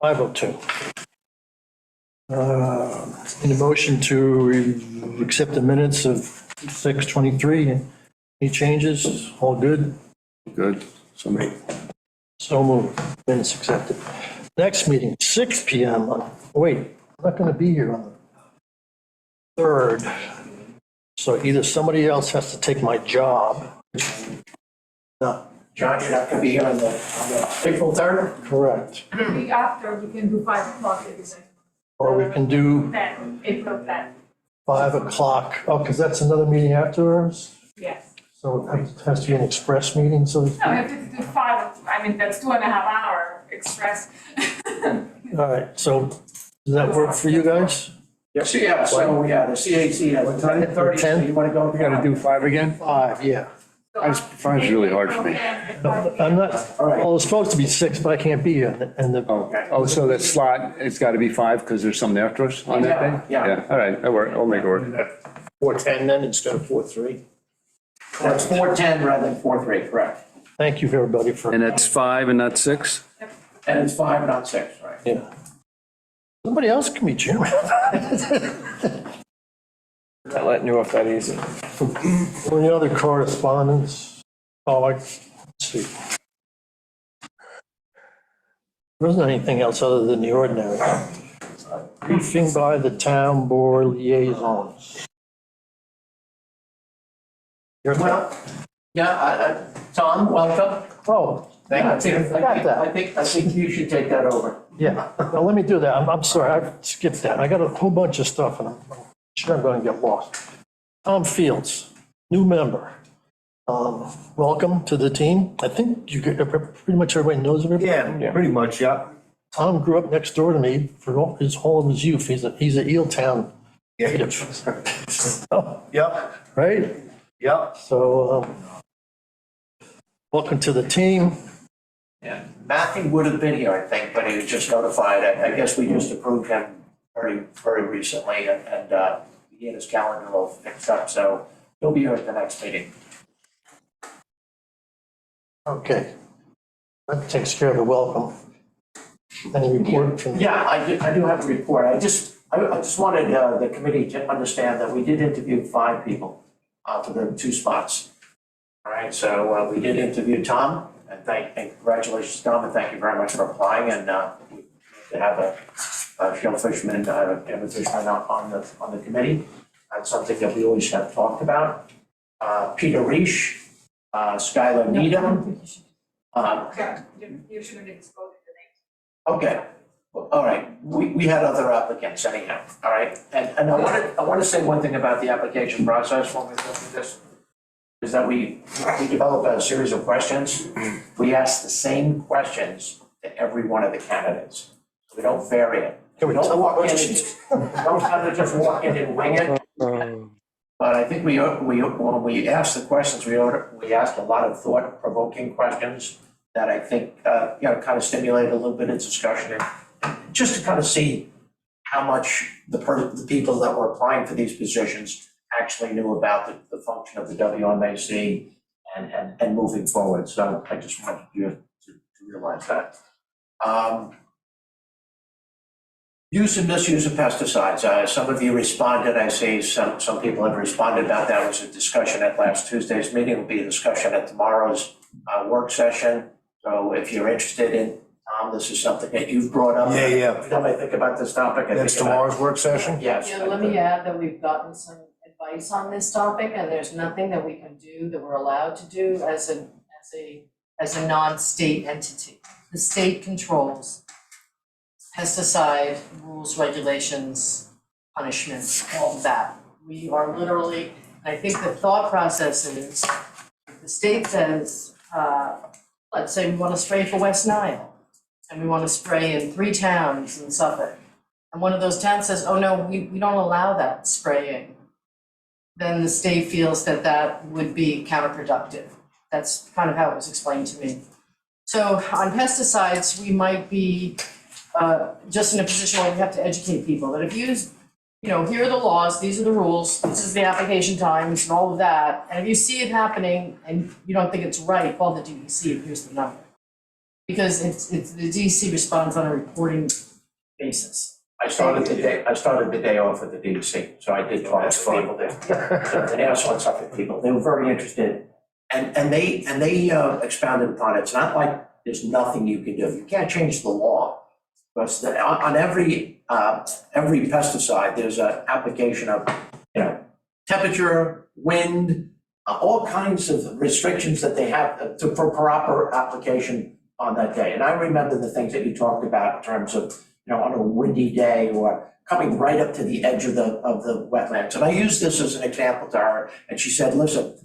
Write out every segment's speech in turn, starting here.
5:02. Need a motion to accept the minutes of 6:23. Any changes? All good? Good. Somebody. So moved. Minutes accepted. Next meeting, 6 PM. Wait, I'm not going to be here on the 3rd. So either somebody else has to take my job. No, John, you're not gonna be here on the April 3rd? correct. The week after, we can do 5 o'clock if you like. Or we can do 10, April 10, 5 o'clock. Oh, because that's another meeting afterwards? yes. So it has to be an express meeting, so. No, if it's do 5, I mean, that's 2.5-hour express. All right, so does that work for you guys? Yes, yeah, so, yeah, the CAC, at 10:30, so 10? you wanna go? We gotta do 5 again? 5, yeah. Five's really hard for me. I'm not, All right. well, it's supposed to be 6, but I can't be here. And the, Oh, so that slot, it's gotta be 5 because there's something after us on that day? Yeah. All right, that work, I'll make it work. 4:10 then instead of 4:03? That's 4:10 rather than 4:03, correct. thank you everybody for, And that's 5 and not 6? And it's 5, not 6, right? yeah. Somebody else can be chairman. Not letting you off that easy. Any other correspondence? Oh, let's see. There isn't anything else other than the ordinary. Briefing by the town board liaisons. Your turn. Well, yeah, Tom, welcome. Oh, I think, I got that. I think you should take that over. yeah. Now, let me do that. I'm sorry, I skipped that. I got a whole bunch of stuff and I'm sure I'm going to get lost. Tom Fields, new member. Welcome to the team. I think you pretty much everybody knows everybody. Yeah, pretty much, yeah. Tom grew up next door to me for all of his youth. He's a Eeltown native. Oh, Yep, right? yep. So, welcome to the team. Yeah, Matthew would have been here, I think, but he was just notified. I guess we just approved him very, very recently, and he had his calendar all fixed up, so he'll be here at the next meeting. Okay. That takes care of the welcome. Any report from? Yeah, I do have a report. I just wanted the committee to understand that we did interview 5 people for the 2 spots. All right, so we did interview Tom, and congratulations, Tom, and thank you very much for applying, and we have a shellfishman, and a fisherman on the committee. That's something that we always have talked about. Peter Reish, Skylar Needham. Yeah, you shouldn't expose the name. Okay, all right, we had other applicants anyhow, all right? And I want to say one thing about the application process when we go through this, is that we develop a series of questions. We ask the same questions to every one of the candidates. We don't vary it. We don't walk in and don't kind of just walk in and wing it. But I think when we ask the questions, we ask a lot of thought-provoking questions that I think, kind of stimulate a little bit of discussion, and just to kind of see how much the people that were applying for these positions actually knew about the function of the WMAC and moving forward. So I just wanted you to realize that. Use and misuse of pesticides. Some of you responded. I see some people have responded about that. It was a discussion at last Tuesday's meeting. It will be a discussion at tomorrow's work session. So if you're interested in, Tom, this is something that you've brought up. Yeah. Every time I think about this topic, I That's think about. tomorrow's work session? Yes. Yeah, let me add that we've gotten some advice on this topic, and there's nothing that we can do that we're allowed to do as a non-state entity. The state controls pesticide rules, regulations, punishments, all of that. We are literally, I think the thought process is, the state says, let's say we want to spray for West Nile, and we want to spray in 3 towns in Suffolk. And one of those towns says, oh no, we don't allow that spraying. Then the state feels that that would be counterproductive. That's kind of how it was explained to me. So on pesticides, we might be just in a position where we have to educate people that if you, here are the laws, these are the rules, this is the application times and all of that. And if you see it happening and you don't think it's right, call the DEC and here's the number. Because it's, the DEC responds on a reporting basis. I started the day off with the DEC, so I did talk to people there. And asked on some people, they were very interested. And they expounded upon it. It's not like there's nothing you can do. You can't change the law. Because on every pesticide, there's an application of, temperature, wind, all kinds of restrictions that they have for proper application on that day. And I remember the things that you talked about in terms of, on a windy day or coming right up to the edge of the wetlands. And I used this as an example to her, and she said, listen,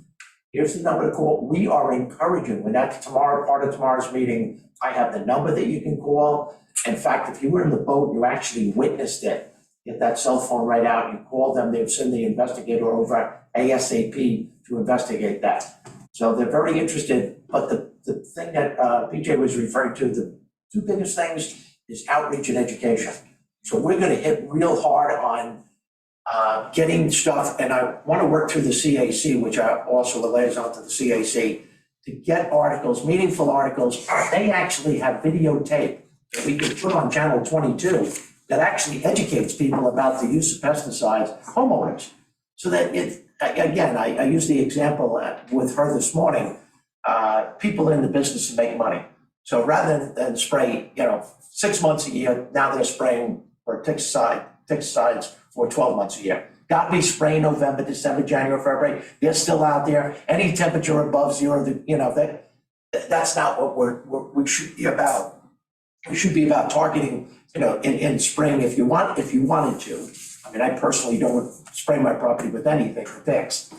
here's the number to call. We are encouraging, when that's part of tomorrow's meeting, I have the number that you can call. In fact, if you were in the boat, you actually witnessed it, get that cell phone right out, you call them, they've sent the investigator over ASAP to investigate that. So they're very interested, but the thing that PJ was referring to, the two biggest things is outreach and education. So we're gonna hit real hard on getting stuff, and I wanna work through the CAC, which I also relays on to the CAC, to get articles, meaningful articles. They actually have videotape that we could put on channel 22 that actually educates people about the use of pesticides, homeowners. So that again, I used the example with her this morning, people in the business to make money. So rather than spray, 6 months a year, now they're spraying for pesticides for 12 months a year. Got me spraying November, December, January, February. They're still out there. Any temperature above zero, that's not what we should be about. We should be about targeting, in spring if you wanted to. I mean, I personally don't spray my property with anything fixed.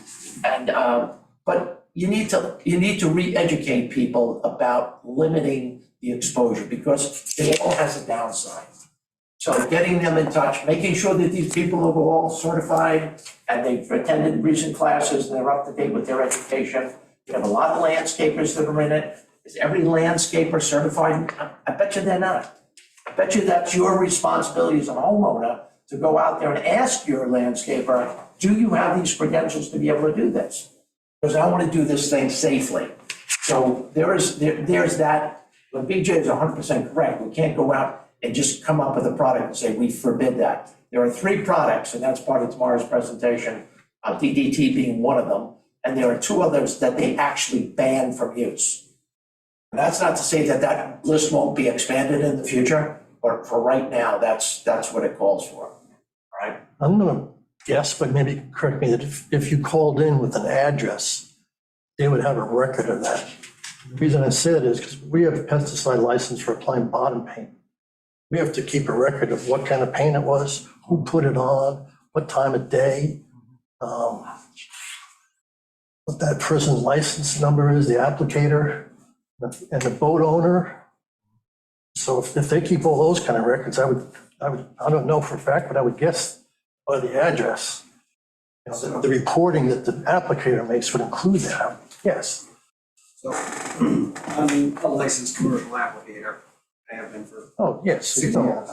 And but you need to re-educate people about limiting the exposure, because it all has a downside. So getting them in touch, making sure that these people are all certified and they've attended recent classes and they're up to date with their education. You have a lot of landscapers that are in it. Is every landscaper certified? I bet you they're not. I bet you that's your responsibility as a homeowner to go out there and ask your landscaper, do you have these credentials to be able to do this? Because I want to do this thing safely. So there's that. But BJ is 100% correct. We can't go out and just come up with a product and say, we forbid that. There are 3 products, and that's part of tomorrow's presentation, DDT being one of them. And there are 2 others that they actually ban from use. And that's not to say that that list won't be expanded in the future, but for right now, that's what it calls for. All right? I'm gonna guess, but maybe correct me, that if you called in with an address, they would have a record of that. The reason I say that is because we have a pesticide license for applying bottom paint. We have to keep a record of what kind of paint it was, who put it on, what time of day, what that person's license number is, the applicator, and the boat owner. So if they keep all those kind of records, I don't know for a fact, but I would guess by the address. The reporting that the applicator makes would include that, yes. So, I'm a licensed commercial applicator. I have been for. Oh, yes. 6 years.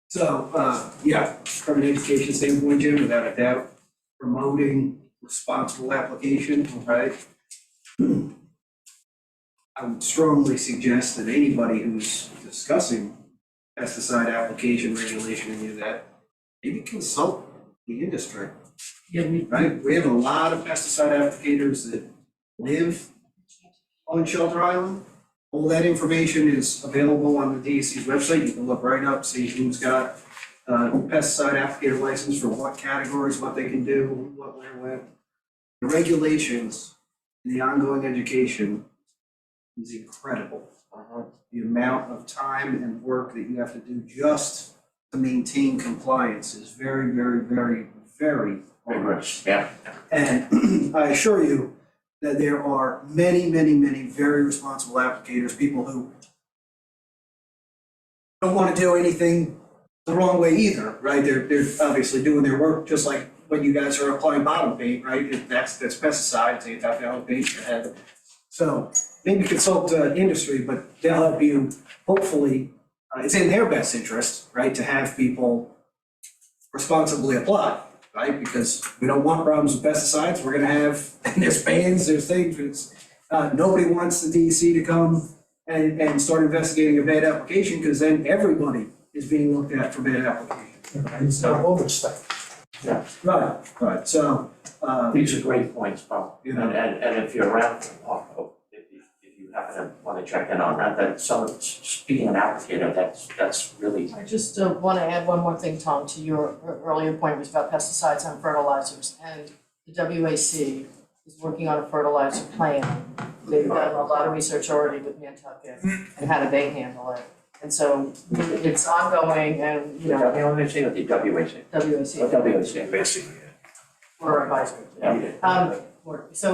So, yeah, from an education standpoint, Jim, without a doubt, promoting responsible application, right? I would strongly suggest that anybody who's discussing pesticide application regulation and do that, maybe consult the industry. Right? We have a lot of pesticide applicators that live on Shelter Island. All that information is available on the DEC's website. You can look right up, see who's got a pesticide applicator license for what categories, what they can do, what, where, when. The regulations and the ongoing education is incredible. The amount of time and work that you have to do just to maintain compliance is very, very, very, very Rigorous, yeah. And I assure you that there are many, many, many very responsible applicators, people who don't want to do anything the wrong way either, right? They're obviously doing their work just like when you guys are applying bottom paint, right? That's pesticide, it's anti-fouling paint. So maybe consult industry, but they'll help you, hopefully, it's in their best interest, right, to have people responsibly apply, right? Because we don't want problems with pesticides. We're gonna have, and there's bans, there's things, nobody wants the DEC to come and start investigating a bad application, because then everybody is being looked at for bad application. It's not oversight. Right, so, These are great points, Paul. You know. And if you're around, if you happen to want to check in on that, speaking of an applicator, that's really. I just want to add one more thing, Tom, to your earlier point was about pesticides and fertilizers. And the WAC is working on a fertilizer plan. They've done a lot of research already with Nantucket and how do they handle it. And so it's ongoing and, you know, The only thing with the WAC. WAC, we're advisory.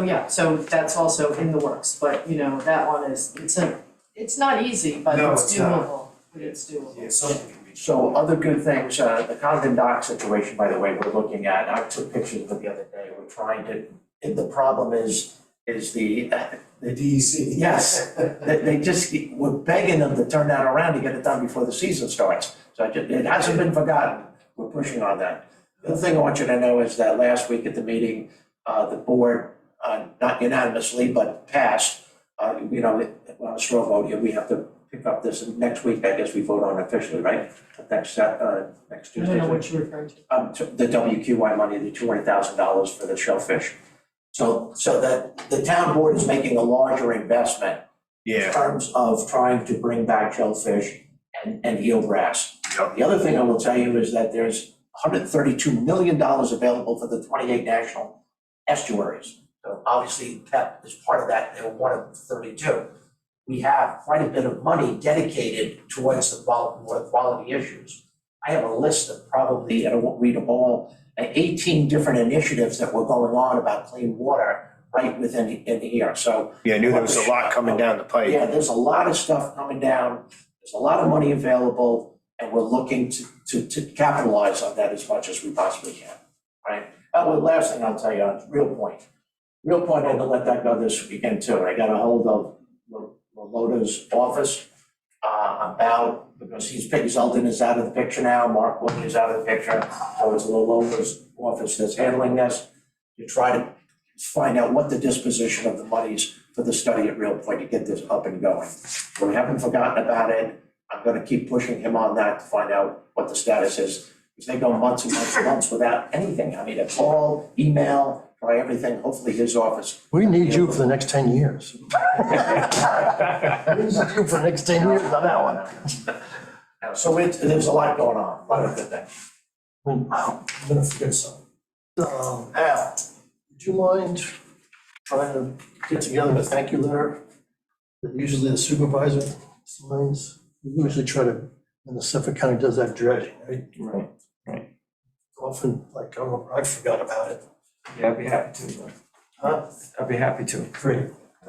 Yeah. So that's also in the works, but you know, that one is, it's not easy, but No, it's it's not. doable, but it's doable. Yeah, something can be. So other good things, the Condon dock situation, by the way, we're looking at, I took pictures of it the other day, we're trying to, and the problem is the DEC. yes, they just, we're begging them to turn that around to get it done before the season starts. So it hasn't been forgotten, we're pushing on that. The other thing I want you to know is that last week at the meeting, the board, not unanimously, but passed, you know, on a straw vote here, we have to pick up this, and next week, I guess we vote on it officially, right? Next I Tuesday. don't know what you're referring to. The WQI money, the $200,000 for the shellfish. So that the town board is making a larger investment in Yeah. terms of trying to bring back shellfish and eelgrass. Yep. The other thing I will tell you is that there's $132 million available for the 28 national estuaries. So obviously, PEP is part of that, they were one of 32. We have quite a bit of money dedicated towards the water quality issues. I have a list of probably, I won't read them all, 18 different initiatives that were going on about clean water right within in here, so. Yeah, I knew there was a lot coming down the pipe. Yeah, there's a lot of stuff coming down, there's a lot of money available, and we're looking to capitalize on that as much as we possibly can, right? Oh, the last thing I'll tell you, real point, I had to let that go this weekend too. I got a hold of Loda's office about, because Peggy Zeldin is out of the picture now, Mark Wood is out of the picture, so it's Loda's office that's handling this, to try to find out what the disposition of the monies for the study at Real Point to get this up and going. So we haven't forgotten about it. I'm gonna keep pushing him on that to find out what the status is, because they go months and months and months without anything. I mean, a call, email, try everything, hopefully his office. We need you for the next 10 years. We need you for the next 10 years on that one. So there's a lot going on, a lot of good things. I'm gonna forget something. Al, would you mind trying to get together a thank you letter that usually the supervisor signs? We usually try to, and the Suffolk County does that dredging, right? Right. Often, like, oh, I forgot about it. Yeah, I'd be happy to. Huh? I'd be happy to. Great.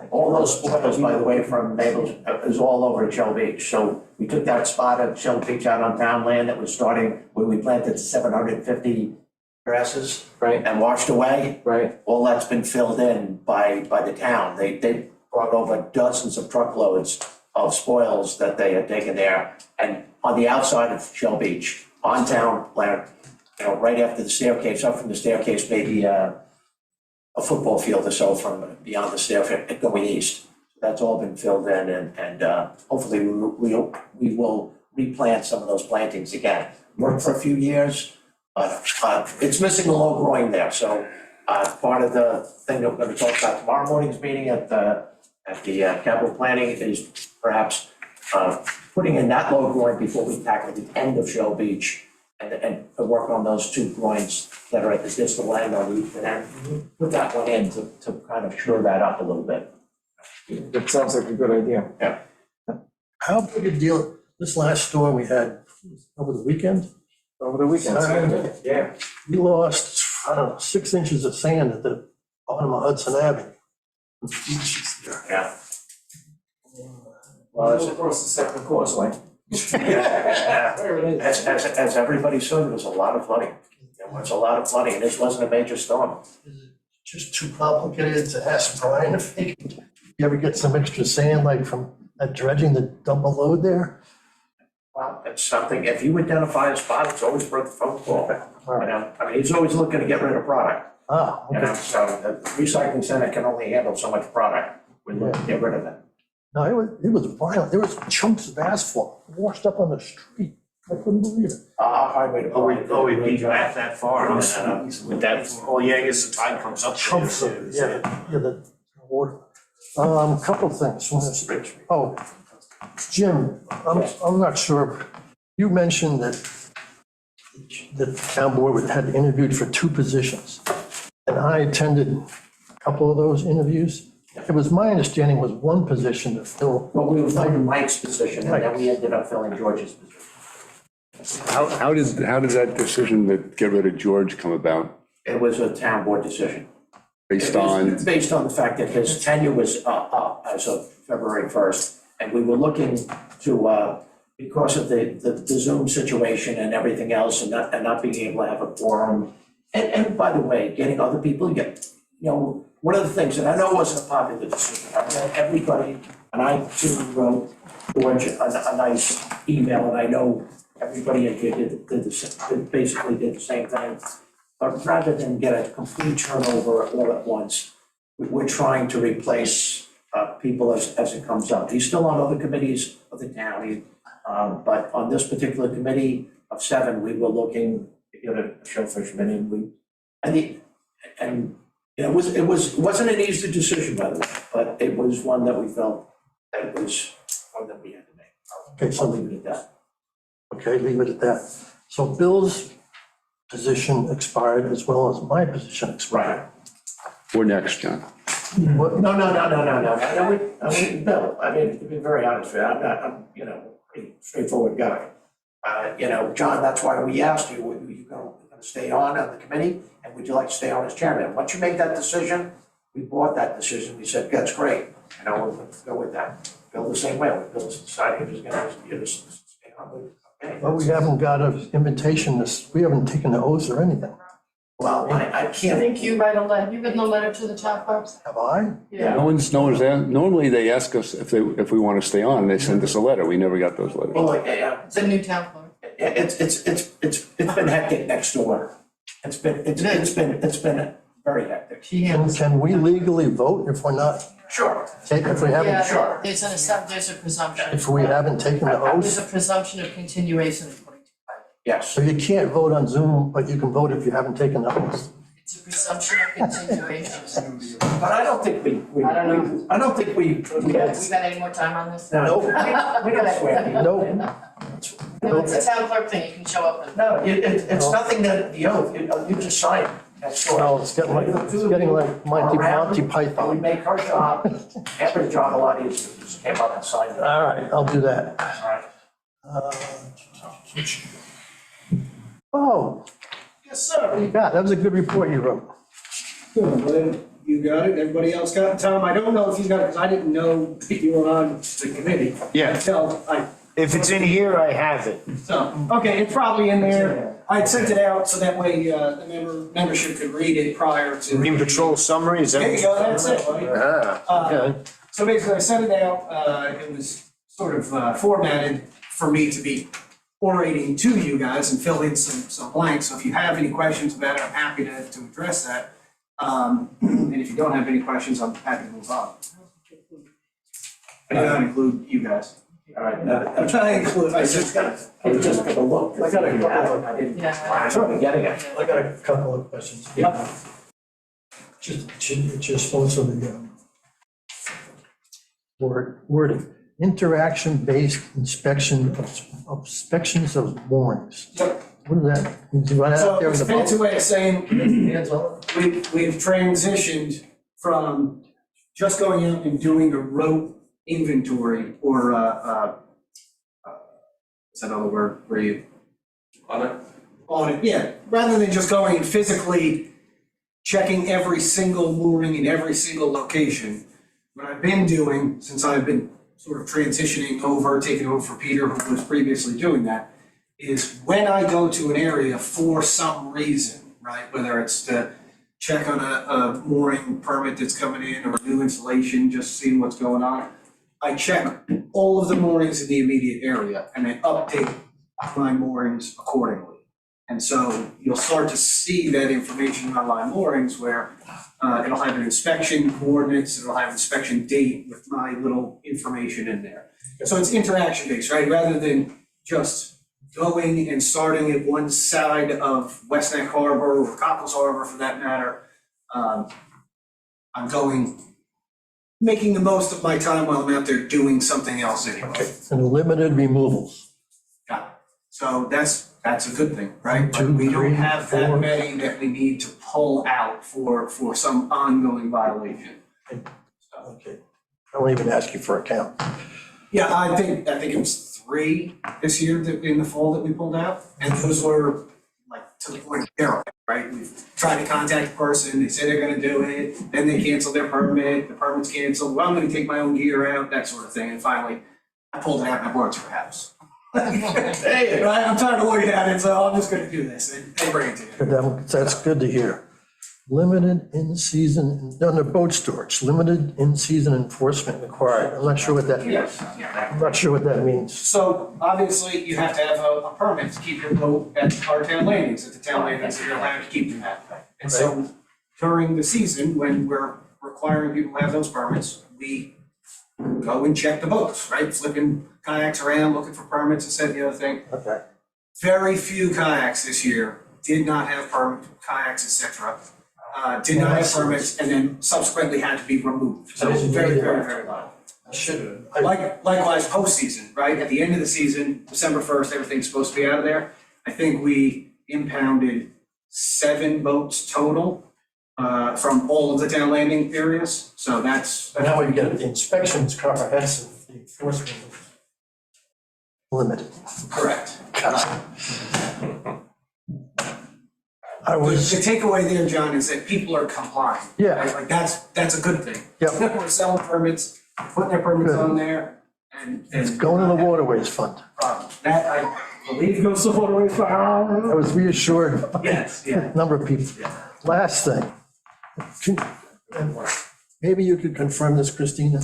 All those spoilers, by the way, from Maples, is all over at Shell Beach. So we took that spot at Shell Beach out on town land that was starting when we planted 750 grasses. Right. And washed away. Right. All that's been filled in by the town. They brought over dozens of truckloads of spoils that they had taken there. And on the outside of Shell Beach, on town land, you know, right after the staircase, up from the staircase, maybe a football field or so from beyond the staircase going east. That's all been filled in and hopefully we will replant some of those plantings again. Worked for a few years, but it's missing a low growing there. So part of the thing that we're gonna talk about tomorrow morning's meeting at the capital planning is perhaps putting in that low groin before we tackle the end of Shell Beach and work on those two groins that are at the distal end on the eastern end. Put that one in to kind of shore that up a little bit. That sounds like a good idea. How big a deal, this last storm we had over the weekend, Over the weekend. Saturday. Yeah. we lost, I don't know, 6 inches of sand at the bottom of Hudson Avenue. Yeah. Well, it's across the second causeway. There it is. As everybody saw, there was a lot of flooding. There was a lot of flooding, and this wasn't a major storm. Is it just too complicated to ask Brian if he could, you ever get some extra sand, like from that dredging to dump a load there? Well, it's something, if you identify a spot, it's always worth a phone call. All right. You know, I mean, he's always looking to get rid of product, Ah, you know, okay. so the recycling center can only handle so much product. We look to get rid of it. No, it was violent. There was chunks of asphalt washed up on the street. I couldn't believe it. Highway department. we beat back that far, with that, oh yeah, I guess the tide comes up. Chunks of it, yeah, the water. Couple of things. Oh, Jim, I'm not sure. You mentioned that the town board had interviewed for 2 positions. And I attended a couple of those interviews. It was my understanding was 1 position to fill. Well, we were filling Mike's position, and then we ended up filling George's position. How did that decision to get rid of George come about? It was a town board decision. Based It was on, based on the fact that his tenure was up as of February 1st, and we were looking to, because of the Zoom situation and everything else, and not being able to have a quorum. And by the way, getting other people, one of the things, and I know it wasn't a popular decision, I read everybody, and I too wrote George a nice email, and I know everybody in here basically did the same thing. But rather than get a complete turnover all at once, we're trying to replace people as it comes up. He's still on other committees of the town, but on this particular committee of 7, we were looking to get a shellfish committee, it wasn't an easy decision, by the way, but it was one that we felt that it was one that we had to make. Okay, so I'll leave it at that. Okay, leave it at that. So Bill's position expired as well as my position expired. we're next, John. What- No, Bill, I mean, to be very honest with you, I'm a pretty straightforward guy. John, that's why we asked you, were you going to stay on the committee, and would you like to stay on as chairman? Once you make that decision, we bought that decision, we said, that's great, we're going to go with that. Bill the same way, when Bill decided he was going to stay on with, okay. Well, we haven't got an invitation, we haven't taken the oath or anything. Well, I I can't. think you write a letter, have you written a letter to the town clerks? Have I? Yeah. No one's there. Normally they ask us if we want to stay on, they send us a letter. We never got those letters. Well, It's a new town clerk. it's been hectic next door. It's been very hectic. She handles. Can we legally vote if we're not, Sure. if we haven't, Yeah, there's a presumption. if we haven't taken the There's oath? a presumption of continuation according to bylaw. Yes. So you can't vote on Zoom, but you can vote if you haven't taken the oath. It's a presumption of continuation. But I don't think we. I don't know. I don't think we. We got any more time on this? No. Nope. We don't swear. Nope. No, it's a town clerk thing, you can show up and. No, it's nothing that, the oath, you just sign it. That's all. Well, it's getting like Monty And we Python. make her job, Amber's job a lot easier, just came up and signed it. All All right, I'll do that. right. Oh, Yes, sir. yeah, that was a good report you wrote. Good, I'm glad you got it. Everybody else got it? Tom, I don't know if you got it, because I didn't know you were on the committee. Yeah. If it's in here, I have it. Okay, it's probably in there. I had sent it out so that way the membership could read it prior to. Marine Patrol summary, is that? There you go, that's it, buddy. Ah, okay. So basically, I sent it out, it was sort of formatted for me to be orating to you guys and fill in some blanks. So if you have any questions about it, I'm happy to address that. And if you don't have any questions, I'm happy to move on. I did not include you guys. All right, now, I'm trying to include, I just gotta look. I got a couple. I didn't, Yeah. I'm getting it. I got a couple of questions. Yep. It's just also the wording, interaction-based inspections of moorings. Yep. What is that? You run So out there in it's the a fancy boat? way of saying, Hands on? we've transitioned from just going out and doing a rote inventory or, what's that other word where you? Audit, yeah, rather than just going and physically checking every single mooring in every single location. What I've been doing, since I've been sort of transitioning over, taking over for Peter, who was previously doing that, is when I go to an area for some reason, right, whether it's to check on a mooring permit that's coming in or a new installation, just seeing what's going on, I check all of the moorings in the immediate area and I update my moorings accordingly. And so you'll start to see that information on my moorings where It'll have an inspection coordinates, it'll have inspection date with my little information in there. So it's interaction based, right? Rather than just going and starting at one side of West Neck Harbor or Cockles Harbor for that matter. I'm making the most of my time while I'm out there doing something else anyway. Okay, and limited removals. Got it. So that's a good thing, right? But 2, we 3, don't have that 4. many that we need to pull out for some ongoing violation. Okay, I won't even ask you for a count. Yeah, I think it was 3 this year in the fall that we pulled out, and those were like to the point of zero, right? We've tried to contact the person, they say they're gonna do it, then they cancel their permit, the permit's canceled, well, I'm gonna take my own gear out, that sort of thing, and finally, I pulled it out and I brought it to her house. Hey, right, I'm tired of looking at it, so I'm just gonna do this and bring it to you. That's good to hear. Limited in-season, under boat storage, limited in-season enforcement required. I'm not sure what that, Yes. I'm not sure what that means. So obviously, you have to have a permit to keep your boat at our town landings, at the town landings, and you'll have to keep them that way. And so during the season, when we're requiring people to have those permits, we go and check the boats, right? Flipping kayaks around, looking for permits, this, that, and the other thing. Okay. Very few kayaks this year did not have permits, kayaks, et cetera. Did not have permits and then subsequently had to be removed. So very, very, very low. Should. Likewise, postseason, right? At the end of the season, December 1st, everything's supposed to be out of there. I think we impounded 7 boats total from all of the town landing areas. So that's. Now we get the inspections comprehensive, the enforcement is limited. Correct. I was, The takeaway there, John, is that people are complying. Yeah. Right? Like that's a good thing. Yep. We're selling permits, putting their permits on there and. it's going to the Waterways Fund. That I believe goes to the Waterways I Fund. was reassured by Yes, yeah. a number of people. Last thing. Maybe you could confirm this, Christina.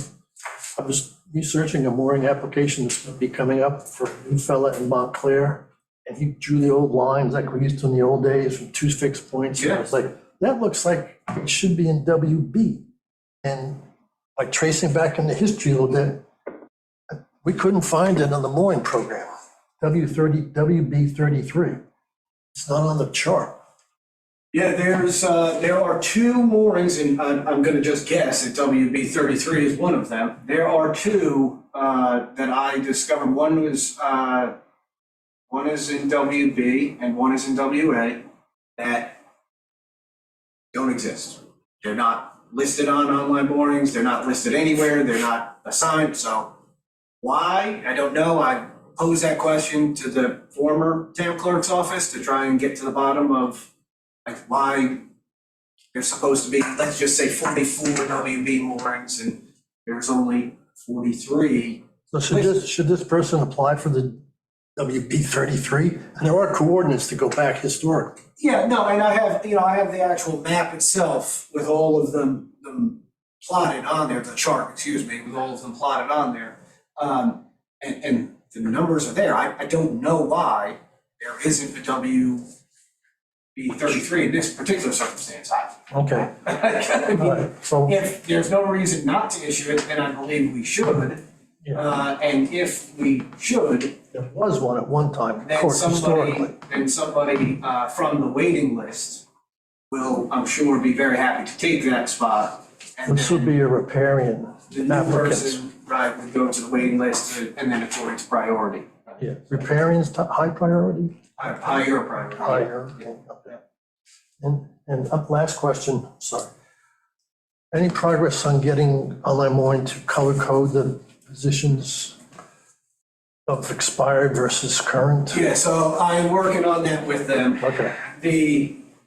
I was researching a mooring application that's going to be coming up for a new fella in Montclair. And he drew the old lines like we used to in the old days from 2 fixed points. And I was like, that looks like it should be in WB. And by tracing back in the history a little bit, we couldn't find it on the mooring program, WB 33. It's not on the chart. Yeah, there are 2 moorings, and I'm gonna just guess that WB 33 is one of them. There are 2 that I discovered. One is in WB and one is in WA that don't exist. They're not listed on online moorings, they're not listed anywhere, they're not assigned, so why? I don't know. I posed that question to the former town clerk's office to try and get to the bottom of like why there's supposed to be, let's just say 44 WB moorings and there's only 43. So should this person apply for the WB 33? And there are coordinates to go back historically. Yeah, no, and I have the actual map itself with all of them plotted on there, the chart, excuse me, with all of them plotted on there. And the numbers are there. I don't know why there isn't a WB 33 in this particular circumstance. Okay. I mean, All right. So, if there's no reason not to issue it, then I believe we should. And if we should, there was one at one time, of then course, historically. somebody from the waiting list will, I'm sure, be very happy to take that spot. And This would then be a riparian the new applicants. person, right, would go to the waiting list and then according to priority. Yeah, riparians, high priority? Higher priority. Higher, okay. And last question, sorry. Any progress on getting online mooring to color code the positions of expired versus current? Yeah, so I'm working on that with them. Okay.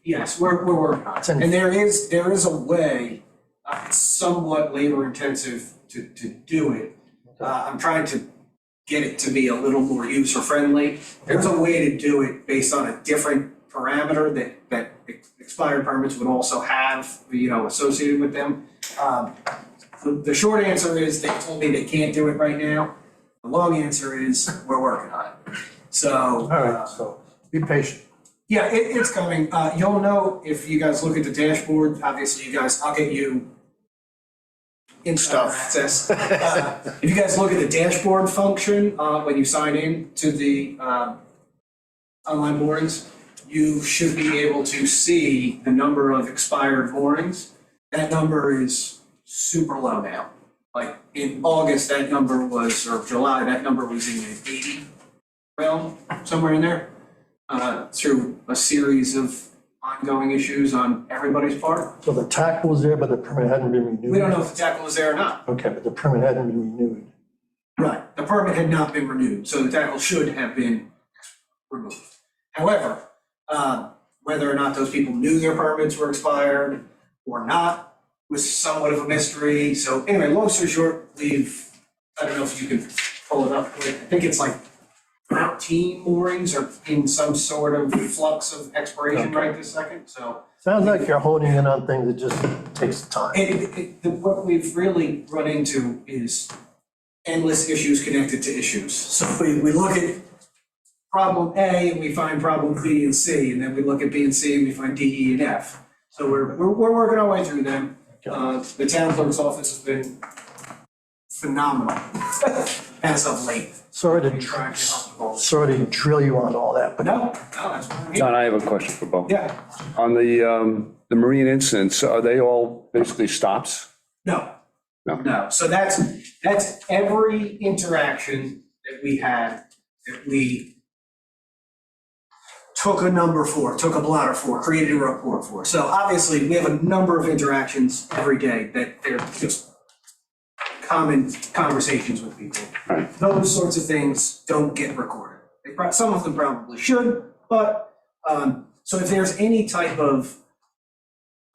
Yes, we're working on it. And there is a way, somewhat labor intensive to do it. I'm trying to get it to be a little more user friendly. There's a way to do it based on a different parameter that expired permits would also have, associated with them. The short answer is they told me they can't do it right now. The long answer is we're working on it. So. All right, so be patient. Yeah, it's coming. You'll know if you guys look at the dashboard, obviously you guys, I'll get you insider access. If you guys look at the dashboard function, when you sign in to the, online moorings, you should be able to see the number of expired moorings. That number is super low now. Like in August, that number was, or July, that number was in the 80 realm, somewhere in there. Through a series of ongoing issues on everybody's part. So the tackle was there, but the permit hadn't been renewed? We don't know if the tackle was there or not. Okay, but the permit hadn't been renewed. Right, the permit had not been renewed, so the tackle should have been removed. However, whether or not those people knew their permits were expired or not was somewhat of a mystery. So anyway, long story short, I don't know if you can pull it up, I think it's like 13 moorings are in some sort of flux of expiration right this second, so. Sounds like you're honing in on things that just takes time. What we've really run into is endless issues connected to issues. So we look at problem A and we find problem B and C, and then we look at B and C and we find D, E, and F. So we're working our way through them. The town clerk's office has been phenomenal as of late. Sorry to drill you on all that, but No, that's what I'm here. John, I have a question for both. Yeah, On the marine incidents, are they all basically stops? no. No. No, so that's every interaction that we had, that we took a number for, took a blotter for, created a report for. So obviously, we have a number of interactions every day that they're just common conversations with people. Right. Those sorts of things don't get recorded. Some of them probably should, but, so if there's any type of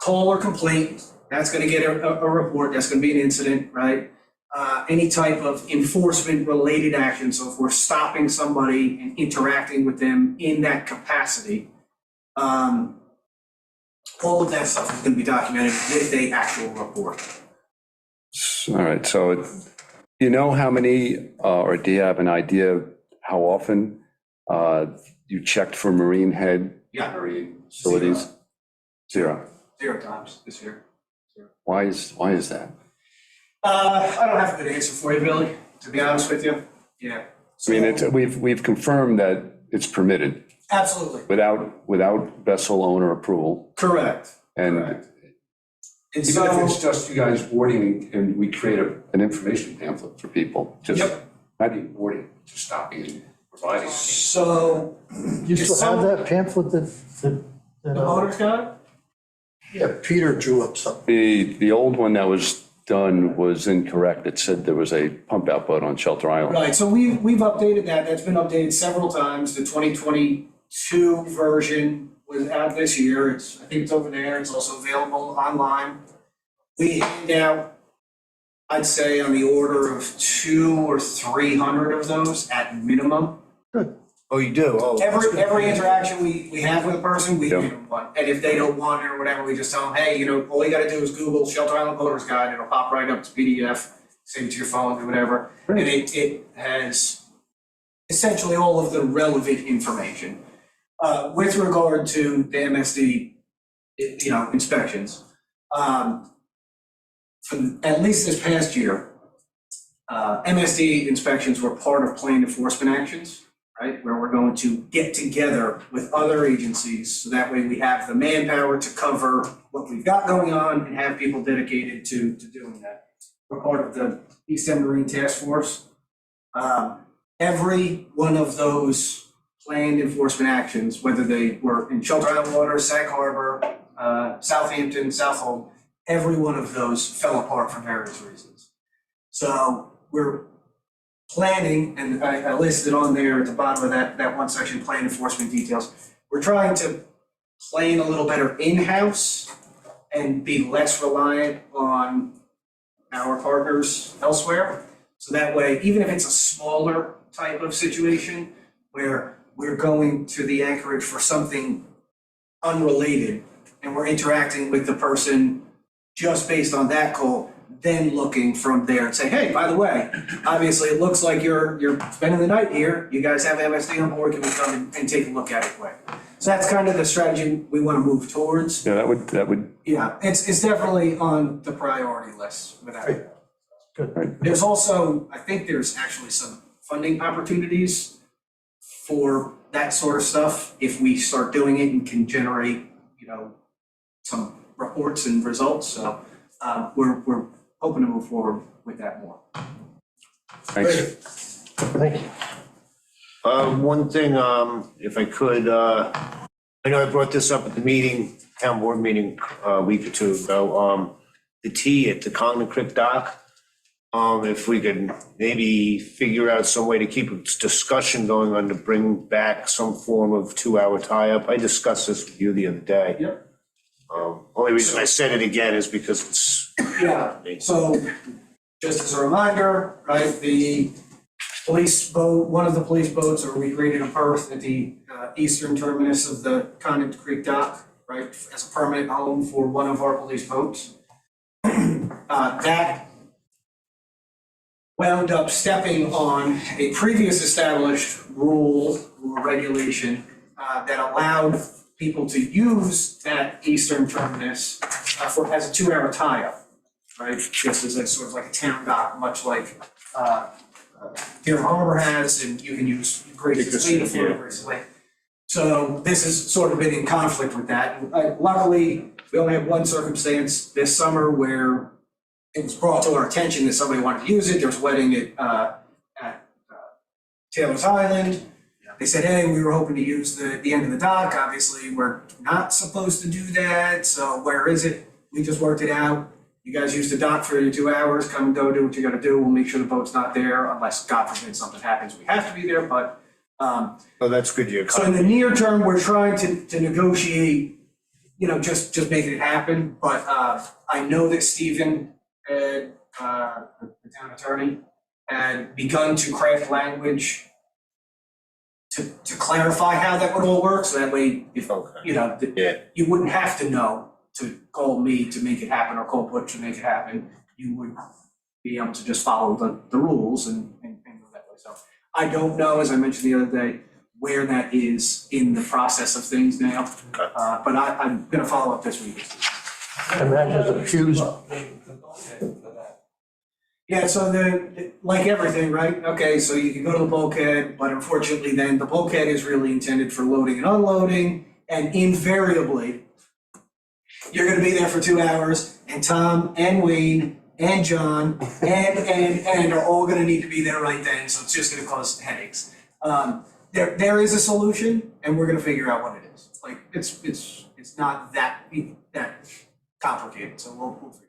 call or complaint, that's gonna get a report, that's gonna be an incident, right? Any type of enforcement-related action, so if we're stopping somebody and interacting with them in that capacity, all of that stuff is gonna be documented with a actual report. All right, so you know how many, or do you have an idea how often you checked for marine head? Yeah. Marine facilities? Zero. 0 times this year. Why is that? I don't have a good answer for you, Billy, to be honest with you. Yeah. I mean, we've confirmed that it's permitted Absolutely, without vessel owner approval. correct. And And even so, if it's just you guys boarding and we create an information pamphlet for people, just Yep. not even boarding, just stopping and providing. so you still have that pamphlet that the owner's guide? yeah, Peter drew up something. The old one that was done was incorrect. It said there was a pump out boat on Shelter Island. Right, so we've updated that, that's been updated several times, the 2022 version was out this year, I think it's over there, it's also available online. We hand out, I'd say on the order of 200 or 300 of those at minimum. Oh, you do? Oh. Every interaction we have with a person, we Yeah. give them one. And if they don't want it or whatever, we just tell them, hey, all you gotta do is Google Shelter Island Boater's Guide, it'll pop right up to PDF, save it to your phone, do whatever. And it has essentially all of the relevant information. With regard to the MSD, inspections, at least this past year, MSD inspections were part of planned enforcement actions, right? Where we're going to get together with other agencies, so that way we have the manpower to cover what we've got going on and have people dedicated to doing that. We're part of the East End Marine Task Force. Every one of those planned enforcement actions, whether they were in Shelter Island Water, Sag Harbor, Southampton, Southold, every one of those fell apart for various reasons. So we're planning, and I listed on there at the bottom of that one section, plan enforcement details. We're trying to plan a little better in-house and be less reliant on our partners elsewhere. So that way, even if it's a smaller type of situation where we're going to the anchorage for something unrelated and we're interacting with the person just based on that call, then looking from there and say, hey, by the way, obviously it looks like you're spending the night here. You guys have MSD on board, can we come and take a look at it quick? So that's kind of the strategy we want to move towards. Yeah, that would, Yeah, it's definitely on the priority list without a doubt. Good. There's also, I think there's actually some funding opportunities for that sort of stuff if we start doing it and can generate, some reports and results. So we're hoping to move forward with that more. thanks. Thank you. One thing, if I could, I know I brought this up at the meeting, town board meeting, a week or two ago, the T at the Congan Creek dock. If we could maybe figure out some way to keep a discussion going on to bring back some form of 2-hour tie-up. I discussed this with you the other day. Yep. Only reason I said it again is because it's. Yeah, so just as a reminder, right, the police boat, one of the police boats are recreated in Perth at the eastern terminus of the Congan Creek dock, right, as a permanent home for one of our police boats. That wound up stepping on a previous established rule or regulation that allowed people to use that eastern terminus as a 2-hour tie-up, right? Just as a sort of like a town dock, much like Deer Harbor has, and you can use Grace's Lane for Grace's Lane. So this has sort of been in conflict with that. Luckily, we only had one circumstance this summer where it was brought to our attention that somebody wanted to use it. There was a wedding at Taylor's Island. They said, hey, we were hoping to use the end of the dock. Obviously, we're not supposed to do that. So where is it? We just worked it out. You guys use the dock for your 2 hours. Come and go do what you got to do. We'll make sure the boat's not there unless, God forbid, something happens. We have to be there. But Oh, that's good. so in the near term, we're trying to negotiate, just making it happen. But I know that Stephen, the town attorney, had begun to craft language to clarify how that would all work. So that way, if, Yeah. you wouldn't have to know to call me to make it happen or call Butch to make it happen. You would be able to just follow the rules and go that way. So I don't know, as I mentioned the other day, where that is in the process of things now. Okay. But I'm gonna follow up this week. I imagine the pews. Yeah, so like everything, right? Okay, so you can go to the bulkhead, but unfortunately then the bulkhead is really intended for loading and unloading, and invariably, you're gonna be there for 2 hours, and Tom and Wayne and John and are all gonna need to be there right then, so it's just gonna cause headaches. There is a solution, and we're gonna figure out what it is. Like, it's not that complicated, so we'll figure it out.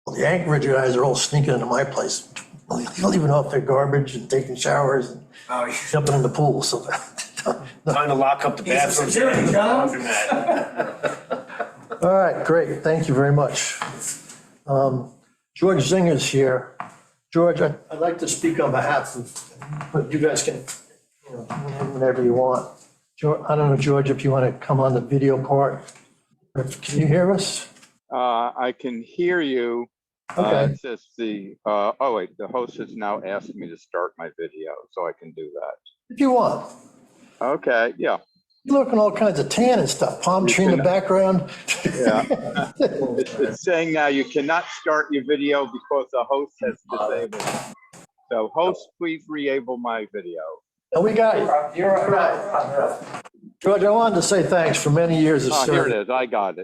Well, the Anchorage guys are all sneaking into my place, leaving off their garbage and taking showers and Oh, yeah. jumping in the pool, so. Time to lock up the He's a bathrooms. security job. All right, great, thank you very much. George Zinger's here. George, I'd like to speak on behalf of, but you guys can, whenever you want. George, I don't know, George, if you want to come on the video part. Can you hear us? I can hear you. Okay. It says the host has now asked me to start my video, so I can do that. If you want. Okay, yeah. You're looking all kinds of tan and stuff, palm tree in the background. Yeah. It's saying now you cannot start your video because the host has disabled it. So host, please re-able my video. Oh, we got you. You're all right. George, I wanted to say thanks for many years of Oh, here it service. is. I got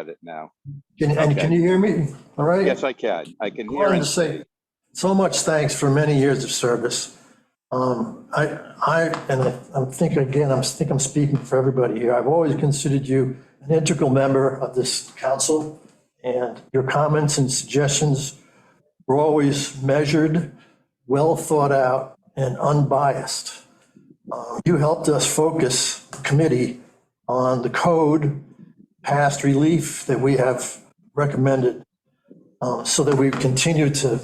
it now. And can you hear me? All right? Yes, I can. I can I hear wanted to it. say so much thanks for many years of service. I think I'm speaking for everybody here. I've always considered you an integral member of this council, and your comments and suggestions were always measured, well thought out, and unbiased. You helped us focus the committee on the code, past relief that we have recommended, so that we continue to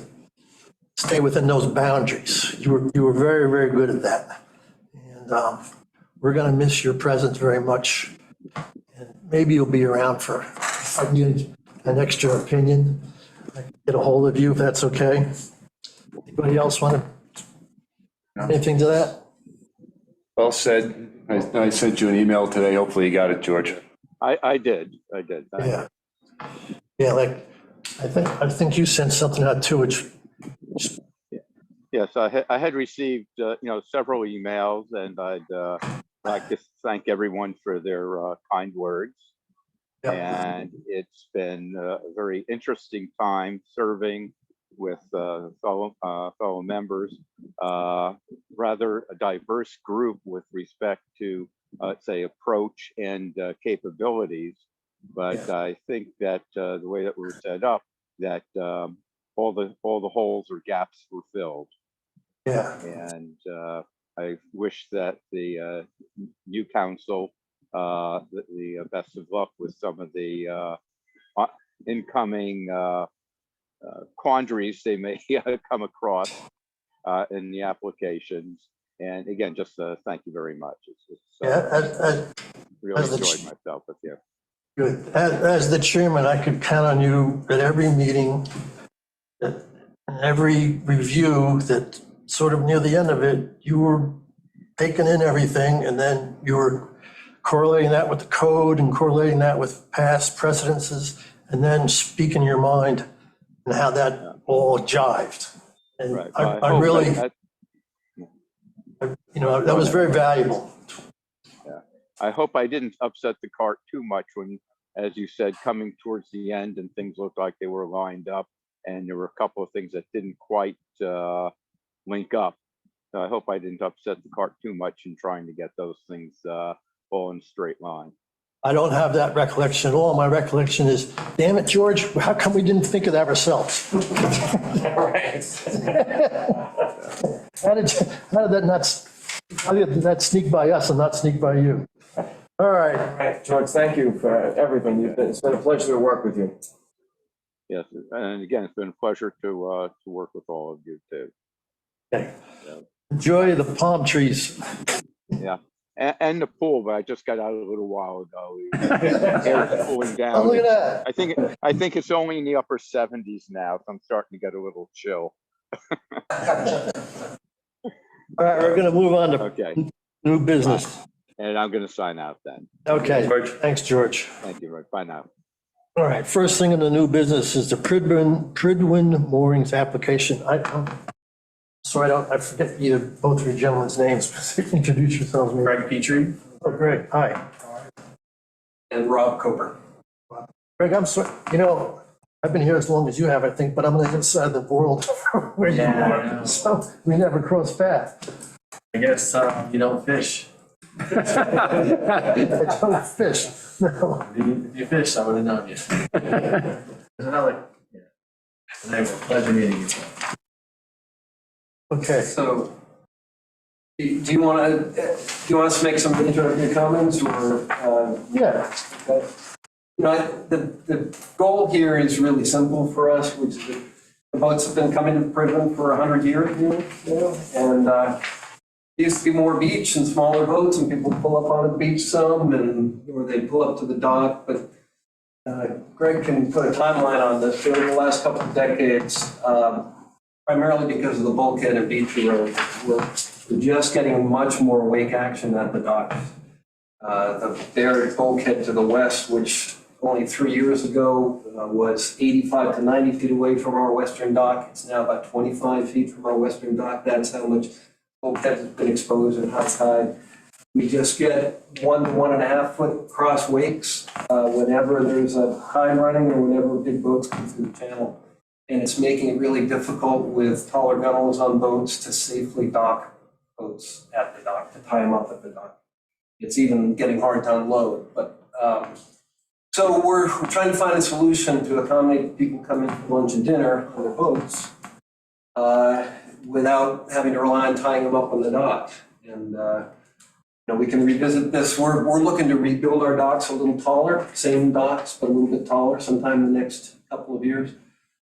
stay within those boundaries. You were very, very good at that. And we're going to miss your presence very much. And maybe you'll be around for, if I need an extra opinion, I can get a hold of you if that's okay. Anybody else want to, anything to that? Well said. I sent you an email today. Hopefully you got it, George. I did. Thank you. Yeah. Yeah, like, I think you sent something out too, which, Yes, I had received, several emails, and I'd like to thank everyone for their kind words. yeah, And it's been a very interesting time serving with fellow members, rather a diverse group with respect to, say, approach and capabilities. But I think that the way that we're set up, that all the holes or gaps were filled. yeah, And I wish that the new council the best of luck with some of the incoming quandaries they may come across in the applications. And again, just thank you very much. It's yeah. really as the enjoyed myself with you. Good. As the chairman, I could count on you at every meeting, at every review, that sort of near the end of it, you were taking in everything, and then you were correlating that with the code and correlating that with past precedences, and then speaking your mind and how that all jived. And Right. I hope really, that that was very valuable. I hope I didn't upset the cart too much when, as you said, coming towards the end and things looked like they were lined up, and there were a couple of things that didn't quite link up. So I hope I didn't upset the cart too much in trying to get those things all in a straight line. I don't have that recollection at all. My recollection is, damn it, George, how come we didn't think of that ourselves? How did that sneak by us and not sneak by you? All right. All right, George, thank you for everything. It's been a pleasure to work with you. Yes, and again, it's been a pleasure to work with all of you too. Okay. Enjoy the palm trees. Yeah, and the pool, but I just got out a little while ago. Air's cooling down. Oh, look at that. I think it's only in the upper 70s now, so I'm starting to get a little chill. All right, we're going to move on to Okay, new business. and I'm going to sign out then. Okay, thanks, George. Thank you, Rick. Bye now. All right, first thing in the new business is the Pridwin moorings application. I'm sorry, I forget both of your gentlemen's names. Introduce yourselves. Maybe. Greg Petrie Oh, Greg, hi. and Rob Coper. Greg, I'm sorry, I've been here as long as you have, I think, but I'm on the other side of the world where you Yeah, I are. know. So we never cross paths. I guess you don't fish. I don't fish, no. If you fished, I would have known you. Anyway, pleasure meeting you. Okay, So, do you want us to make some introductory comments, or? yeah, The goal here is really simple for us, which is that the boats have been coming to Pridwin for 100 years, and there used to be more beach and smaller boats, and people pull up onto the beach some, or they pull up to the dock, but Greg can put a timeline on this. During the last couple of decades, primarily because of the bulkhead and beach road, we're just getting much more wake action at the docks. The Barrett bulkhead to the west, which only 3 years ago was 85 to 90 feet away from our western dock, it's now about 25 feet from our western dock. That's how much bulkhead has been exposed at high tide. We just get 1 to 1.5 foot cross wakes whenever there's a tide running or whenever big boats come through the channel. And it's making it really difficult with taller gunwales on boats to safely dock boats at the dock, to tie them up at the dock. It's even getting hard to unload, but so we're trying to find a solution to accommodate people coming for lunch and dinner on their boats without having to rely on tying them up on the dock. And we can revisit this. We're looking to rebuild our docks a little taller, same docks, but a little bit taller sometime in the next couple of years.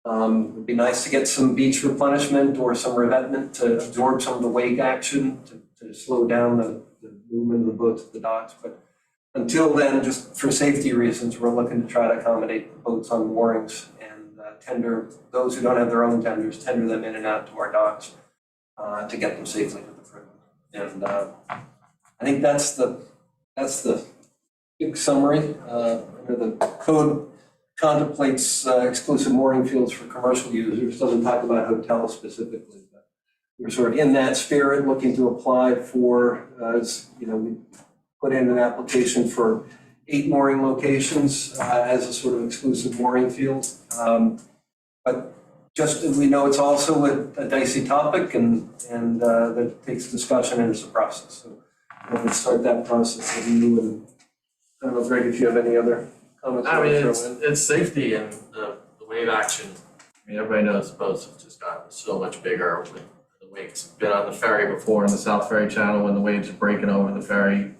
It'd be nice to get some beach replenishment or some revetment to absorb some of the wake action to slow down the movement of the boats at the docks. But until then, just for safety reasons, we're looking to try to accommodate the boats on moorings and tender those who don't have their own tenders, tender them in and out to our docks to get them safely to the front. And I think that's the big summary. The code contemplates exclusive mooring fields for commercial users, doesn't talk about hotels specifically, but we're sort of in that spirit, looking to apply for, we put in an application for 8 mooring locations as a sort of exclusive mooring field. But just as we know, it's also a dicey topic and that takes discussion and it's a process. So we'll start that process with you, and I don't know, Greg, if you have any other comments. I mean, it's safety and the wave action. I mean, everybody knows the boats have just gotten so much bigger with the wakes. Been on the ferry before in the South Ferry Channel when the waves are breaking over the ferry.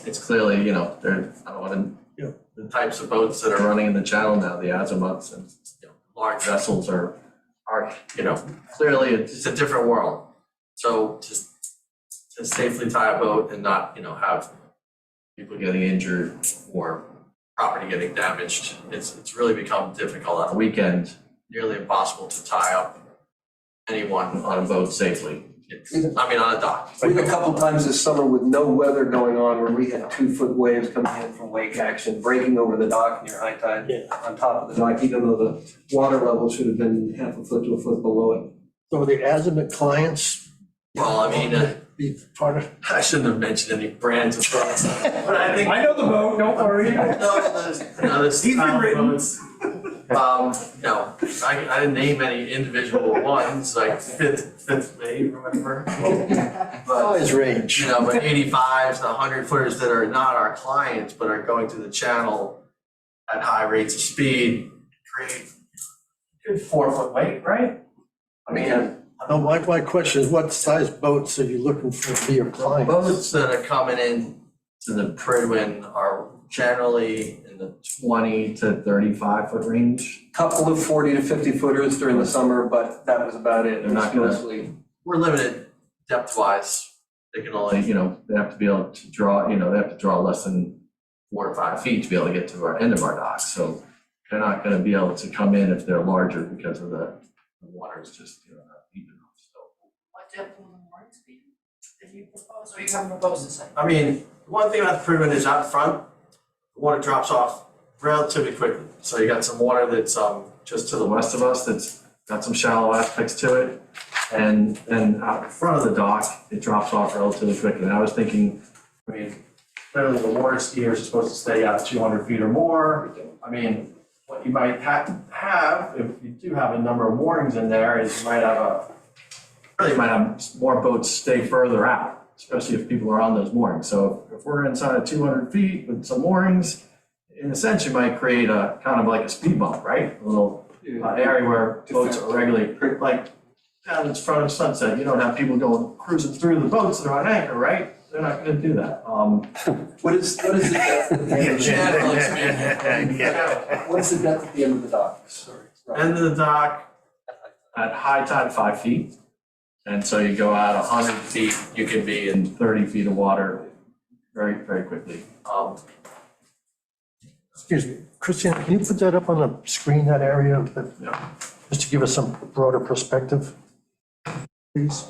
It's clearly, they're, I don't want to, the types of boats that are running in the channel now, the azimuths and large vessels are, clearly it's a different world. So just to safely tie a boat and not, have people getting injured or property getting damaged, it's really become difficult on the weekend, nearly impossible to tie up anyone on a boat safely. On a dock. We had a couple times this summer with no weather going on where we had 2-foot waves coming in from wake action, breaking over the dock near high tide on top of the dock, even though the water level should have been half a foot to a foot below it. So the Azimut clients Well, be part of? I shouldn't have mentioned any brands of boats, but I think. I know the boat, don't worry. This He's been written. boats. No, I didn't name any individual ones, like fifth wave or whatever. Size range. But 85s, the 100-footers that are not our clients, but are going through the channel at high rates of speed, create a good 4-foot wake, right? I mean, No, my question is, what size boats are you looking for to be your clients? boats that are coming in to the Pridwin are generally in the 20 to 35-foot range. Couple of 40 to 50 footers during the summer, but that was about it. They're not gonna- Mostly. We're limited depth-wise. They can only, they have to be able to draw, they have to draw less than 4 or 5 feet to be able to get to our end of our dock. So they're not gonna be able to come in if they're larger because of the water is just, not deep enough, so. What depth will the moorings be that you propose, or you haven't proposed this thing? I mean, one thing about the Pridwin is out front, the water drops off relatively quickly. So you got some water that's just to the west of us that's got some shallow aspects to it. And then out in front of the dock, it drops off relatively quickly. And I was thinking, clearly the water skiers are supposed to stay out 200 feet or more. I mean, what you might have, if you do have a number of moorings in there, is you might have more boats stay further out, especially if people are on those moorings. So if we're inside of 200 feet with some moorings, in a sense, you might create a kind of like a speed bump, right? A little area where boats are regularly, like down in front of Sunset, you don't have people going cruising through the boats that are on anchor, right? They're not gonna do that. What is the depth at the end of the Generally speaking. What's the depth at the end of the dock? Sorry. End of the dock, at high tide, 5 feet. And so you go out 100 feet, you can be in 30 feet of water very, very quickly. Excuse me, Christian, can you put that up on the screen, that area, Yeah. just to give us some broader perspective, please?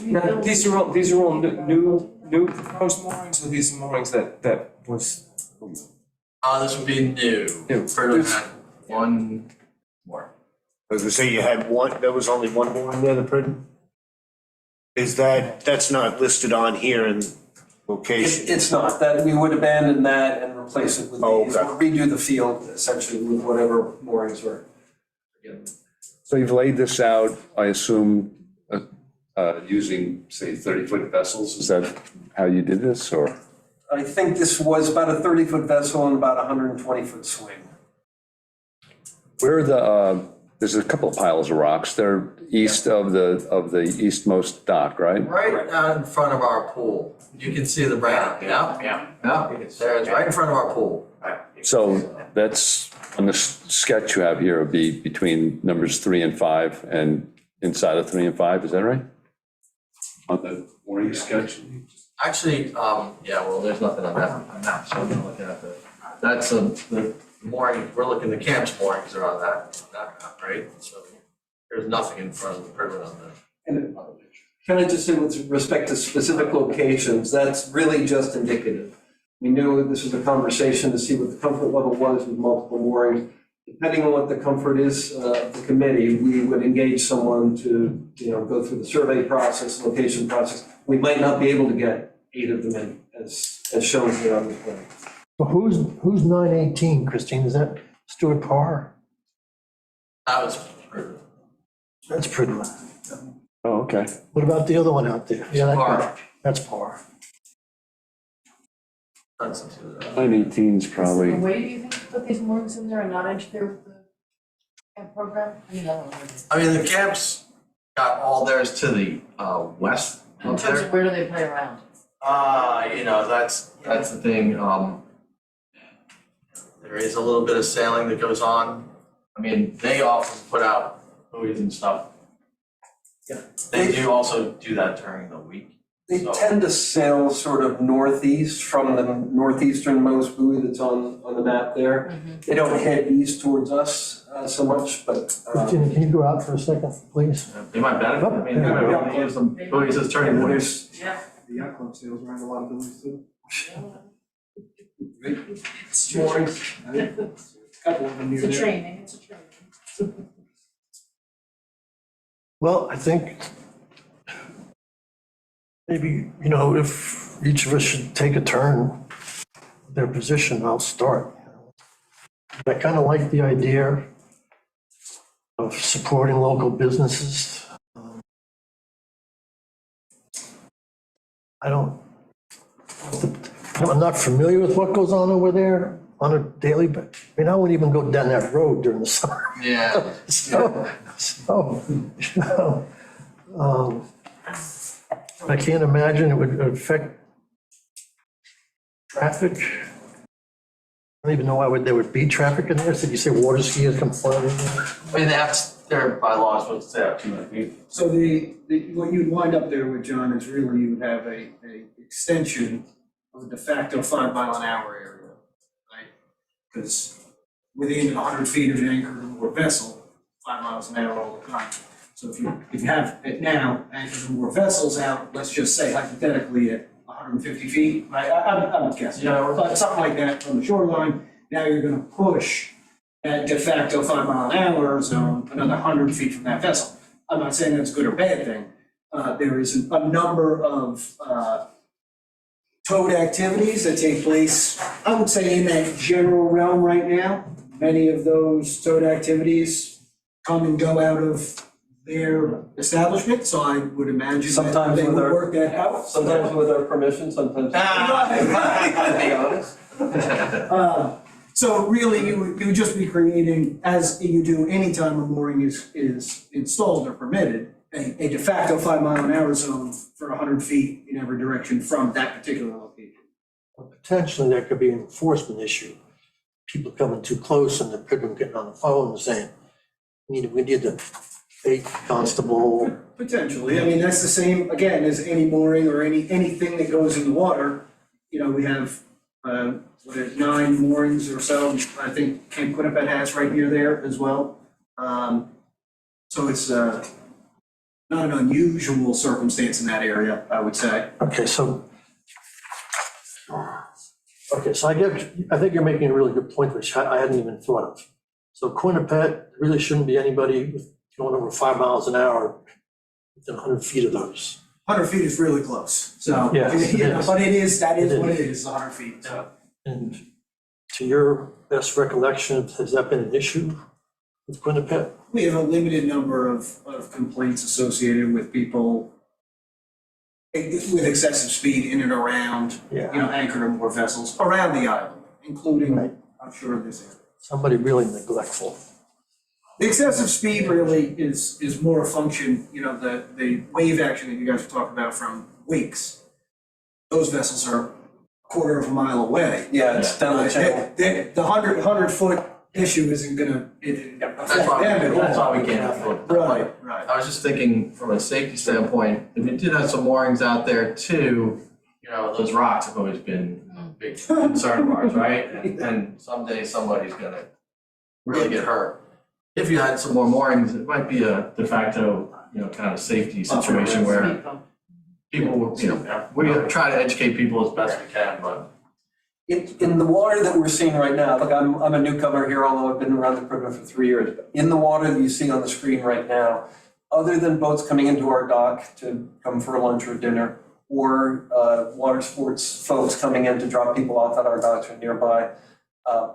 Now, these are all new proposed moorings, or these are moorings that was. This would be new. Pridwin had one more. I was gonna say you had one, there was only one more in there, the prison? That's not listed on here in location? It's not, that we would abandon that and replace it with these, okay. or redo the field essentially with whatever moorings were. So you've laid this out, I assume, using, say, 30-foot vessels? Is that how you did this, or? I think this was about a 30-foot vessel and about a 120-foot swing. Where are there's a couple of piles of rocks. They're east of the eastmost dock, right? Right out in front of our pool. You can see the brand. Yeah. There it's right in front of our pool. So that's, on the sketch you have here, would be between numbers 3 and 5 and inside of 3 and 5, is that right? On the mooring sketch? Actually, there's nothing on that map, so I'm not looking at that's the mooring, we're looking, the camp's moorings are on that map, right? So there's nothing in front of the Pridwin on the picture. Can I just say with respect to specific locations, that's really just indicative. We knew this was a conversation to see what the comfort level was with multiple moorings. Depending on what the comfort is of the committee, we would engage someone to, go through the survey process, location process. We might not be able to get 8 of them in, as shown here on the plan. Well, who's 918, Christine? Is that Stuart Parr? That was, That's Pridman. Oh, okay. What about the other one out there? Yeah, Parr. That's Parr. that's, 918's probably, The way do you think to put these moorings in there and not interfere with the camp program? I mean, I don't know. I mean, the camps got all theirs to the west In of terms there. of where do they play around? That's the thing, there is a little bit of sailing that goes on. I mean, they often put out buoys and stuff. Yeah. They do also do that during the week. They So- tend to sail sort of northeast from the northeasternmost buoy that's on the map there. They don't head east towards us so much, but. Christine, can you go out for a second, please? They might benefit, I mean, they might be able to use them buoys as turning points. Yeah. The yacht club sails around a lot of buildings too. It's true. Moorings, I think, a couple of them near It's a there. training, it's a training. Well, I think maybe, if each of us should take a turn, their position, I'll start. I kind of like the idea of supporting local businesses. I'm not familiar with what goes on over there on a daily, but, I wouldn't even go down that road during the summer. Yeah. I can't imagine it would affect traffic. I don't even know why there would be traffic in there. Did you say water skiers come flying in there? I mean, their bylaws supposed to say up 200 feet. So what you'd wind up there with, John, is really you would have a extension of a de facto 5-mile-an-hour area, right? Because within 100 feet of an anchored or more vessel, 5 miles an hour all the time. So if you have it now, anchored or more vessels out, let's just say hypothetically at 150 feet, right? I'm guessing, but something like that from the shoreline, now you're gonna push that de facto 5-mile-an-hour zone another 100 feet from that vessel. I'm not saying that's a good or bad thing. There is a number of towed activities that take place, I would say, in that general realm right now. Many of those towed activities come and go out of their establishment, so I would imagine that Sometimes they with would our- work that out. Sometimes with our permission, sometimes. To be honest. So really, you would just be creating, as you do anytime a mooring is installed or permitted, a de facto 5-mile-an-hour zone for 100 feet in every direction from that particular location. Potentially, there could be an enforcement issue. People coming too close and the people getting on the phone and saying, we need the state constable. Potentially, I mean, that's the same, again, as any mooring or anything that goes in the water. We have, 9 moorings or so, I think Cape Quinnipiac has right near there as well. So it's not an unusual circumstance in that area, I would say. Okay, so I think you're making a really good point, which I hadn't even thought of. So Quinnipiac, really shouldn't be anybody going over 5 miles an hour within 100 feet of those. 100 feet is really close, so, Yes, it is. but that is It what it is, 100 feet, so. And to your best recollection, has that been an issue with Quinnipiac? We have a limited number of complaints associated with people with excessive speed in and around, anchored or more vessels around the island, including, I'm sure, this area. Somebody really neglectful. The excessive speed really is more a function, the wave action that you guys were talking about from wakes. Those vessels are a quarter of a mile away. Yeah, it's down the channel. The 100-foot issue isn't gonna affect That's why, them at all. that's why we can't have it. Right. I was just thinking from a safety standpoint, if you did have some moorings out there too, those rocks have always been a big concern of ours, right? And someday somebody's gonna really get hurt. If you had some more moorings, it might be a de facto, kind of safety situation where people, we try to educate people as best we can, but. In the water that we're seeing right now, look, I'm a newcomer here, although I've been around the perimeter for 3 years. But in the water that you see on the screen right now, other than boats coming into our dock to come for lunch or dinner, or water sports folks coming in to drop people off at our docks or nearby,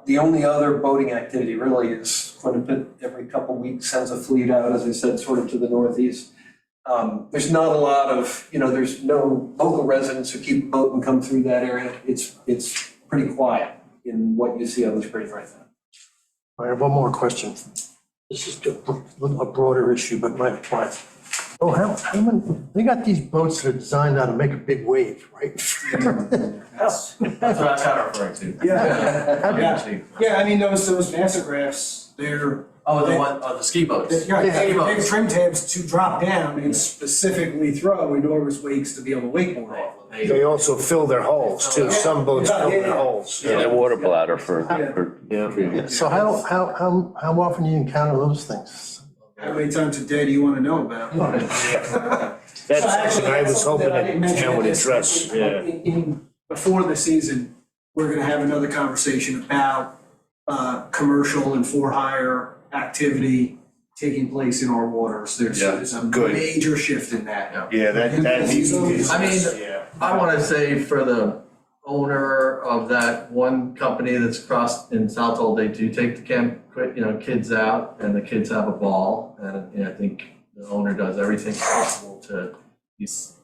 the only other boating activity really is quite a bit every couple weeks sends a fleet out, as I said, sort of to the northeast. There's not a lot of, there's no local residents who keep a boat and come through that area. It's pretty quiet in what you see on the screen right now. I have one more question. This is a broader issue, but might apply. Oh, how many, they got these boats that are designed now to make a big wave, right? That's what I was kind of referring to. Yeah, I mean, those massographs, they're. The ski boats. They big trim tabs to drop down and specifically throw enormous wakes to be able to wakeboard off of. They also fill their holes too. Some boats fill their holes. Yeah, water bladder for. Yeah. So how often do you encounter those things? How many times a day do you want to know about? That's something I was hoping that town would address, yeah. Before the season, we're gonna have another conversation about commercial and for hire activity taking place in our waters. There's a major shift in that. Yeah, that needs to be. I mean, I want to say for the owner of that one company that's across in Southold, they do take the kids out and the kids have a ball. And I think the owner does everything possible to, he's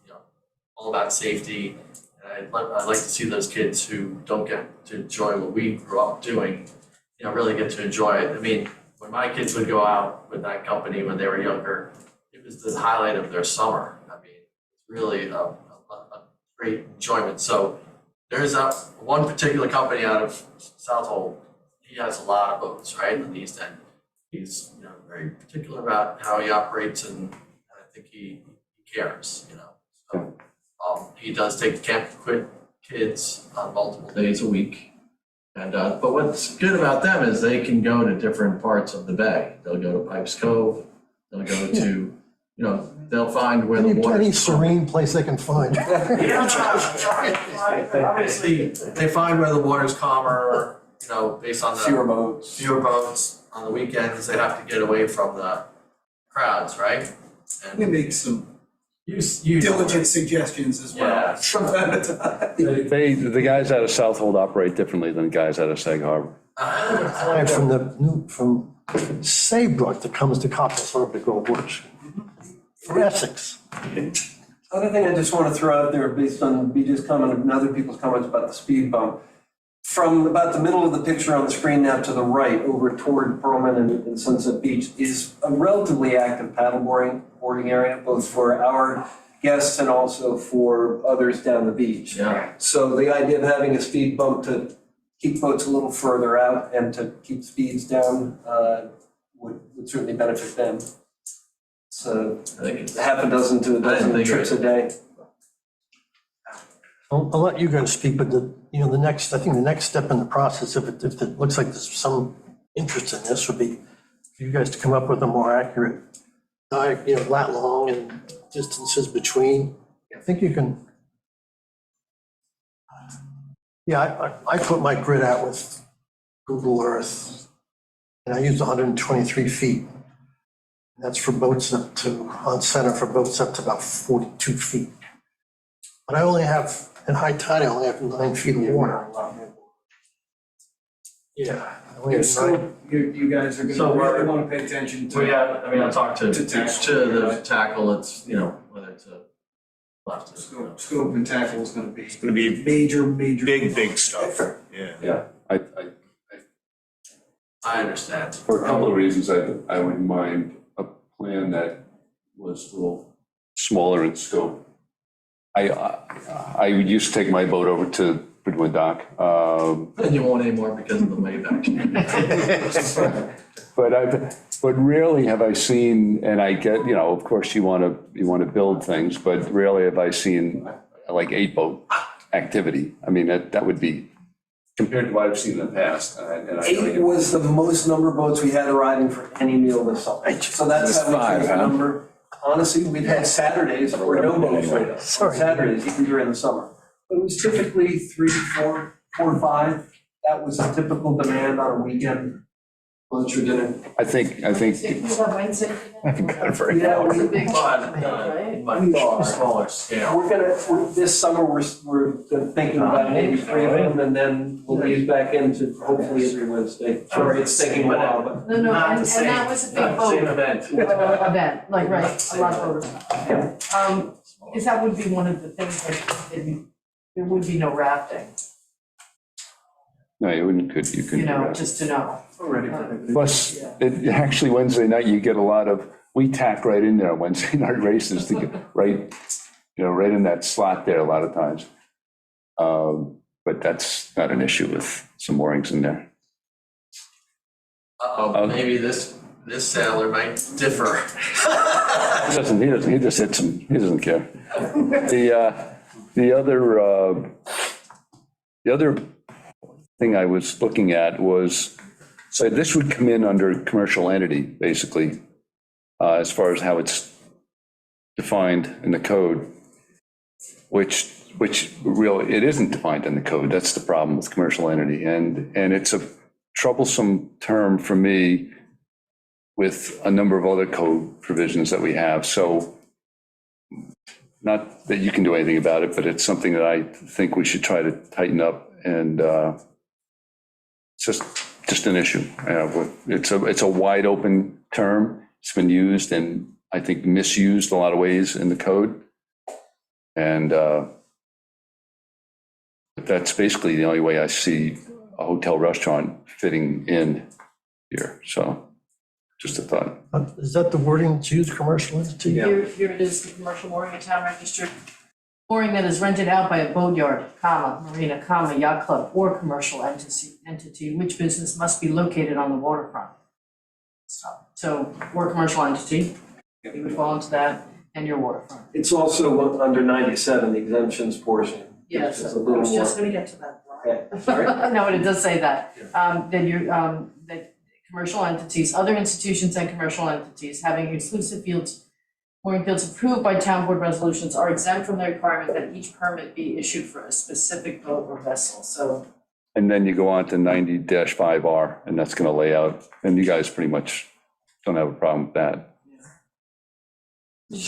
all about safety. And I'd like to see those kids who don't get to enjoy what we grew up doing, really get to enjoy it. I mean, when my kids would go out with that company when they were younger, it was the highlight of their summer. I mean, it's really a great enjoyment. So there's one particular company out of Southold. He has a lot of boats, right, in the East End. He's very particular about how he operates, and I think he cares. So he does take the Camp Quit kids on multiple days a week. And but what's good about them is they can go to different parts of the bay. They'll go to Pipes Cove. They'll go to, they'll find where the water. Any serene place they can find. Obviously, they find where the water's calmer, based on the Fewer boats. on the weekends. They have to get away from the crowds, right? And We make some you diligent suggestions as well from time to time. The guys out of Southold operate differently than guys out of Sag Harbor. From Saybrook that comes to Coppell's Harbor to go work. From Essex. Other thing I just want to throw out there based on BJ's comment and other people's comments about the speed bump. From about the middle of the picture on the screen now to the right over toward Pearlman and Sunset Beach is a relatively active paddleboarding area, both for our guests and also for others down the beach. Yeah. So the idea of having a speed bump to keep boats a little further out and to keep speeds down would certainly benefit them. So I think it's half a dozen to a dozen trips a day. I'll let you guys speak, but the next step in the process, if it looks like there's some interest in this, would be for you guys to come up with a more accurate, lat long and distances between. I think you can. Yeah, I put my grid out with Google Earth, and I used 123 feet. And that's for boats on center for boats up to about 42 feet. But I only have, in high tide, I only have 9 feet of water. Yeah. You guys are So gonna really want to pay attention to. I talked to tackle. the tackle. It's whether it's a left. Scope and tackle is gonna be. It's gonna be major. big stuff, yeah. Yeah. I understand. For a couple of reasons, I wouldn't mind a plan that was a little smaller in scope. I used to take my boat over to Bridgewood Dock. And you won't anymore because of the wave action. But rarely have I seen, and I get, of course you want to build things, but rarely have I seen like 8-boat activity. I mean, that would be, compared to what I've seen in the past. And 8 was the most number of boats we had arriving for any meal this summer. So that's how much the number. honestly, we've had Saturdays where no boats showed up. Sorry. Saturdays, even during the summer. But it was typically 3, 4, 4, 5. That was a typical demand on a weekend, lunch or dinner. I think, If you have Wednesday. I haven't got it very Yeah, It's a big But, right? much smaller scale. This summer, we're thinking about maybe 3 of them, and then we'll ease back into hopefully every Wednesday. Sorry, it's taking a while, but. No, Not the and same- that was a big not the Same boat event. event, like, right, a lot of voters. Because that would be one of the things that there would be no rafting, no, you wouldn't, you couldn't. you do know, that. just to know. Already. Plus, actually Wednesday night, you get a lot of, we tack right in there on Wednesday night races to get right, right in that slot there a lot of times. But that's not an issue with some moorings in there. Maybe this sailor might differ. He just hits him, he doesn't care. The other thing I was looking at was, so this would come in under commercial entity, basically, as far as how it's defined in the code, which really, it isn't defined in the code. That's the problem with commercial entity. And it's a troublesome term for me with a number of other code provisions that we have. So not that you can do anything about it, but it's something that I think we should try to tighten up, and it's just an issue. It's a wide open term. It's been used and I think misused a lot of ways in the code. And but that's basically the only way I see a hotel restaurant fitting in here. So just a thought. Is that the wording to use, commercial entity? Here it is, the commercial mooring in town registered. Mooring that is rented out by a boatyard, marina, yacht club, or commercial entity, which business must be located on the waterfront. So, or commercial entity, you would fall into that, and your waterfront. It's also under 97, the exemptions portion. Yes, It's I a little was more. just gonna get to that. Okay, sorry. No, it does say that. That commercial entities, other institutions and commercial entities having exclusive fields, mooring fields approved by town board resolutions are exempt from the requirement that each permit be issued for a specific boat or vessel, so. And then you go on to 90-5R, and that's going to lay out, and you guys pretty much don't have a problem with that.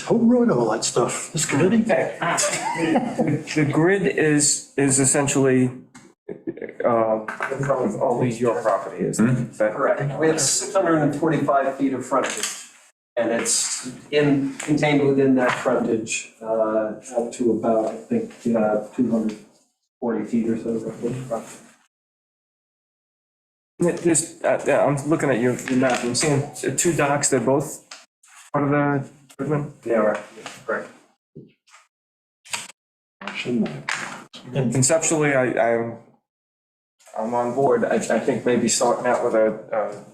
Who wrote all that stuff? This committee? The grid is essentially, only your property, isn't it? Correct. We have 645 feet of frontage, and it's contained within that frontage, up to about, I think, 240 feet or so of There's, I'm looking at your map, I'm seeing two docks, they're both part of the Goodman? They are, correct. And conceptually, I'm on board. I think maybe starting out with a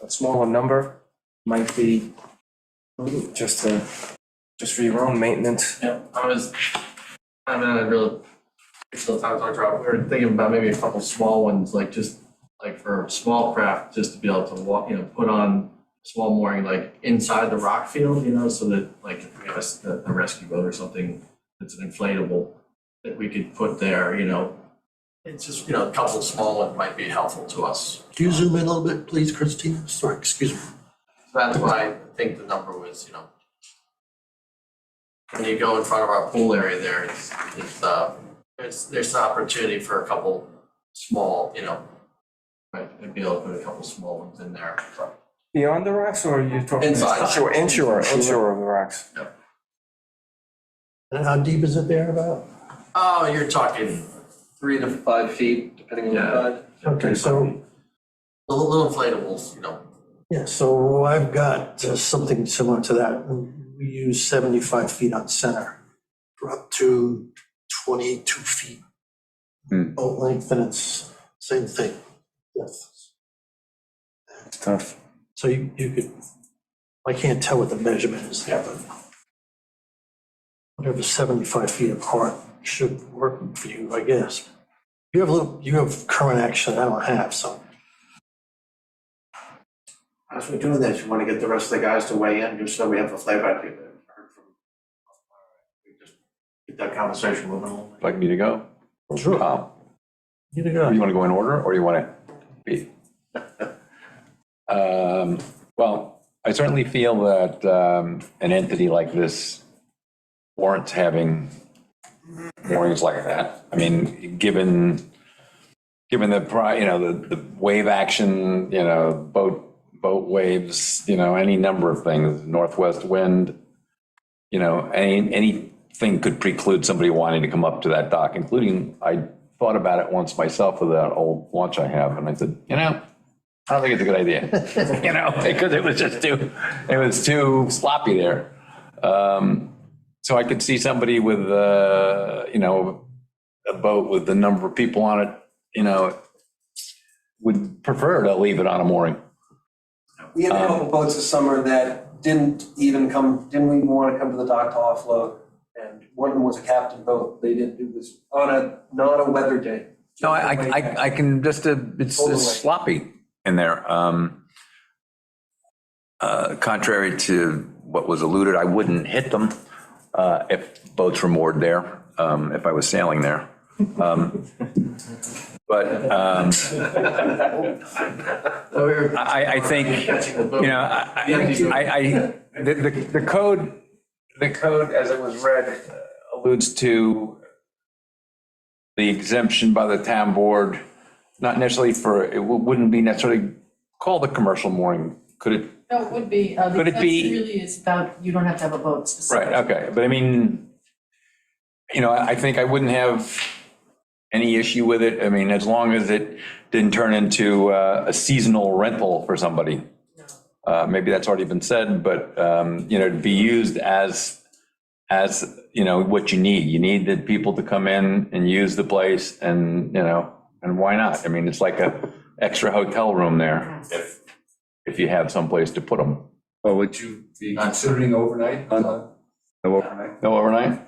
smaller number might be just for your own maintenance. Yeah, I really, still times our job, we were thinking about maybe a couple small ones, like just like for small craft, just to be able to walk, put on small mooring like inside the rock field, so that like if we have a rescue boat or something that's an inflatable that we could put there, it's just, a couple of small ones might be helpful to us. Can you zoom in a little bit, please, Christine? Sorry, excuse me. So that's why I think the number was, when you go in front of our pool area there, there's an opportunity for a couple small, might be able to put a couple small ones in there. Beyond the rocks, or are you talking? Inside. Inshore of the rocks. Yep. And how deep is it there about? Oh, you're talking 3 to 5 feet, depending on the tide. Okay, so, little inflatables, yeah, so I've got something similar to that. We use 75 feet on center for up to 22 feet boat length, and it's same thing. Yes. It's tough. So you could, I can't tell what the measurement is there, but whatever 75 feet apart should work for you, I guess. You have current action I don't have, so. As we're doing this, you want to get the rest of the guys to weigh in, just so we have a flavor. Get that conversation moving along. Like me to go? Or Sure. Tom? Either Or go. you want to go in order, or you want to be? Well, I certainly feel that an entity like this warrants having moorings like that. I mean, given the wave action, boat waves, any number of things, northwest wind, anything could preclude somebody wanting to come up to that dock, including, I thought about it once myself with that old launch I have, and I said, I don't think it's a good idea, because it was too sloppy there. So I could see somebody with, a boat with the number of people on it, would prefer to leave it on a mooring. We had a couple boats this summer that didn't even want to come to the dock to offload. And one of them was a captain boat. They didn't do this not a weather day. No, I can just, it's sloppy in there. Contrary to what was alluded, I wouldn't hit them if boats were moored there, if I was sailing there. But I think, the code as it was read alludes to the exemption by the town board, not necessarily it wouldn't be necessarily called a commercial mooring, could it? No, it would be, the Could it be- exemption really is about, you don't have to have a boat specifically. Right, okay, but I mean, I think I wouldn't have any issue with it. I mean, as long as it didn't turn into a seasonal rental for somebody. Maybe that's already been said, but, to be used as what you need. You need the people to come in and use the place and, and why not? I mean, it's like a extra hotel room there if you have someplace to put them. Well, would you be considering overnight? No overnight? No overnight?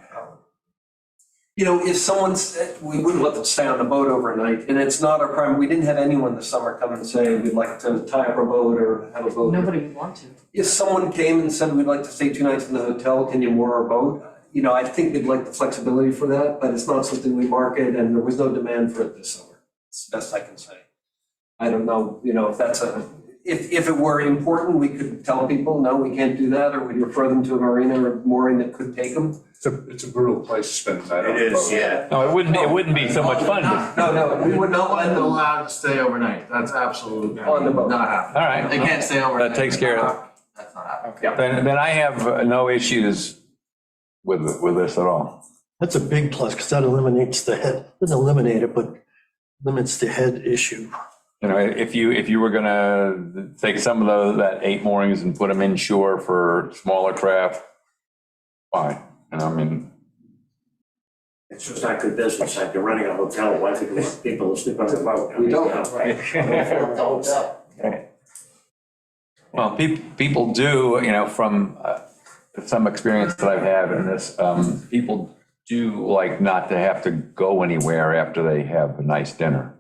If someone's, we wouldn't let them stay on the boat overnight, and it's not our prime, we didn't have anyone this summer come and say, we'd like to tie up our boat or have a boat. Nobody would want to. If someone came and said, we'd like to stay 2 nights in the hotel, can you moor our boat? I think they'd like the flexibility for that, but it's not something we market, and there was no demand for it this summer. It's the best I can say. I don't know, if that's if it were important, we could tell people, no, we can't do that, or we'd refer them to a marina or mooring that could take them. It's a brutal place to spend the night. It is, yeah. No, it wouldn't be so much fun. No, we would not let They're them. allowed to stay overnight. That's absolutely On the boat. not happening. All right. They can't stay overnight. That takes care of it. That's not happening. Then I have no issues with this at all. That's a big plus, because that eliminates doesn't eliminate it, but limits the head issue. If you were gonna take some of that 8 moorings and put them inshore for smaller craft, fine. I mean, It's just not good business, like you're running a hotel, why would you want people to sleep on the boat? We don't. well, people do, from some experience that I've had in this, people do like not to have to go anywhere after they have a nice dinner.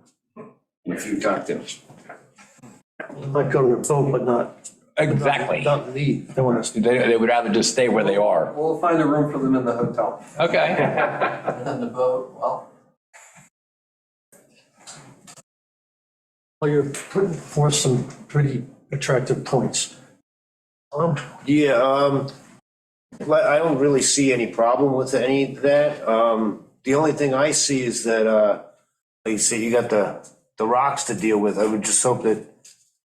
A few cocktails. They might go to the boat, but not. Exactly. Not leave. They want to. They would rather just stay where they are. We'll find a room for them in the hotel. Okay. And then the boat, well. Well, you're putting forth some pretty attractive points. Yeah, I don't really see any problem with any of that. The only thing I see is that, like you said, you got the rocks to deal with. I would just hope that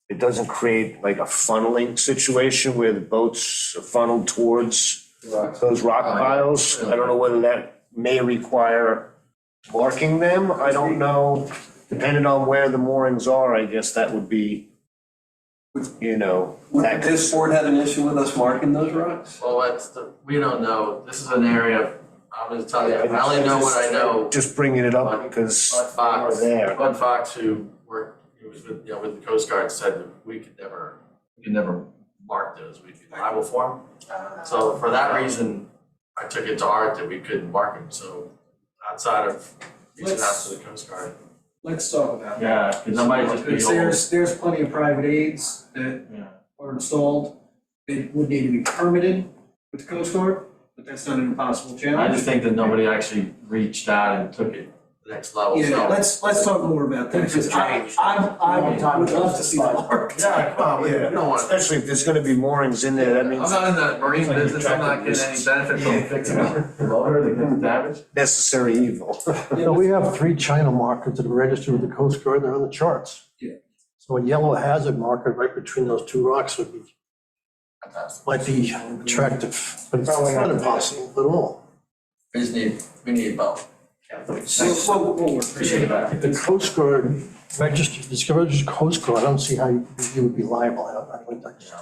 it doesn't create like a funneling situation where the boats are funneled towards those rock piles. I don't know whether that may require marking them. I don't know. Depending on where the moorings are, I guess that would be, Would this board had an issue with us marking those rocks? Well, we don't know. This is an area, I'm gonna tell you, I only know what I know. just bringing it up because Bud Fox, we're there. Bud Fox, who was with the Coast Guard, said that we could never mark those. We'd be liable for them. So for that reason, I took it to heart that we couldn't mark them. So outside of reaching out to the Coast Guard. Let's talk about that. Yeah, because somebody just be Because there's plenty of private aids that Yeah. are installed. It would need to be permitted with the Coast Guard. but that's not an impossible I challenge. just think that nobody actually reached out and took it to the next level, so. Yeah, let's talk more about that, because I would love to see the mark. Yeah, come on, we don't want, Especially if there's gonna be moorings in there, that I'm means not in the marine business, I'm not getting any benefit from fixing the motor that gets damaged. necessary evil. So we have 3 China markers that are registered with the Coast Guard, they're on the charts. Yeah. So a yellow hazard marker right between those 2 rocks would be, might be attractive, but it's not impossible at all. We need both. We'll work. Appreciate that. If the Coast Guard registered, this registered Coast Guard, I don't see how you would be liable. I don't think so.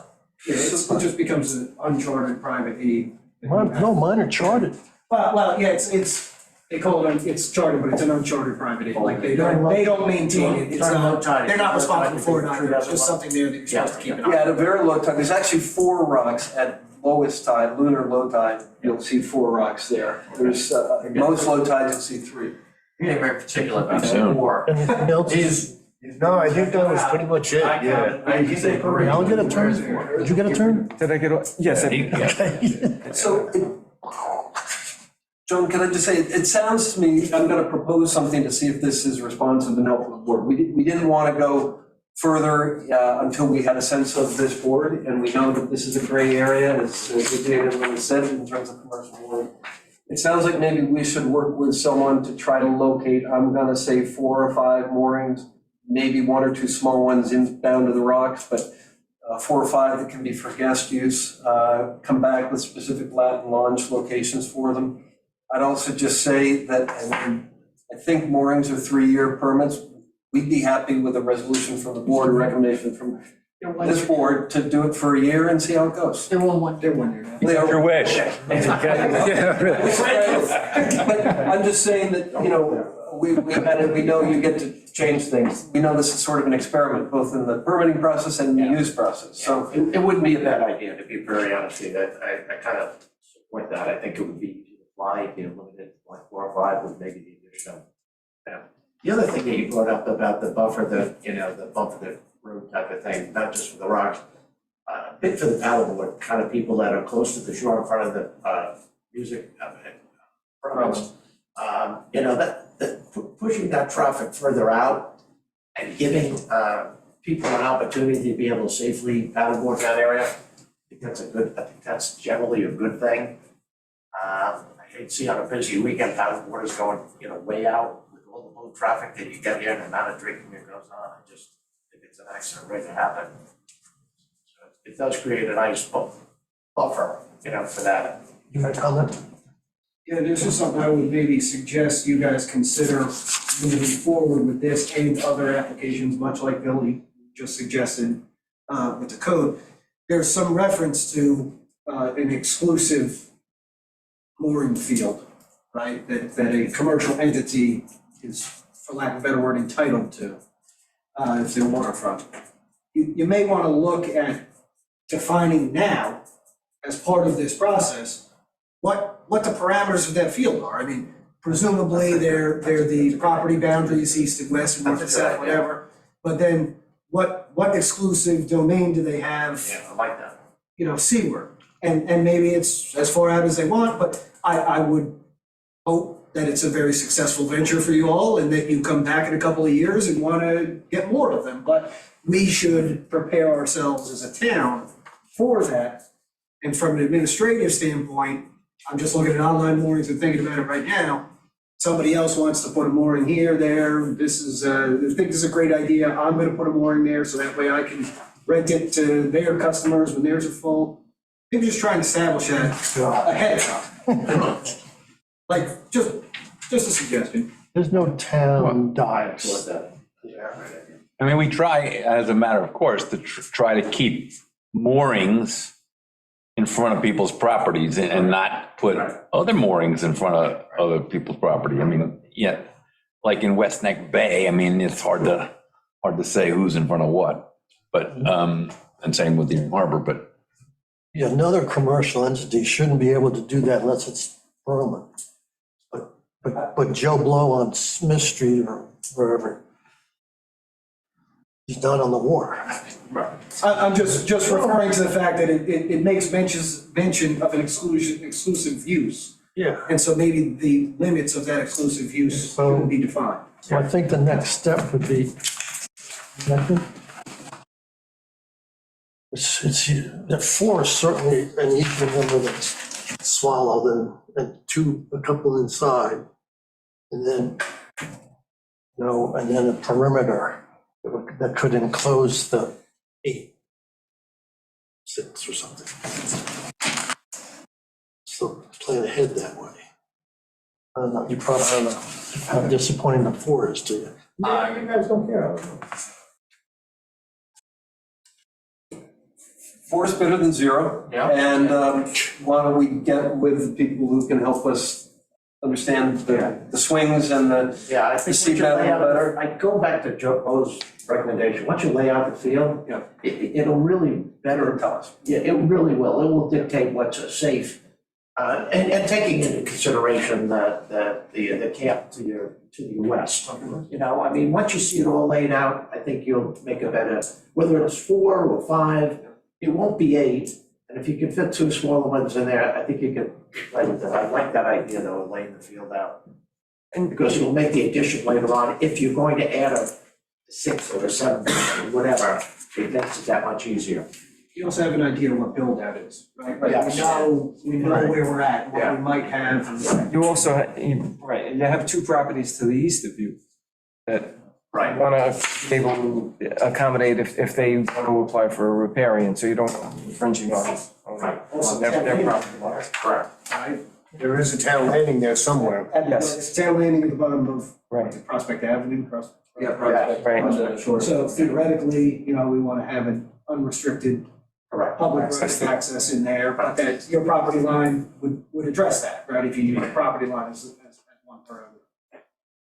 Yeah, it just becomes an uncharted private aid. No, mine are charted. Well, yeah, they call it, it's chartered, but it's an uncharted private aid, like they don't maintain it, it's not, they're not responsible for it either, it's just something there that you're supposed to keep an eye on. Yeah, at a very low tide, there's actually 4 rocks at lowest tide, lunar low tide, you'll see 4 rocks there. There's, most low tides, you'll see 3. You're getting very particular about that war. Anything else? No, I think that was pretty much it, yeah. I'll get a turn. Did you get a turn? Did I get, yes, I So, John, can I just say, it sounds to me, I'm gonna propose something to see if this is responsive and helpful to the board. We didn't wanna go further until we had a sense of this board, and we know that this is a gray area, as David said, in terms of commercial board. It sounds like maybe we should work with someone to try to locate, I'm gonna say 4 or 5 moorings, maybe 1 or 2 small ones in down to the rocks, but 4 or 5 that can be for guest use, come back with specific Latin launch locations for them. I'd also just say that, and I think moorings are 3-year permits. We'd be happy with a resolution from the board, a recommendation from this board to do it for a year and see how it goes. They're all one. They're 1 year now. They are- Your wish. But I'm just saying that, you know, we know you get to change things. We know this is sort of an experiment, both in the permitting process and the use process, so. It wouldn't be a bad idea, to be very honest with you, I kind of support that, I think it would be easy to fly, limited to like 4 or 5 with maybe the additional. The other thing that you brought up about the buffer, the bump the road type of thing, not just for the rocks, a bit for the paddleboard, kind of people that are close to the shore in front of the music permits. Pushing that traffic further out and giving people an opportunity to be able to safely paddleboard that area, I think that's generally a good thing. I hate to see on a busy weekend paddleboarders going, way out with all the boat traffic that you get here and the amount of drinking that goes on. I just think it's an accident waiting to happen. So it does create a nice buffer, for that. You got a comment? Yeah, this is something I would maybe suggest you guys consider moving forward with this and other applications, much like Billy just suggested with the code. There's some reference to an exclusive mooring field, right? That a commercial entity is, for lack of a better word, entitled to if they're waterfront. You may want to look at defining now, as part of this process, what the parameters of that field are. I mean, presumably they're the property boundaries, east and west, and north and south, whatever. But then what exclusive domain do they have? Yeah, I like that. Seaward. And maybe it's as far out as they want, but I would hope that it's a very successful venture for you all and that you come back in a couple of years and want to get more of them. But we should prepare ourselves as a town for that. And from an administrative standpoint, I'm just looking at online moorings and thinking about it right now. Somebody else wants to put a mooring here, there. I think this is a great idea. I'm gonna put a mooring there so that way I can rent it to their customers when theirs are full. Maybe just try and establish that ahead of time. Like, just a suggestion. There's no town docks. I mean, we try, as a matter of course, to try to keep moorings in front of people's properties and not put other moorings in front of other people's property. I mean, yeah, like in West Neck Bay, I mean, it's hard to say who's in front of what, but, and same with the harbor, but. Yeah, another commercial entity shouldn't be able to do that unless it's permanent. But Joe Blow on Smith Street or wherever, he's not on the water. I'm just referring to the fact that it makes mention of an exclusive use. Yeah. And so maybe the limits of that exclusive use So- shouldn't be defined. So I think the next step would be, the 4 is certainly an equal number that's swallowed and 2, a couple inside. And then, and then a perimeter that could enclose the 8, 6 or something. So plan ahead that way. I don't know, you probably don't know how disappointing the 4 is to you. You guys don't care. 4 is better than 0. Yeah. And why don't we get with people who can help us understand the swings and the. Yeah, I think See we should that lay out, better? I go back to Joe's recommendation, once you lay out the field, Yeah. it'll really better tell us. Yeah, it really will, it will dictate what's safe, and taking into consideration the camp to the west. You know, I mean, once you see it all laid out, I think you'll make a better, whether it's 4 or 5, it won't be 8, and if you can fit 2 smaller ones in there, I think you could play with it. I like that idea though, of laying the field out. And Because it'll make the addition later on, if you're going to add a 6 or a 7, or whatever, it makes it that much easier. You also have an idea of what build out is, right? Like, Yes. we know where we're at, what we might have. You also, right, and you have 2 properties to the east of you that Right. want to be able to accommodate if they want to apply for a riparian, so you don't infringing on their property lines. Correct. Right? There is a town landing there somewhere. Yes. It's tail landing at the bottom of Right. Prospect Avenue, Yeah, Right. So theoretically, we want to have an unrestricted Correct. public Access road access in there, but that your property line would address that, right? If you use the property line as one parameter.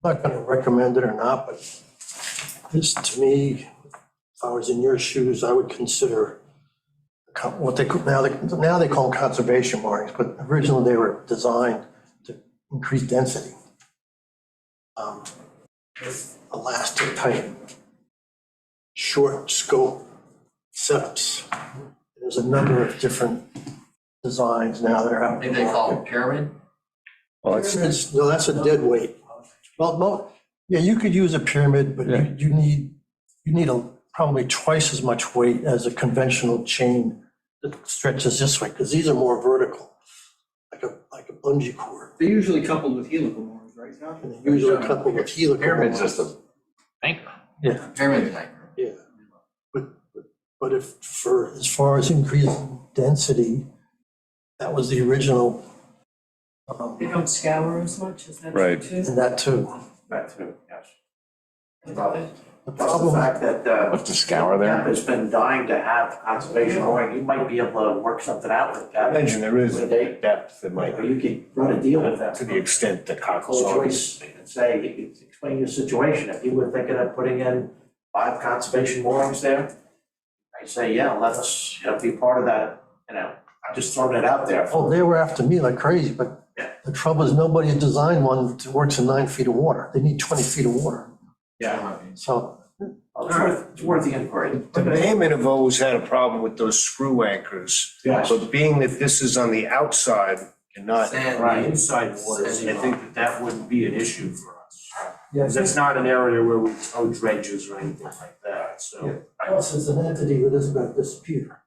I'm not gonna recommend it or not, but this, to me, if I was in your shoes, I would consider what now they call them conservation moorings, but originally they were designed to increase density. With elastic type, short scope setups. There's a number of different designs now that are out. Maybe they call it pyramid? Well, it's, No, that's a dead weight. Well, no, yeah, you could use a pyramid, but Yeah. you need probably twice as much weight as a conventional chain that stretches this way, because these are more vertical, like a bungee cord. They're usually coupled with helical moorings, right, Tom? And they're usually coupled with helical. Pyramid's moorings. just a anchor. Yeah, Pyramid anchor. yeah. But as far as increasing density, that was the original, They don't scour as much, is that true Right. too? and that too. That too, yes. The Plus the problem, fact that, What's the scour there? Cap has been dying to have conservation mooring, you might be able to work something out with I Cap. mentioned there is a depth that might Or be, you could run a deal with that. to the extent that Call Cockles Joyce and say, you could explain your situation, if you were thinking of putting in 5 conservation moorings there, I say, yeah, let us, be part of that, I'm just throwing it out there. oh, they were after me like crazy, but Yeah. the trouble is nobody has designed one that works in 9 feet of water. They need 20 feet of water. Yeah, So, it's worth the inquiry. The Baymen have always had a problem with those screw anchors. Yes. But being that this is on the outside and not, Right. inside waters, I think that wouldn't be an issue for us. Because that's not an area where we tow dredges or anything like that, so. plus it's an entity that isn't gonna disappear.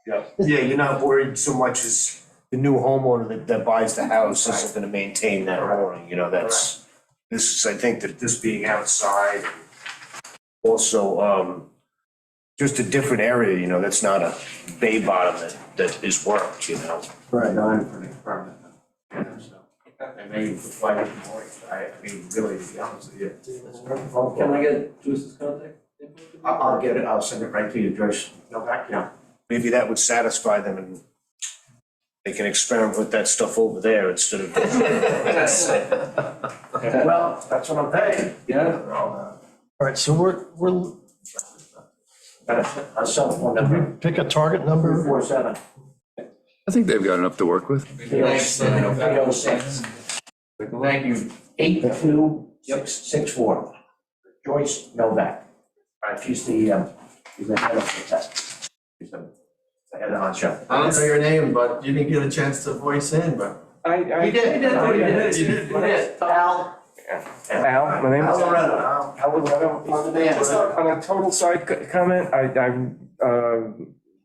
Yeah, you're not worried so much as the new homeowner that buys the house isn't gonna maintain that mooring, this is, I think that this being outside, also, just a different area, that's not a bay bottom that is worked, Right. Done for the permit. And maybe apply it more, I mean, really, to be honest with you. Can I get Joyce's contact? I'll get it, I'll send it right to you, Joyce. Go back, yeah. Maybe that would satisfy them and they can experiment with that stuff over there instead of. Well, that's what I'm paying. Yeah. All right, so we're, A cell phone number, pick a target number. 347. I think they've got enough to work with. 306. Thank you. 8264. Joyce Novak. She's the head of the test. She's the head of the honcho. I don't know your name, but you didn't get a chance to voice in, but. I You did. You did. Al. Al, my name is Al Loretto. Al Loretto. On the band. On a total side comment, I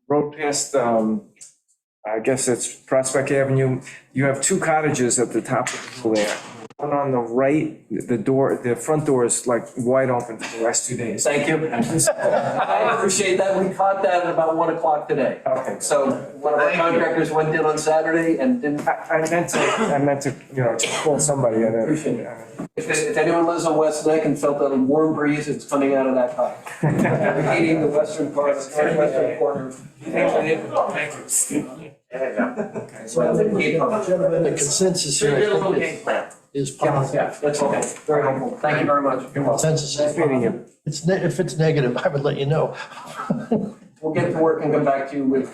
rode past, I guess it's Prospect Avenue. You have two cottages at the top of the hill there. One on the right, the front door is like wide open for the last 2 days. Thank you. I appreciate that. We caught that at about 1 o'clock today. Okay. So one of our contractors went in on Saturday and didn't. I meant to, to call somebody. Appreciate it. If anyone lives on West Neck and felt that warm breeze, it's coming out of that cottage. Advocating the western part, the northwestern corner. Thank you. The consensus So you did a here little game plan. is positive. Yeah, that's okay. Very helpful. Thank you very much. Consensus is positive. If it's negative, I would let you know. We'll get to work and come back to you with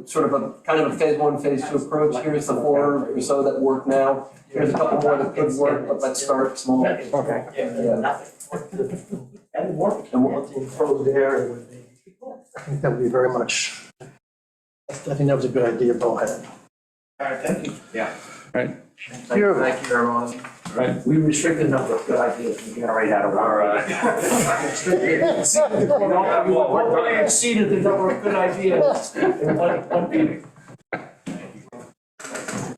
sort of a kind of a phase 1, phase 2 approach. Here's the 4 or so that work now. Here's a couple more that could work, but let's start small. Okay. And more. And we'll Pros there. I think that would be very much, I think that was a good idea, Bo had. All right, thank you. Right. Thank you very much. Right. We restrict the number of good ideas we generate out of one. We exceeded the number of good ideas in one meeting.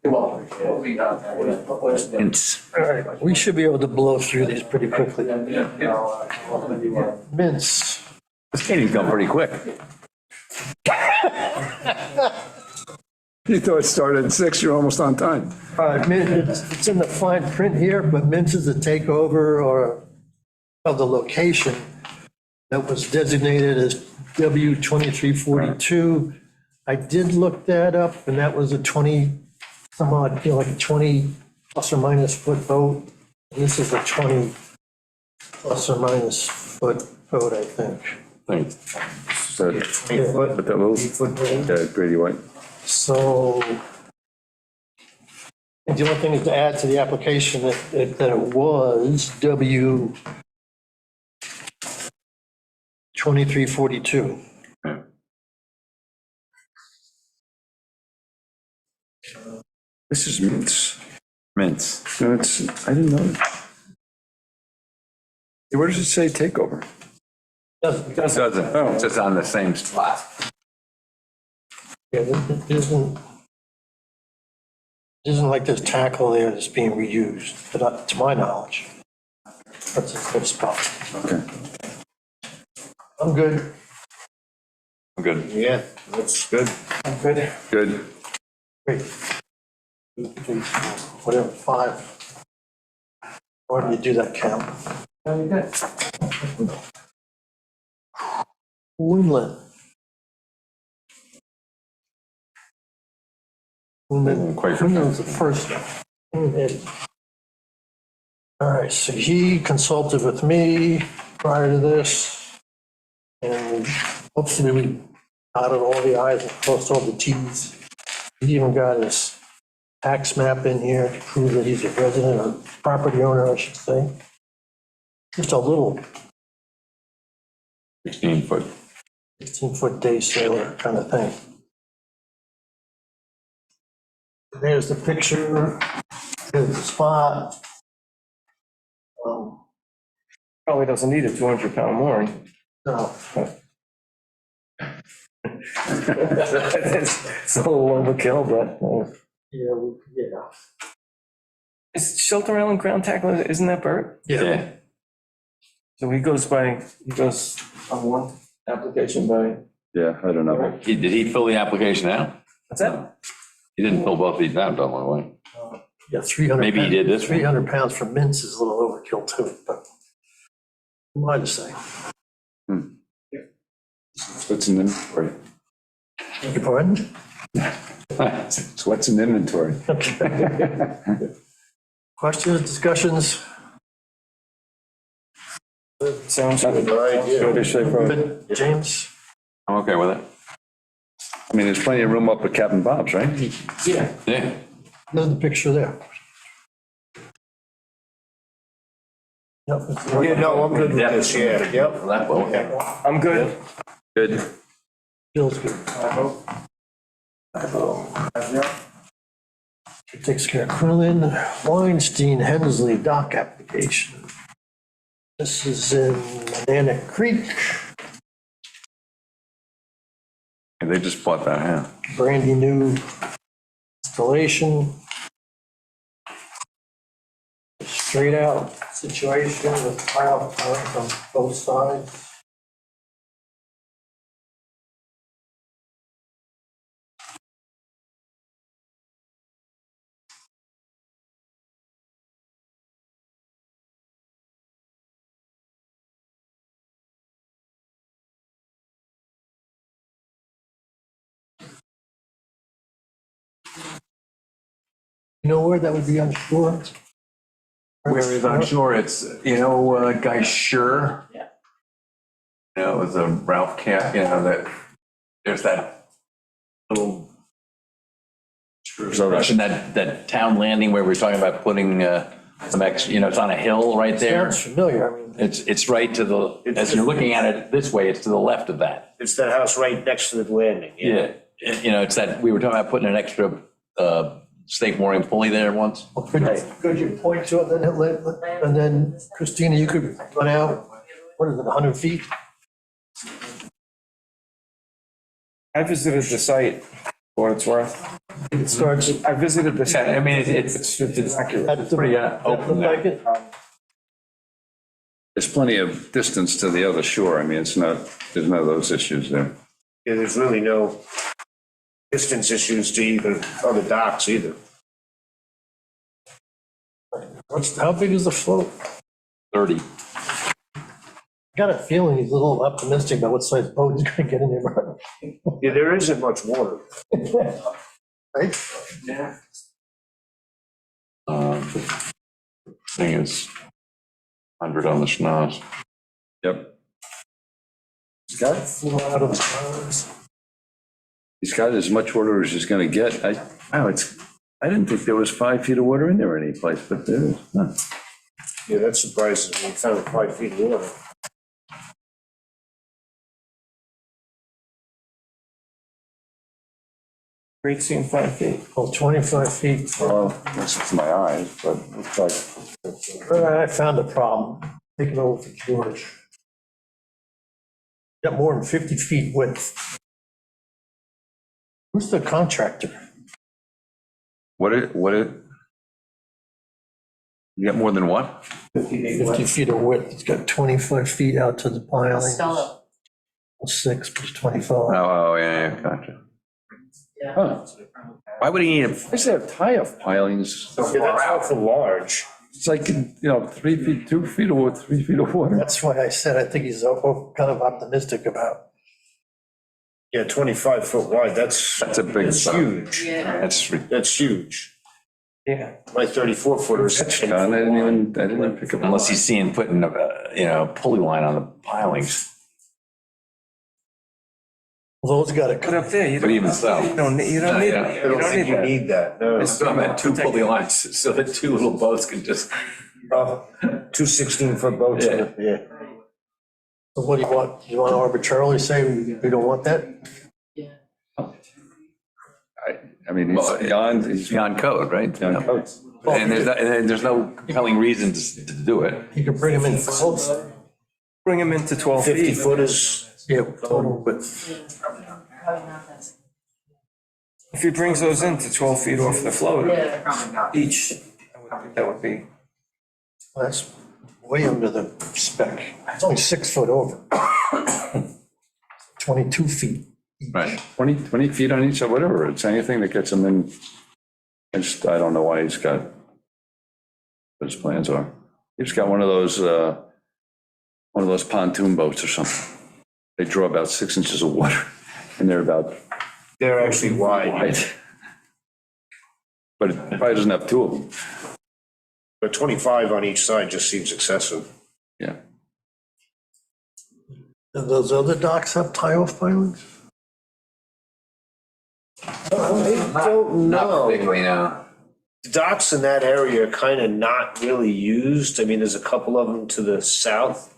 Well, we got that. Mints. All right, we should be able to blow through these pretty quickly. Mints. This meeting's gone pretty quick. You thought it started at 6, you're almost on time. It's in the fine print here, but Mints is a takeover or of the location that was designated as W2342. I did look that up, and that was a 20, some odd, like a 20 plus or minus foot boat. And this is a 20 plus or minus foot boat, I think. Thanks. So, with that little, Grady White. So, and the only thing is to add to the application that it was W 2342. This is Mints. Mints. No, it's, I didn't know that. Where does it say takeover? Doesn't, Doesn't, it's just on the same spot. yeah, it isn't like there's tackle there that's being reused, but to my knowledge. That's a good spot. Okay. I'm good. I'm good. Yeah, that's good. I'm good. Good. Great. Whatever, 5. Why do you do that, Cam? Very good. Winland. Winland's the first one. All right, so he consulted with me prior to this, and hopefully we dotted all the i's and crossed all the t's. He even got his tax map in here to prove that he's a resident or property owner, I should say. Just a little 16-foot. 16-foot day sailor kind of thing. There's the picture, there's the spot. Probably doesn't need a 200-pound mooring. No, It's a little overkill, but. yeah. Is Shelter Island ground tackle, isn't that Bert? Yeah. So he goes on one application by, Yeah, I don't know. Did he fill the application out? what's that? He didn't fill both these out, by the way. Yeah, 300. Maybe he did this one. 300 pounds for mince is a little overkill too, but what am I to say? So what's in inventory? Beg your pardon? So what's in inventory? Questions, discussions? Sounds good. Pretty straightforward. Good, James? I'm okay with it. I mean, there's plenty of room up at Captain Bob's, right? Yeah. Yeah. There's the picture there. Yep. Yeah, no, I'm good with this, yeah, yep. That, well, okay. I'm good. Good. Feels good. It takes care of Quillen, Weinstein, Hensley dock application. This is in Banana Creek, And they just bought that, yeah. brandy new installation. Straight out situation with tile from both sides. You know where that would be on shore? Where is on shore, it's, you know, Guy Sure. Yeah. You know, it was a Ralph Camp, you know, that, there's that little expression, that town landing where we're talking about putting some extra, you know, it's on a hill right there. Sounds familiar, I mean. It's right to the, as you're looking at it this way, it's to the left of that. It's that house right next to the landing, yeah. Yeah, you know, it's that, we were talking about putting an extra stake mooring pulley there once. Well, could you point to it, and then Christina, you could run out, what is it, 100 feet? I visited the site, for what it's worth. It starts I visited the site. I mean, it's accurate. at the, pretty that open look like there. it? There's plenty of distance to the other shore. I mean, it's not, there's none of those issues there. Yeah, there's really no distance issues to either other docks either. How big is the float? 30. I got a feeling he's a little optimistic about what size boat he's gonna get in there. Yeah, there isn't much water. Right? Thing is 100 on the schnoz. Yep. He's got it full out of his arms. He's got as much water as he's gonna get. I didn't think there was 5 feet of water in there anyplace, but there is. Huh. Yeah, that surprises me. We found 5 feet of water. Great seeing 5 feet. Oh, 25 feet. Well, that's just my eyes, but it looks like, I found a problem, taking over for George. Got more than 50 feet width. Who's the contractor? What you got more than what? 50 feet of width, it's got 25 feet out to the piling. Costello, 6 plus 25. Oh, yeah, gotcha. yeah. huh. Why would he need a, Why does it have tie-off pilings? Yeah, that's awful large. It's like, 3 feet, 2 feet of water, 3 feet of water. That's why I said I think he's kind of optimistic about. Yeah, 25 foot wide, that's That's a big. huge. Yeah. That's huge. Yeah. My 34 footers. I didn't even pick up. unless he's seeing putting a pulley line on the pilings. Those got Put to, up there, But even so. you don't need it. I You don't don't think need you that. need that, no. It's- So I'm at 2 pulley lines, so that 2 little boats can just. 2 16-foot boats, yeah. so what do you want? You want to arbitrarily say we don't want that? I mean, he's beyond, he's Beyond code, right? beyond code. And there's no compelling reason to do it. You can bring them in close. Bring them into 12 50 feet. footers. Yeah, total width. Probably not that. If he brings those into 12 feet off the float, Yeah. each, that would be, That's way under the spec. It's only 6 foot over. 22 feet. Right. 20 feet on each, or whatever, it's anything that gets him in. I don't know why he's got, what his plans are. He's got one of those pontoon boats or something. They draw about 6 inches of water, and They're actually wide. wide. But it probably doesn't have 2 of them. But 25 on each side just seems excessive. Yeah. Do those other docks have tie-off pilings? I don't know. Particularly now. The docks in that area are kind of not really used. I mean, there's a couple of them to the south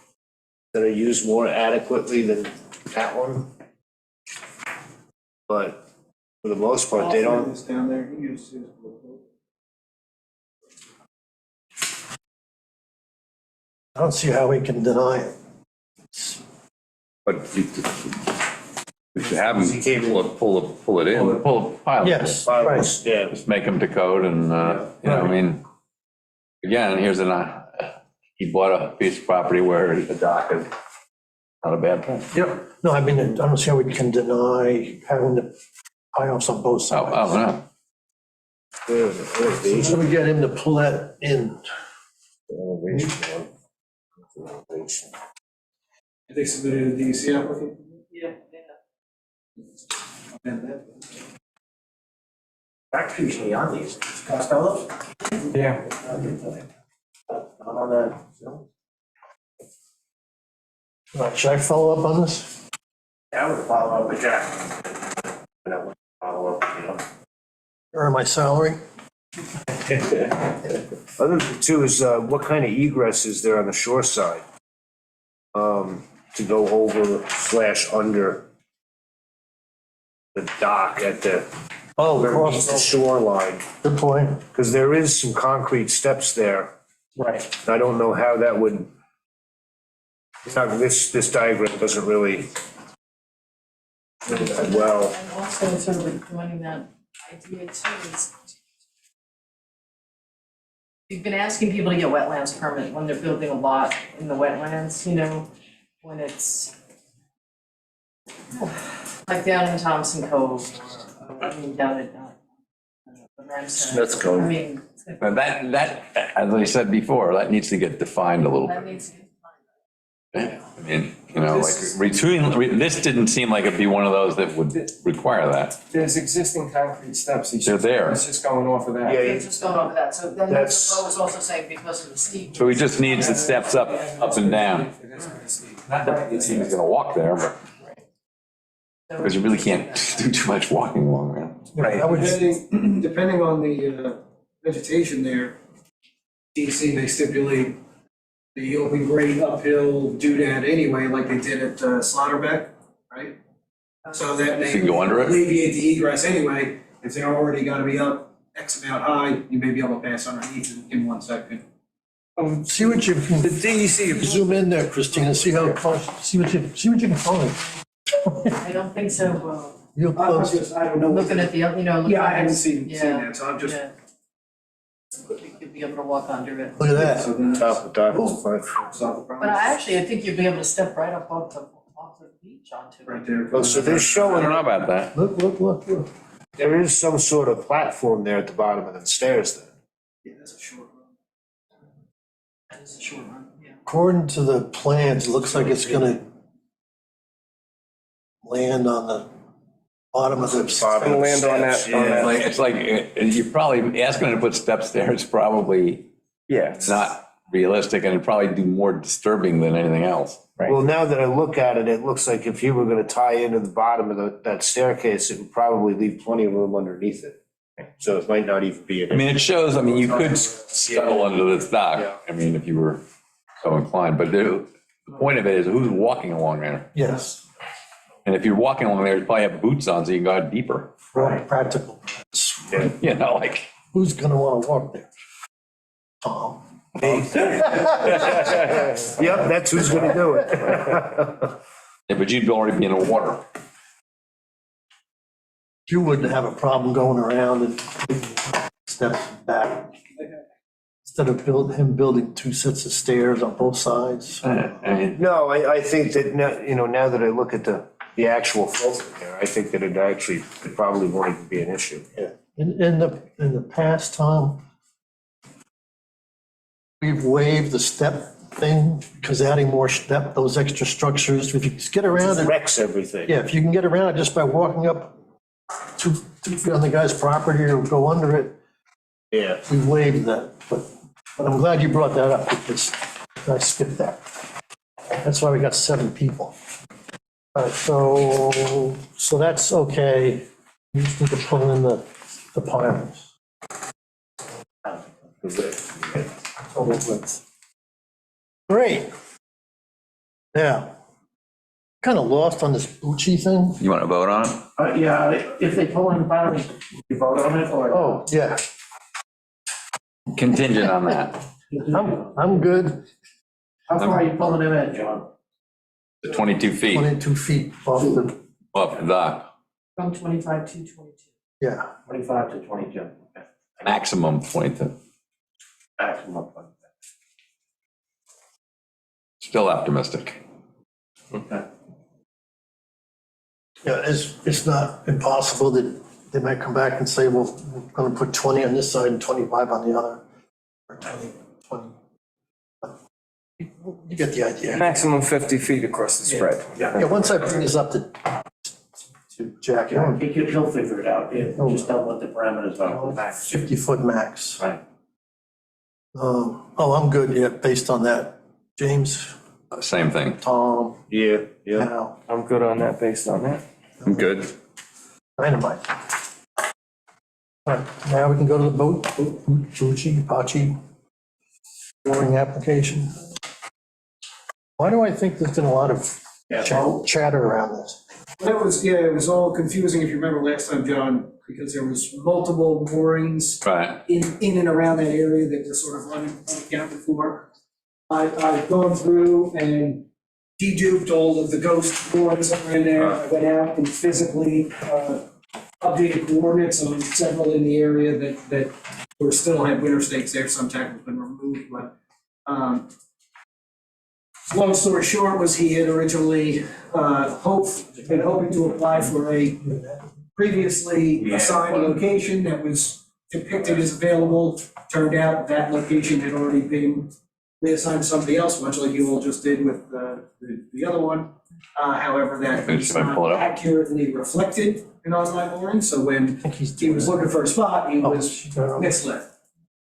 that are used more adequately than that one. But for the most part, they don't. Is down there, he used his boat. I don't see how we can deny it. But we should have them pull it in. Pull a pile. Yes, I right. was- Yeah, Just make them to code and, you know, I mean, again, here's he bought a piece of property where the dock is not a bad thing. Yep. No, I mean, I don't see how we can deny having the piles on both Oh, sides. oh, no. So we get him to pull that in. They submitted a DEC application? Yeah. And that. That's usually on these, Costello's, Yeah. not on the. Should I follow up on this? I would follow up with Jack. And I would follow up, you know. Earn my salary? other thing too is, what kind of egress is there on the shore side? To go over / under the dock at the, Oh, where it meets cross, the shoreline, good point. because there is some concrete steps there. Right. I don't know how that would, this diagram doesn't really do that well. And also sort of joining that idea too is we've been asking people to get wetlands permit when they're building a lot in the wetlands, you know, when it's like down in Thompson Cove, or, I mean, down at the Ramsey. Smith's Cove. I mean, But that, as I said before, that needs to get defined a little that bit. needs to be I mean, you know, like, this didn't seem like it'd be one of those that would require that. There's existing concrete steps. They're there. It's just going off of that. Yeah, It's just going over that, so then That's- that's what I was also saying because of the steep. So he just needs the steps up and down. It is pretty steep. Not that he's gonna walk there, but, because you really can't do too much walking along there. Right. I would, Depending on the vegetation there, DEC may stipulate the open grade uphill doodad anyway, like they did at Slaughterbeck, right? So that You may can go under it? alleviate the egress anyway. If they're already gotta be up X amount high, you may be able to pass underneath in 1 second. see what you can, The DEC, zoom in there, Christina, see how close, see what you can find. I don't think so, Real I'm close. just, I don't know. looking at the, you know, looking Yeah, I at haven't this- seen yeah, that, so I'm just. yeah. You'd be able to walk under it. Look at that. So then Top of dock is fine. solve the But problem. I think you'd be able to step right up off the beach onto Right it. there. Oh, so they're I showing, don't know about that. Look. there is some sort of platform there at the bottom of the stairs then. Yeah, that's a short run. That is a short run, yeah. According to the plans, it looks like it's gonna land on the bottom of the. Bottom of the land on that- steps, on yeah. that. It's like, you're probably asking him to put steps there, it's probably Yeah. not realistic and it'd probably do more disturbing than anything else. Well, now that I look at it, it looks like if you were gonna tie into the bottom of that staircase, it would probably leave plenty of room underneath it. So it might not even be an I mean, issue. it shows, I mean, you could scuttle under this dock, Yeah. I mean, if you were so inclined, but the point of it is who's walking along there? Yes, And if you're walking along there, you probably have boots on, so you can go deeper. right, practical. You know, like, Who's gonna wanna walk there? Tom. Yep, that's who's gonna do it. yeah, but you'd already be in the water. You wouldn't have a problem going around and steps back. Instead of building 2 sets of stairs on both sides. I mean, No, I think that now, now that I look at the actual filter there, I think that it probably won't even be an issue. Yeah. In the past, Tom, we've waived the step thing because adding more step, those extra structures, if you just get around it. Wrecks everything. Yeah, if you can get around it just by walking up 2 feet on the guy's property or go under it, Yeah. we waived that. But I'm glad you brought that up because I skipped that. That's why we got 7 people. All right, so that's okay. You just need to pull in the pilings. Total width. Great. Now, kind of lost on this Bucci thing. You want to vote on it? Yeah, if they pull in the bounds, you vote on it or? Oh, yeah, Contingent on that. I'm good. How far are you pulling them in, John? The 22 feet 22 feet off the, off the dock, From 25 to 22. yeah. 25 to 22. Okay. maximum 22. Maximum. Still optimistic. Okay. Yeah, it's not impossible that they might come back and say, well, we're gonna put 20 on this side and 25 on the other. Or 20. You get the idea. Maximum 50 feet across the spread. Yeah, once I bring this up to Jack, He'll figure it out. He'll just tell what the parameters are, max. 50-foot max. Right. I'm good, yeah, based on that. James, Same thing. Tom, Yeah, Al, I'm good on that based on that. I'm good. Dynamite. All right, now we can go to the boat, Pachi, mooring application. Why do I think there's been a lot of chatter around this? That was, yeah, it was all confusing, if you remember last time, John, because there was multiple moorings Right. in and around that area that were sort of unaccounted for. I've gone through and deduped all of the ghost moorings that were in there. I went out and physically updated coordinates on several in the area that were still had winter stakes there, some tech has been removed, but long story short was he had originally been hoping to apply for a previously assigned location that was depicted as available. Turned out that location had already been reassigned to somebody else, much like you all just did with the other one. However, that was not accurately reflected in online mooring, so when he was looking for a spot, he was misled.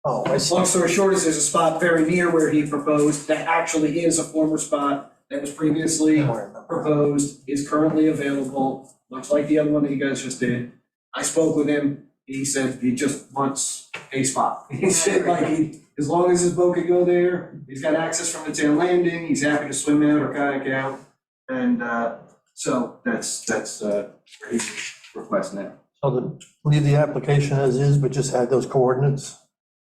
Oh, I see. Long story short is there's a spot very near where he proposed that actually is a former spot that was previously proposed, is currently available, much like the other one that you guys just did. I spoke with him, he said he just wants a spot. He said as long as his boat could go there, he's got access from the tail landing, he's happy to swim out or kayak out. And so that's where he's requesting it. So leave the application as is, but just add those coordinates?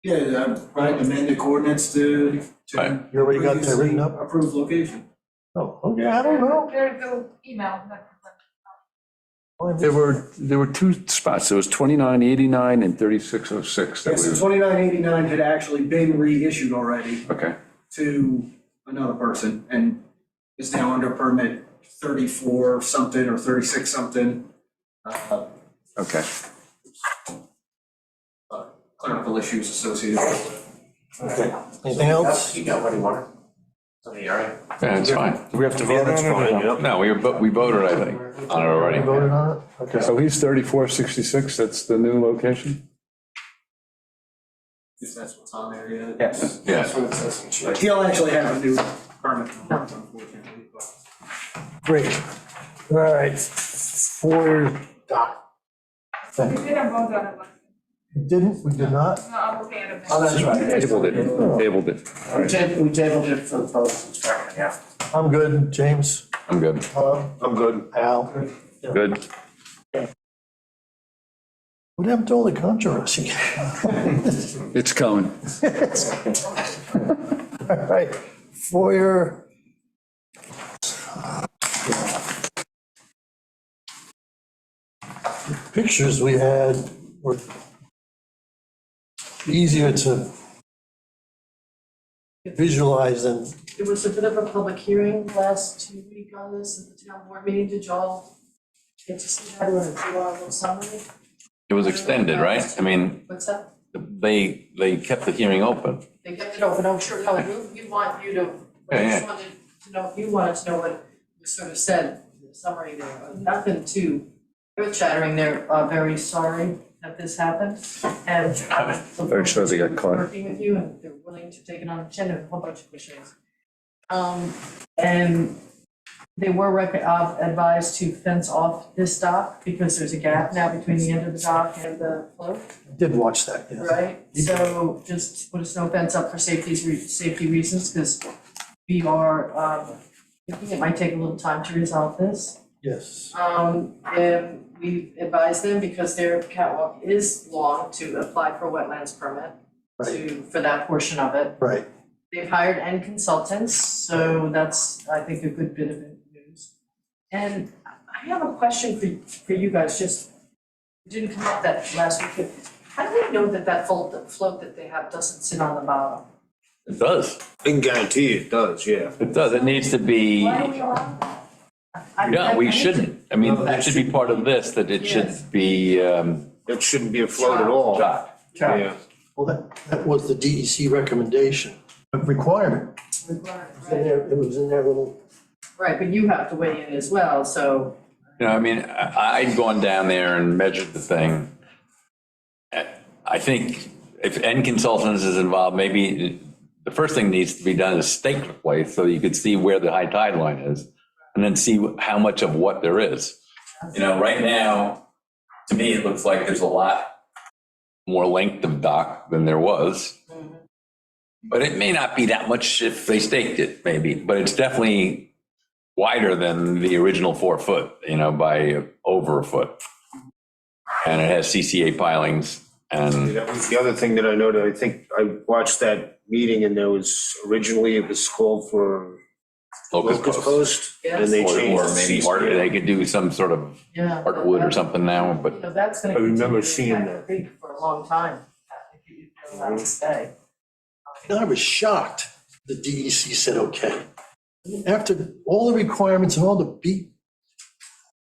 Yeah, right, amended coordinates to Right. You already got that written up? approved location. Oh, okay, I don't know. There's the email. There were two spots. There was 2989 and 3606 that Yeah, so we, 2989 had actually been reissued already okay. to another person and is now under permit 34 something or 36 something. Okay. Clerical issues associated with it. Okay. Anything else? You got what he wanted? So the area. Yeah, it's fine. Do we have to vote on it? or no? No, we voted, I think, on it already. You voted on it? Okay. So he's 3466, that's the new location? If that's what's on there, yeah. Yes. Yeah. That's what it says in sheet. He'll actually have a new permit, unfortunately, but. Great. All right. For doc. We didn't vote on it, but You didn't? We did not? no, I'm looking at it. Oh, that's right. Tabled it. We tabled it for the post-inspection, yeah. I'm good. James? I'm good. Tom? I'm good. Al? Good. What happened to all the controversy? It's coming. All right. For your pictures we had were easier to visualize than, There was a bit of a public hearing last week on this at the town board meeting. Did y'all get to see that or a 2-hour little summary? It was extended, right? I mean, What's that? they kept the hearing open. They kept it open. I'm sure, no, we want you to, I just wanted to know, you wanted to know what was sort of said in the summary there. Nothing too earth-shattering there. Very sorry that this happened. And Very sorry they got caught. working with you and they're willing to take it on the chin and a whole bunch of issues. And they were advised to fence off this dock because there's a gap now between the end of the dock and the float, Did watch that, yes. right? So just put a snow fence up for safety reasons, because we are, thinking it might take a little time to resolve this. Yes. And we advised them, because their catwalk is long, to apply for a wetlands permit for that portion of it. Right. They've hired end consultants, so that's, I think, a good bit of news. And I have a question for you guys, just, it didn't come up that last week, but how do we know that float that they have doesn't sit on the bottom? It does. I can guarantee it does, yeah. It does. It needs to be, Why do we allow that? yeah, we need to- shouldn't. I mean, that should be part of this, that it Yes. should be, It shouldn't be afloat at all. shot. Yeah. Well, that was the DEC recommendation, a requirement. It was in there, it was in their little, Right, but you have to weigh in as well, so. You know, I mean, I'd gone down there and measured the thing. I think if N Consultants is involved, maybe the first thing needs to be done is stake the place so you could see where the high tide line is, and then see how much of what there is. You know, right now, to me, it looks like there's a lot more length of dock than there was. But it may not be that much if they staked it, maybe, but it's definitely wider than the original 4 foot, you know, by over a foot. And it has CCA pilings and, That was the other thing that I noted. I think I watched that meeting and there was, originally it was called for locust post. Yes. And they changed. or maybe art, they could do some sort of Yeah. artwood or something now, but You know, that's gonna I remember continue to seeing impact that. the creek for a long time, if you allow it to stay. and I was shocked the DEC said, okay. After all the requirements and all the beat,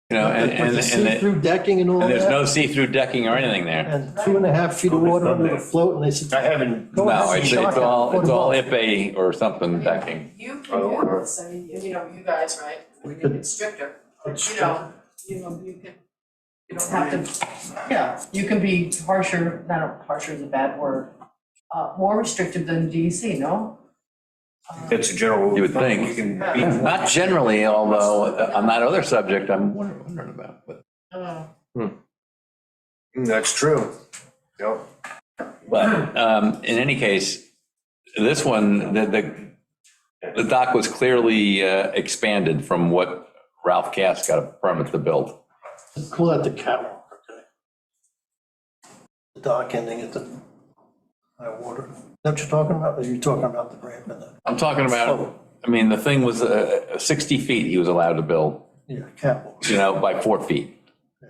you know, and see-through decking and all and there's that, no see-through decking or anything there. and 2.5 feet of water under the float, and they said, I haven't. Go No, ahead. it's all IPA or something decking. You can do this, I mean, you know, you guys, right, we make it stricter, you know, you can, you don't have to, yeah, you can be harsher, not harsher is a bad word, more restrictive than DEC, no? That's a general rule. You would think. You can be Not generally, although on that other subject, I'm wondering about, but. That's true. Yep. But in any case, this one, the dock was clearly expanded from what Ralph Cass got a permit to build. call that the catwalk, okay? The dock ending at the high water. Is that what you're talking about, or are you talking about the ramp and the, I'm talking about, I mean, the thing was 60 feet he was allowed to build, yeah, catwalk? you know, by 4 feet. Yeah.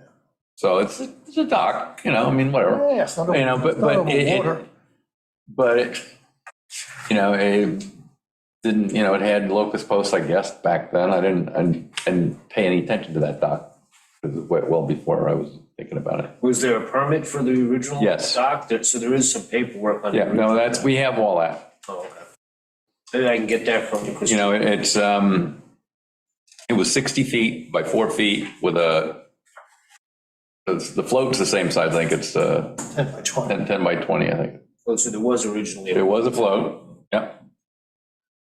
So it's a dock, you know, I mean, whatever. Yeah, it's not You know, over, it's not over water. but it, you know, it didn't, you know, it had locust posts, I guess, back then. I didn't pay any attention to that dock. It was well before I was thinking about it. Was there a permit for the original Yes. dock? So there is some paperwork on it. Yeah, no, we have all that. Oh, okay. Maybe I can get that from you. You know, it was 60 feet by 4 feet with the float's the same size, I think it's 10 by 20. 10 by 20, I think. Oh, so there was originally. There was a float, yeah.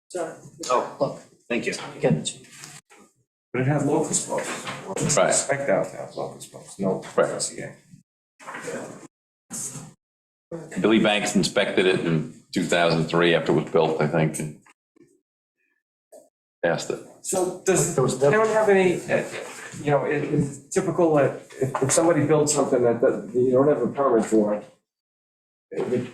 Sorry. Oh, look, thank you. Get it to you. But it has locust posts. Right. Expect out to have locust posts, no Right. CCA. Billy Banks inspected it in 2003 after it was built, I think, and passed it. So does There was the town have any, you know, it is typical that if somebody builds something that you don't have a permit for,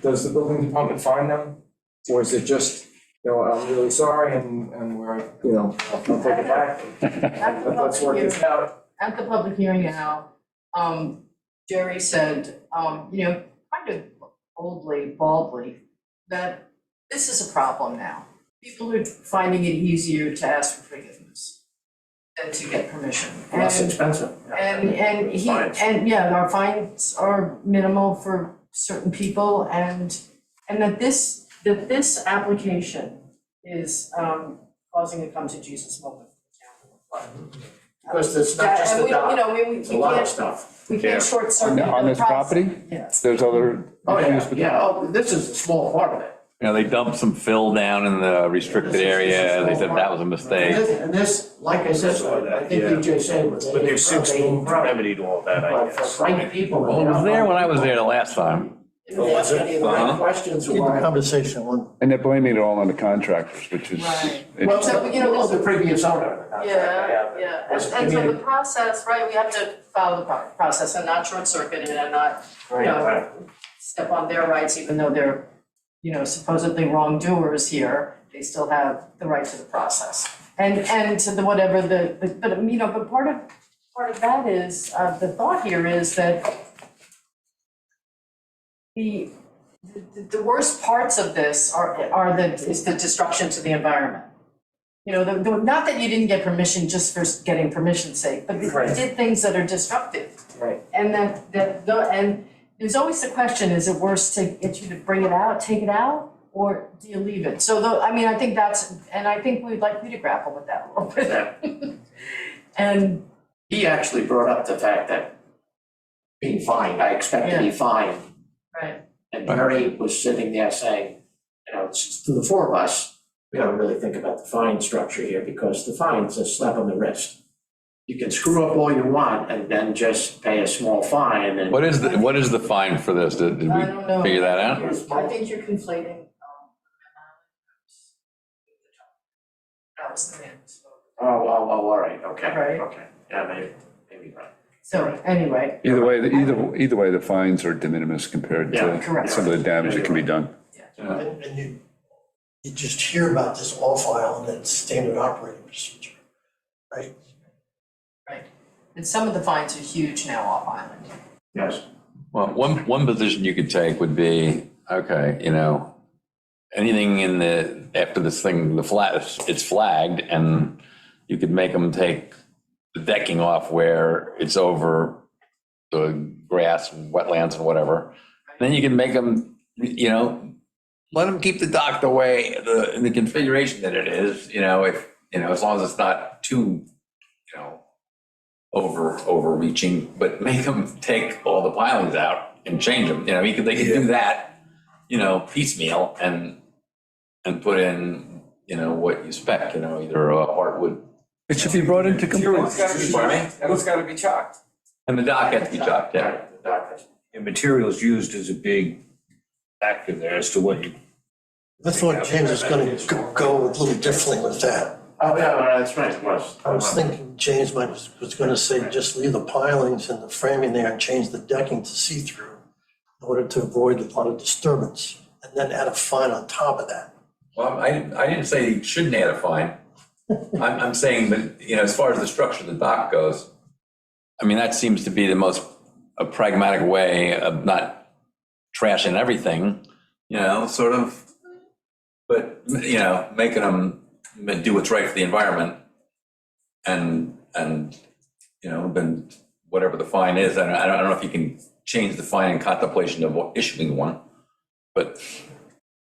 does the building department fine them? Or is it just, you know, I'm really sorry and we're, you know, I'll take it back? At the Let's work public this hearing, out. at the public hearing now, Jerry said, you know, kind of baldly, that this is a problem now. People are finding it easier to ask for forgiveness than to get permission. Less And- expensive. And he, Fines. and yeah, our fines are minimal for certain people, and that this application is causing a come to Jesus moment. Because it's not just And the we don't, you dock, know, it's a lot of can't, stuff. we can't short circuit On the this process. property? Yes. There's other. Oh, yeah, yeah, oh, this is a small part of it. You know, they dumped some fill down in the restricted area. They said that was a mistake. And this, like I said, I think DJ said. But they've since remedied all that, I But guess. for right people. Well, it was there when I was there the last time. Didn't ask any of the right questions. Keep the conversation on. And they're blaming it all on the contractors, which is. Right. Well, So, you know, well, this- the previous owner. Yeah, and so the process, right, we have to follow the process and not short circuit it and not, you know, step on their rights, even though they're, you know, supposedly wrongdoers here, they still have the right to the process. And to the whatever but, you know, but part of that is, the thought here is that the worst parts of this is the destruction to the environment. You know, not that you didn't get permission just for getting permission's sake, but you did things that are destructive. Right. And and there's always the question, is it worse to get you to bring it out, take it out, or do you leave it? So I mean, I think I think we'd like you to grapple with that a little bit. And He actually brought up the fact that being fined, I expect to be fined. right, And Mary was sitting there saying, you know, it's to the four of us, we gotta really think about the fine structure here, because the fine's a slap on the wrist. You can screw up all you want and then just pay a small fine and. What is the fine for this? Did I don't know. we figure that out? I think you're conflating. That was the name. Oh, all right, okay. Right. Okay, yeah, maybe right. So anyway, Either way, the fines are de minimis compared Yeah, to correct. some of the damage that can be done. And you just hear about this off island and standard operating procedure, right? and some of the fines are huge now off island. Yes. Well, one position you could take would be, okay, you know, anything after this thing, it's flagged, and you could make them take the decking off where it's over the grass and wetlands and whatever. Then you can make them, you know, let them keep the dock the way, in the configuration that it is, you know, if, you know, as long as it's not too, you know, overreaching, but make them take all the pilings out and change them, you know, they could do that, you know, piecemeal and put in, you know, what you spec, you know, either hardwood. It should be brought into compliance. And it's gotta be chocked. And the dock has to be chopped, yeah. Right, the dock is- And materials used is a big factor there as to what you. I thought James was gonna go a little differently with that. Oh, yeah, well, that's right, it was. I was thinking James was gonna say, just leave the pilings and the framing there and change the decking to see-through in order to avoid a lot of disturbance, and then add a fine on top of that. Well, I didn't say you shouldn't add a fine. I'm saying that, you know, as far as the structure of the dock goes, I mean, that seems to be the most a pragmatic way of not trashing everything, you know, sort of, but, you know, making them do what's right for the environment and, you know, then whatever the fine is, I don't know if you can change the fine in contemplation of issuing one, but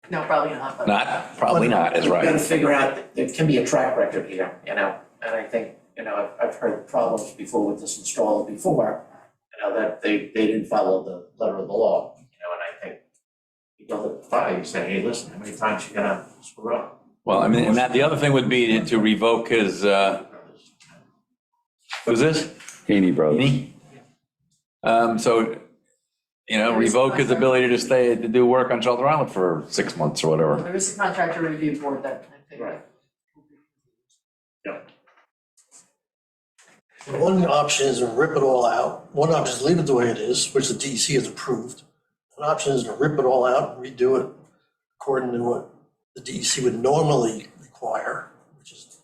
No, probably not, but. probably not, is We've got to right. figure out, there can be a track record here, you know, and I think, you know, I've heard problems before with this installer before, you know, that they didn't follow the letter of the law, you know, and I think you build a fire, you say, hey, listen, how many times you gonna screw up? Well, I mean, and that, the other thing would be to revoke his, who's this? Haney Brothers. Me? So, you know, revoke his ability to do work on Shelter Island for 6 months or whatever. There is a contractor review board that I think. Right. One option is to rip it all out. One option is leave it the way it is, which the DEC has approved. An option is to rip it all out and redo it according to what the DEC would normally require, which is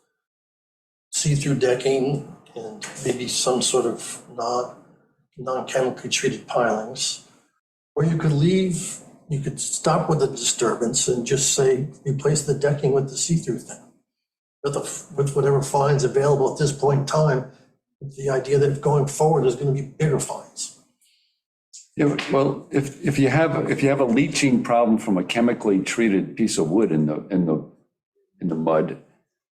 see-through decking and maybe some sort of non-chemically treated pilings. Or you could stop with the disturbance and just say, replace the decking with the see-through thing. With whatever fines available at this point in time, the idea that going forward, there's gonna be bigger fines. Yeah, well, if you have a leaching problem from a chemically treated piece of wood in the mud,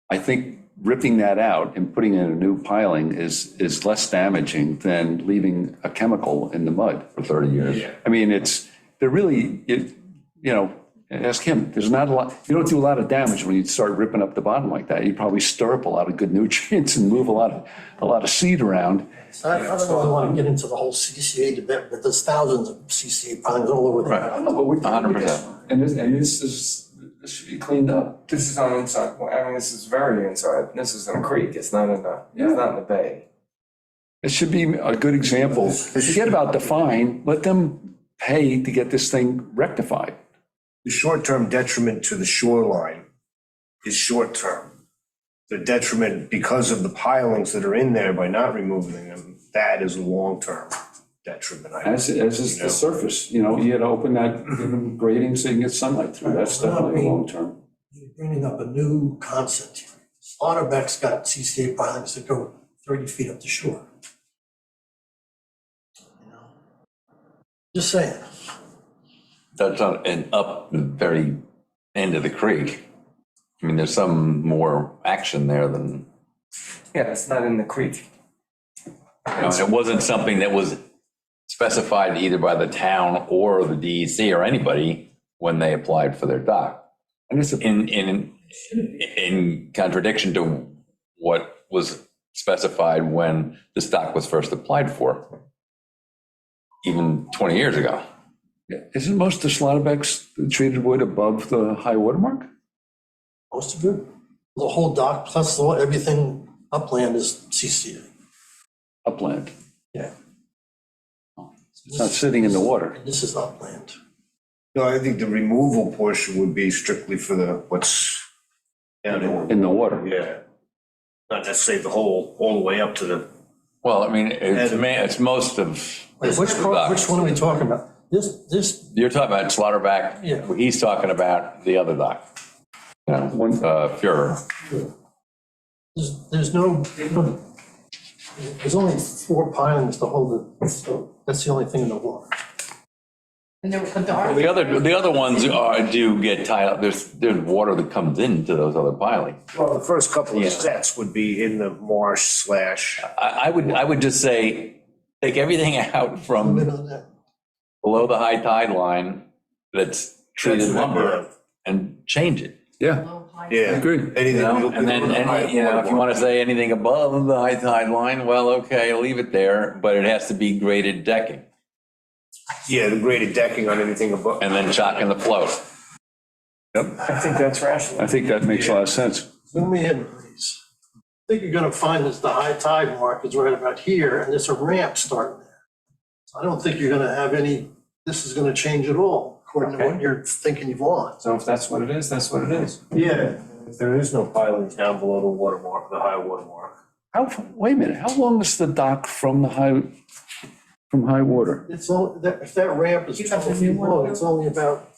I think ripping that out and putting in a new piling is less damaging than leaving a chemical in the mud For 30 years. I mean, they're really, you know, ask him, there's not a lot, you don't do a lot of damage when you start ripping up the bottom like that. You probably stir up a lot of good nutrients and move a lot of seed around. I don't really want to get into the whole CCA debate, but there's thousands of CCA ponds all over the. I know, but we're 100%. And this should be cleaned up. This is on inside, I mean, this is very inside, this is in a creek, it's not in the bay. It should be a good example. Forget about the fine, let them pay to get this thing rectified. The short-term detriment to the shoreline is short-term. The detriment because of the pilings that are in there by not removing them, that is a long-term detriment. As is the surface, you know, you had to open that grading so you can get sunlight through. That's definitely long-term. You're bringing up a new concept here. Slaughterback's got CCA pilings that go 30 feet up the shore. You know? Just saying. That's on and up the very end of the creek. I mean, there's some more action there than, Yeah, it's not in the creek. it wasn't something that was specified either by the town or the DEC or anybody when they applied for their dock. And it's In contradiction to what was specified when this dock was first applied for, even 20 years ago. Isn't most of Slaughterback's treated wood above the high water mark? Most of it, the whole dock plus everything upland is CCA. Upland. Yeah. It's not sitting in the water. This is upland. No, I think the removal portion would be strictly for what's down In the water. Yeah. Not necessarily the whole, all the way up to the. Well, I mean, it's most of. Wait, which one are we talking about? This, You're talking about Slaughterback. Yeah. He's talking about the other dock. You know, Fuhrer. there's only 4 pilings to hold it, so that's the only thing in the water. And there, but The other ones do get tied up. There's water that comes into those other pilings. Well, the first couple Yeah. of sets would be in the marsh slash. I would just say, take everything out from below the high tide line that's treated lumber and change it. Yeah, I agree. Anything. You know, and then, if you want to say anything above the high tide line, well, okay, leave it there, but it has to be graded decking Yeah, the graded decking on anything above. and then chock in the float. I think that's rational. I think that makes a lot of sense. Zoom me in, please. I think you're gonna find that the high tide mark is right about here, and there's a ramp starting there. So I don't think you're gonna have this is gonna change at all, according to what you're thinking you want. So if that's what it is, that's what it is. Yeah, there is no pilings down below the water mark, the high water mark. Wait a minute, how long is the dock from high water? It's all, if that ramp is 12 feet long, it's only about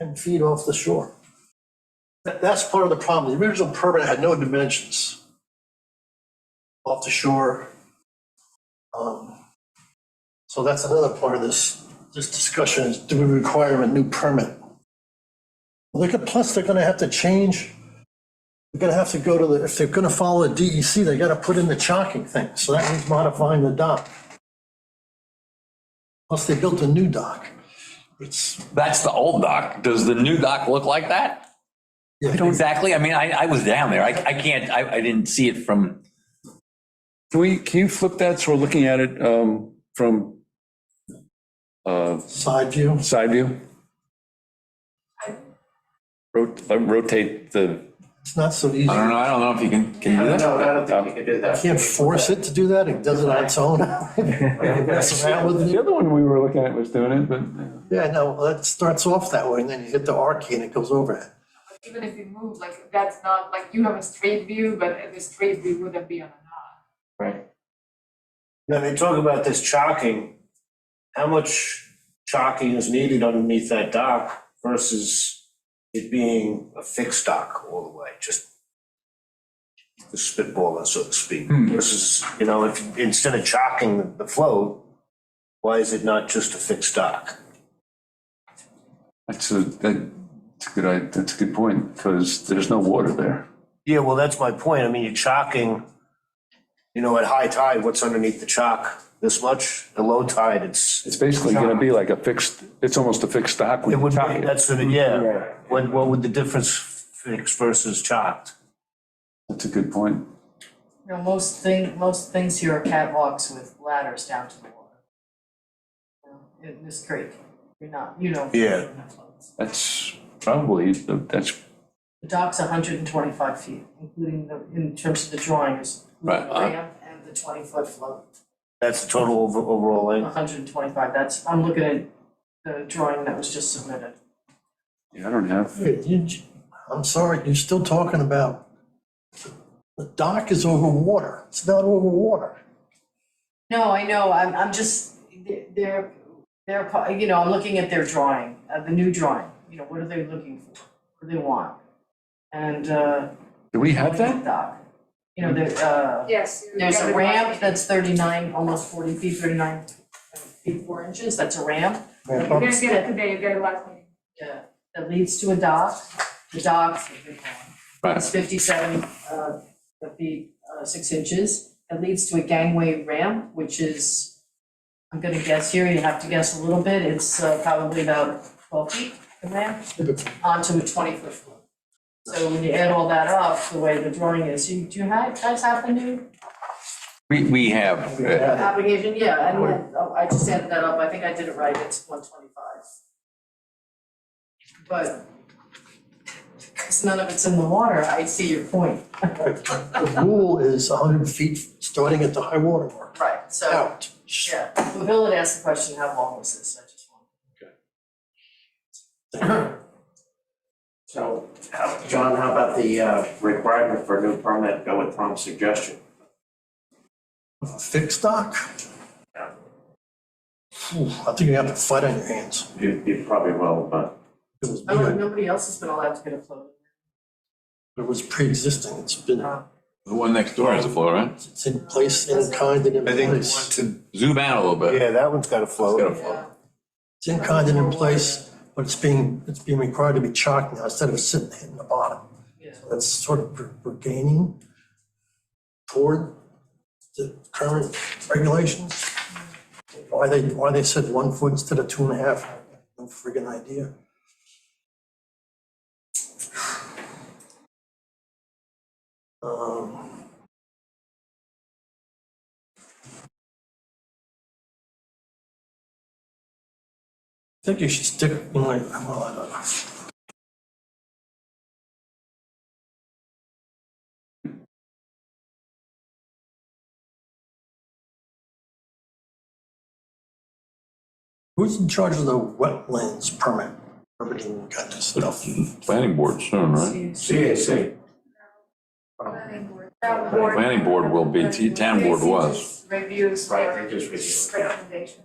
10 feet off the shore. That's part of the problem. The original permit had no dimensions off the shore. So that's another part of this discussion is, do we require a new permit? Well, plus they're gonna have to change, they're gonna have to go to if they're gonna follow the DEC, they gotta put in the chocking thing. So that means modifying the dock. Plus they built a new dock. That's the old dock. Does the new dock look like that? Yeah, Exactly. I mean, I was down there. I can't, I didn't see it from. Can you flip that so we're looking at it from side view. side view? Rotate the, It's not so easy. I don't know if you can you do that? No, I don't think you can do that. Can't force it to do that. It does it on its own. Mess around with the it. other one we were looking at was doing it, but. Yeah, no, that starts off that way and then you hit the arc key and it goes over it. Even if you move, like, that's not, like, you have a straight view, but the straight view wouldn't be on a knot. Right. Now, they talk about this chocking. How much chocking is needed underneath that dock versus it being a fixed dock all the way, just the spitball, so to speak, versus, if instead of chocking the float, why is it not just a fixed dock? That's a good point, because there's no water there. Yeah, well, that's my point. I mean, you're chocking, at high tide, what's underneath the chock? this much, the low tide, it's. It's basically gonna be like it's almost a fixed dock. It when would you be, top it. that's, yeah, what would the difference fixed versus chopped? That's a good point. You know, most things here are catwalks with ladders down to the water. You know, in this creek, you don't. Yeah. You don't have floats. That's probably, that's, The dock's 125 feet, including in terms of the drawings, Right, the ramp and the 20-foot float. That's the total overall length? 125, I'm looking at the drawing that was just submitted. yeah, I don't have, I'm sorry, you're still talking about, the dock is over water. It's not over water. No, I know, I'm just, they're, I'm looking at their drawing, the new drawing, what are they looking for? What do they want? And, do we have that? dock. Yes. There's a ramp that's 39, almost 40 feet, 39 feet 4 inches, that's a ramp. You didn't get it today, you get it last meeting. Yeah, that leads to a dock. The dock's Right. it's 57 feet 6 inches. It leads to a gangway ramp, which is, I'm gonna guess here, you have to guess a little bit, it's probably about 12 feet, the ramp, onto a 20-foot floor. So when you add all that up, the way the drawing is, do you guys have the new We have, application? Yeah, and then, I just added that up, I think I did it right, it's 125. But, because none of it's in the water, I see your point. The rule is 100 feet starting at the high water mark. Right, so, Out. yeah, well, Bill had asked the question, how long was this, I just wanted. So, John, how about the requirement for a new permit, go with Tom's suggestion? Fixed dock? Ooh, I think you have to fight on your hands. You probably will, but. It was, Nobody else has been allowed to get a float. it was pre-existing. It's been, the one next door has a floor, right? it's in place, in kind and in I think the one place. to, Zoom out a little bit. yeah, that one's got a It's got a float. floor. It's in kind and in place, but it's being required to be chalked now instead of sitting hitting the bottom. Yeah. So that's sort of we're gaining toward the current regulations. Why they said 1 foot instead of 2.5, no friggin' idea. I think you should stick, well, I don't know. Who's in charge of the wetlands permitting kind of stuff? Planning board soon, right? CAC. Planning board will be, town board was. Reviews Right, for they just review it. recommendation.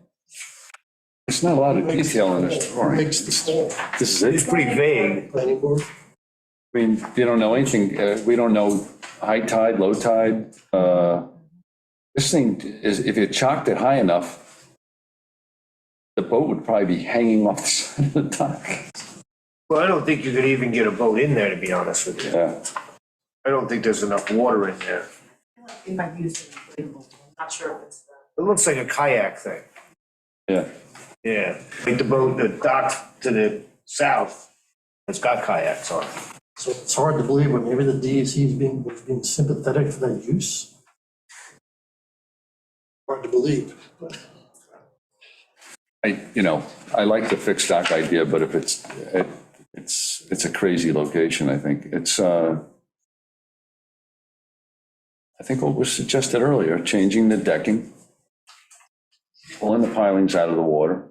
There's not a lot of detail in this Who drawing. makes the stuff? This is It's it. pretty vague. Planning board? I mean, you don't know anything, we don't know high tide, low tide. This thing is, if you chalked it high enough, the boat would probably be hanging off the side of the dock. Well, I don't think you could even get a boat in there, to be honest with you. Yeah, I don't think there's enough water in there. You might use an inflatable, I'm not sure if it's It looks like a kayak thing. yeah. Yeah, like the boat, the dock to the south, it's got kayaks on it. So it's hard to believe, but maybe the DEC was being sympathetic for that use. Hard to believe. I like the fixed dock idea, but if it's a crazy location, I think. I think what was suggested earlier, changing the decking, pulling the pilings out of the water.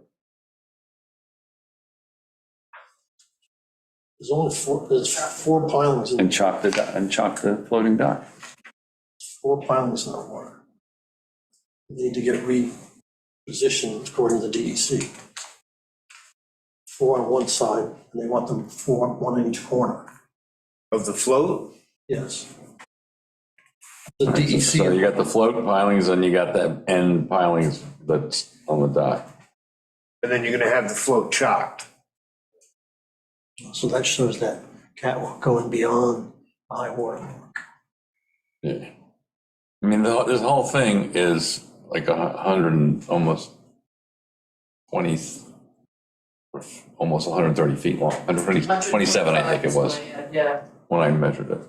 There's four pilings, And chalk the floating dock. 4 pilings in the water. They need to get repositioned according to DEC. 4 on one side, and they want them 4, 1 in each corner. Of the float? Yes. The DEC. So you got the float pilings and you got the end pilings that's on the dock. And then you're gonna have the float chopped. So that shows that catwalk going beyond high water mark. Yeah. I mean, this whole thing is like 100 and almost 20, almost 130 feet long, 127, I think it was, Yeah. when I measured it.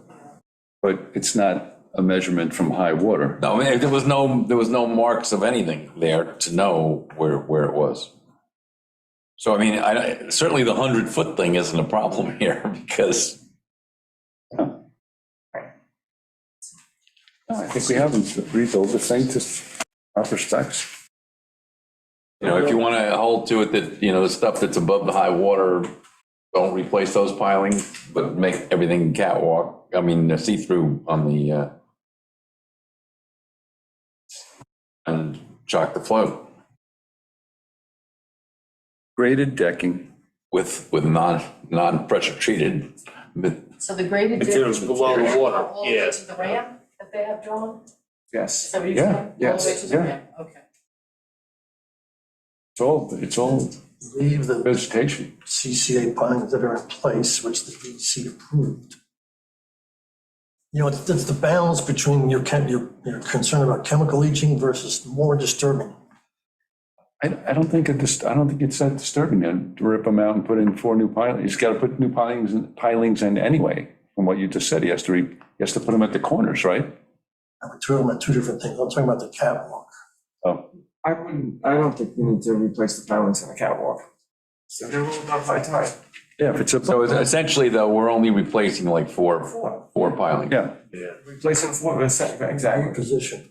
But it's not a measurement from high water. No, I mean, there was no marks of anything there to know where it was. So, I mean, certainly the 100-foot thing isn't a problem here because. I think we haven't rebuilt the thing to proper specs. You know, if you want to hold to it that, you know, the stuff that's above the high water, don't replace those pilings, but make everything catwalk, I mean, see-through on the, and chalk the float Graded decking. with non-pressure treated. So the graded Materials ditch below the water, all the way yeah. to the ramp that they have drawn? Is Yes. that what you're Yeah, saying? yes, All the way to the yeah. ramp, okay. It's all Leave the vegetation. CCA pilings that are in place, which the DEC approved. You know, it's the balance between your concern about chemical leaching versus more disturbing. I don't think it's that disturbing to rip them out and put in 4 new pilings. He's got to put new pilings in anyway, from what you just said. He has to put them at the corners, right? I'm talking about two different things. I'm talking about the catwalk. Oh, I don't think you need to replace the pilings on the catwalk. So they're a little above high tide. yeah, if it's a. So essentially, though, we're only replacing like four pilings. Yeah, Replacing floor, exactly. Position.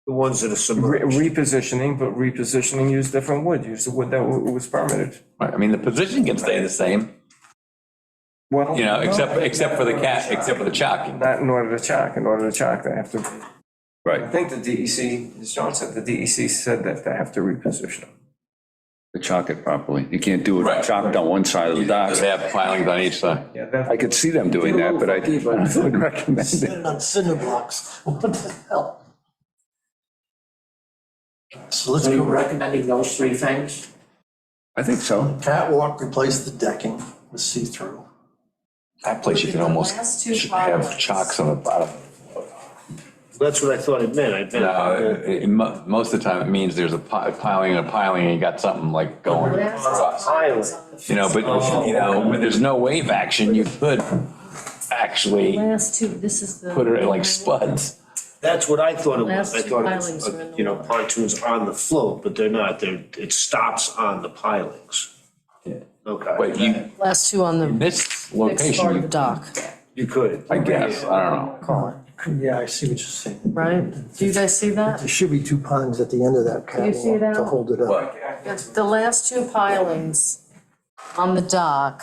The ones that are submerged. Repositioning, but repositioning, use different wood, use the wood that was permitted. Right, I mean, the position can stay the same, Well. you know, except for the chalking. Not in order to chalk, they have to. I right. think the DEC, as John said, the DEC said that they have to reposition them. To chalk it properly. You can't do Right. it chalked on one side of the dock. They have pilings on each side. Yeah, that. I could see them doing that, but I wouldn't recommend it. Sitting on cinder blocks. What the hell? So let's So you're go. recommending those 3 things? I think so. Catwalk, replace the decking with see-through. That place you can The almost last two have pilings. chalks on the bottom. That's what I thought it meant. I meant. Most of the time, it means there's a piling and a piling, and you got something like going Last across. pilings on the You know, but, you know, when there's no wave action, you could actually Last two, this is the. put it like spuds. That's what I thought it was. Last I two thought it pilings was, are in the you know, water. pontoons on the float, but they're not. It stops on the pilings. Okay. But you, Last two on the in this fixed part of the location, dock, You could. I guess, I don't know. call it, Yeah, I see what you're saying. right? Do you guys see that? There should be 2 pilings at the end of that Can you see it, catwalk to Al? hold it up. What? It's the last 2 pilings on the dock.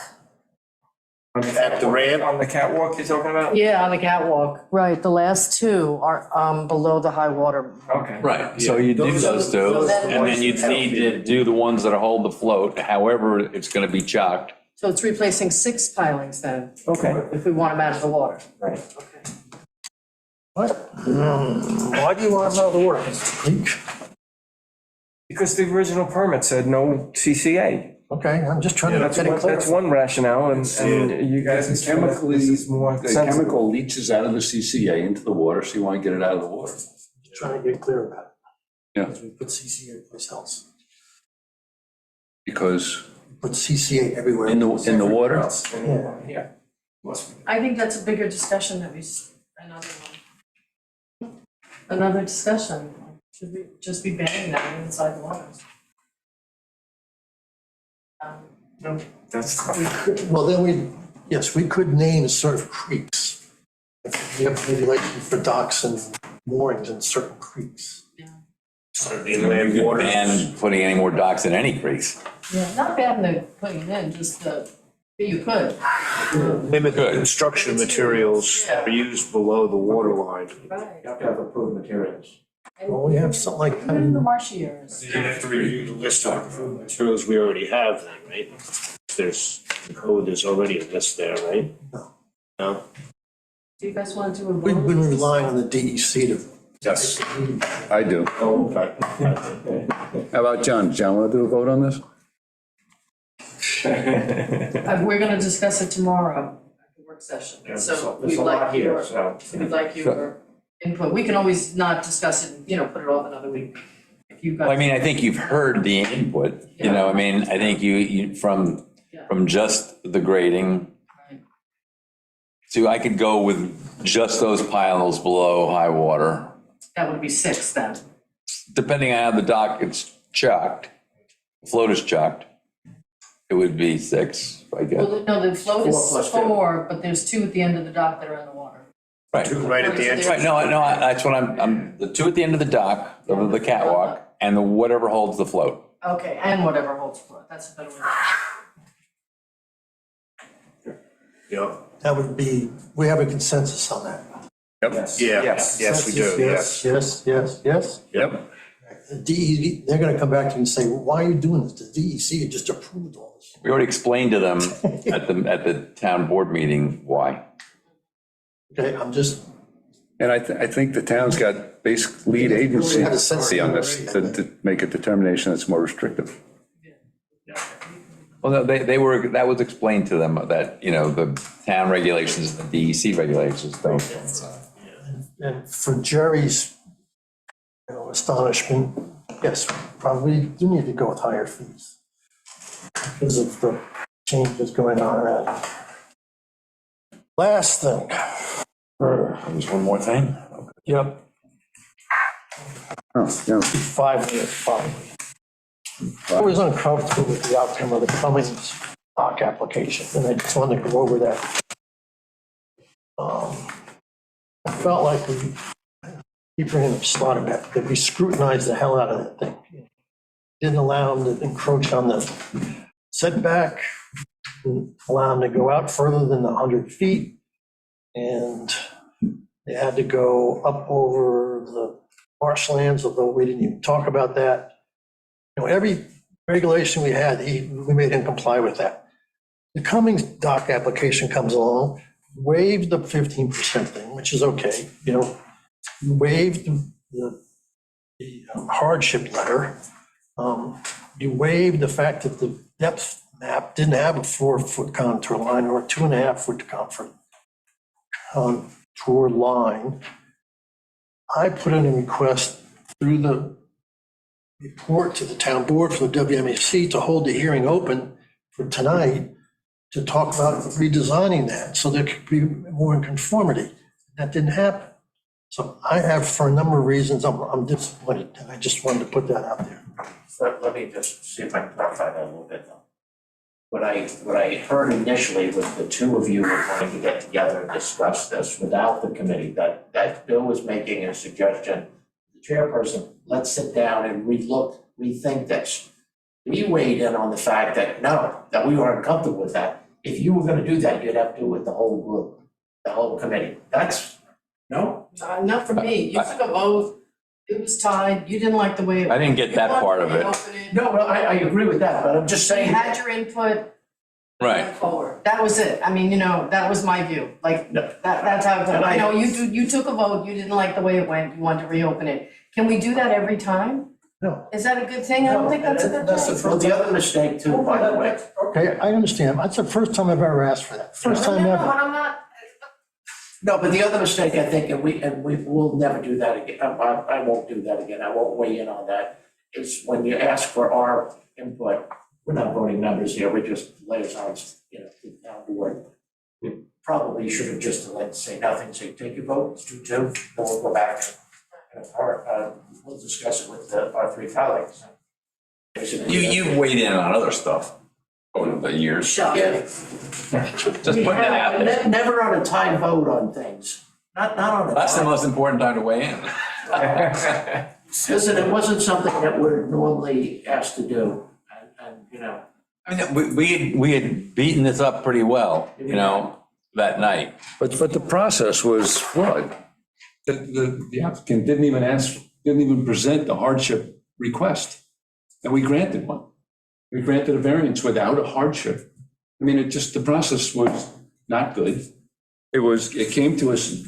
At the ramp? On the catwalk you're talking about? Yeah, on the catwalk. Right, the last 2 are below the high water. Okay. Right, so you do those two, So then- and then you need to do the ones that hold the float, however it's gonna be chalked. So it's replacing 6 pilings then, Okay. if we want them out of the water. Right. What? Why do you want them out of the water? It's a creek? Because the original permit said no CCA. Okay, I'm just trying to That's get it clear. one rationale, and you guys. The chemical The chemical. leaches out of the CCA into the water, so you want to get it out of the water. Just trying to get clear about it. Yeah. Because we put CCA in place else. Because Put CCA everywhere. in the water, Yeah. I think that's a bigger discussion that another one. Another discussion, should we just be banning that inside the waters? No, that's. Well, then we could name certain creeks. We have regulations for docks and moorings in certain creeks. Inland You could waters. ban putting any more docks in any creeks. Yeah, not bad in putting it in, just you could. Limit the Good. construction materials that are used below the water line. Right. You have to have approved materials. Well, we have something like Put it in the that. marshy areas. You have to review the list of approved materials we already have then, right? There's code, there's already a list there, right? No? Do you guys want to do a vote? We've been relying on the DEC to. yes, I do. Oh, okay. How about John? John, want to do a vote on this? We're gonna discuss it tomorrow at the work session, Yeah, so there's we'd a lot like here, your, so. we'd like your input. We can always not discuss it, put it off another week. If you've Well, I got, mean, I think you've heard the input, I mean, I think you, from just the grading to, I could go with just those piles below high water, that would be 6 then. depending on how the dock is chucked, float is chucked, it would be 6, I guess. Well, no, the float 4 is plus 2. 4, but there's 2 at the end of the dock that are in the water. Right. Right at the entrance. Right, no, that's what I'm, the 2 at the end of the dock, over the catwalk, and the whatever holds the float. Okay, and whatever holds float, that's a better way. Yep. That would be, we have a consensus on that. Yes. Yeah, yes, we do, yes. Yes. Yep. The DEC, they're gonna come back to you and say, well, why are you doing this? The DEC just approved all this. We already explained to them at the town board meeting why. Okay, I'm just, And I think the town's got basic lead agency on this to make a determination that's more restrictive. Well, no, that was explained to them that, the town regulations and the DEC regulations don't. and for Jerry's, astonishment, yes, probably do need to go with higher fees because of the changes going on around. Last thing. There's one more thing. Yep. Oh, yeah. 5 minutes probably. I was uncomfortable with the outcome of the Cummings dock application, and I just wanted to go over that. I felt like we, keep bringing up Slaughter, that we scrutinized the hell out of that thing. Didn't allow them to encroach on the setback, didn't allow them to go out further than 100 feet, and they had to go up over the marshlands, although we didn't even talk about that. Every regulation we had, we made him comply with that. The Cummings dock application comes along, waived the 15% thing, which is okay, waived the hardship letter. You waived the fact that the depth map didn't have a 4-foot contour line or a 2.5-foot contour line. I put in a request through the report to the town board for the WMAC to hold the hearing open for tonight to talk about redesigning that so there could be more in conformity. That didn't happen. So I have, for a number of reasons, I'm disappointed, and I just wanted to put that out there. So let me just see if I can clarify that a little bit though. What I heard initially was the two of you were going to get together and discuss this without the committee, that Bill was making a suggestion. The chairperson, let's sit down and rethink this. We weighed in on the fact that that we weren't comfortable with that. If you were gonna do that, you'd have to do it with the whole group, the whole committee. No? Not for me, you took a vote, it was tied, you didn't like the way it. I didn't get that part of it. No, well, I agree with that, but I'm just You saying. had your input. Right. Forward, that was it, I mean, that was my view, like, No. that's how it goes. You took a vote, you didn't like the way it went, you wanted to reopen it. Can we do that every time? No. Is that a good thing? I don't think that's a good thing. Well, the other mistake too, by the way. Okay, I understand. That's the first time I've ever asked for that. First time No, ever. but I'm not, No, but the other mistake, I think, and we will never do that again, I won't do that again, I won't weigh in on that, is when you ask for our input, we're not voting members here, we're just liaisons, to the town board. We probably should have just say nothing, say, take your vote, it's 2-2, then we'll go back and we'll discuss it with our three colleagues. You weighed in on other stuff over the years. shut Yeah. it. Just putting it out there. Never on a tied vote on things, not on a. That's the most important time to weigh in. Listen, it wasn't something that we're normally asked to do, and I mean, we had beaten this up pretty well, that night. But the process was flawed. The applicant didn't even present the hardship request, and we granted one. We granted a variance without a hardship. I mean, the process was not good. It came to us,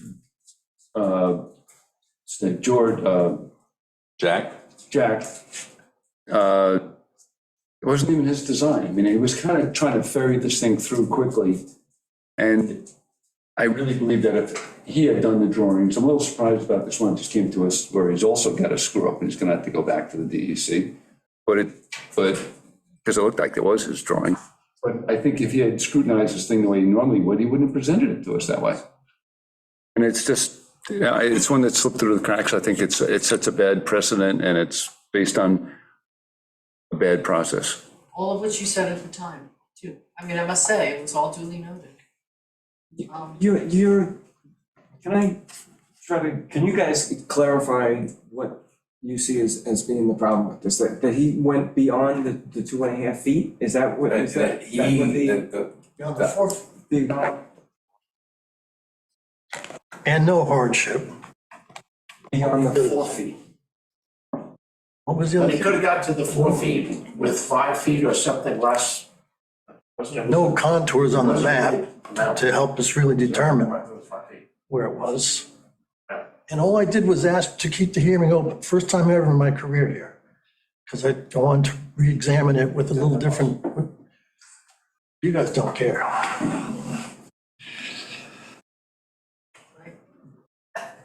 Jack? Jack. It wasn't even his design. I mean, he was kind of trying to ferry this thing through quickly. And I really believe that if he had done the drawings, I'm a little surprised about this one, just came to us where he's also got a screw up and he's gonna have to go back to the DEC. But, because it looked like it was his drawing. But I think if he had scrutinized this thing the way he normally would, he wouldn't have presented it to us that way. And it's just, it's one that slipped through the cracks. I think it sets a bad precedent and it's based on a bad process. All of which you said at the time, too. I mean, I must say, it was all duly noted. Can you guys clarify what you see as being the problem with this? That he went beyond the 2.5 feet? Is that what? Is that what the 4 feet? And no hardship. Beyond the 4 feet. What was the But other? he could have got to the 4 feet with 5 feet or something less. No contours on the map to help us really determine where it was. And all I did was ask to keep the hearing open, first time ever in my career here. Because I wanted to re-examine it with a little different, you guys don't care.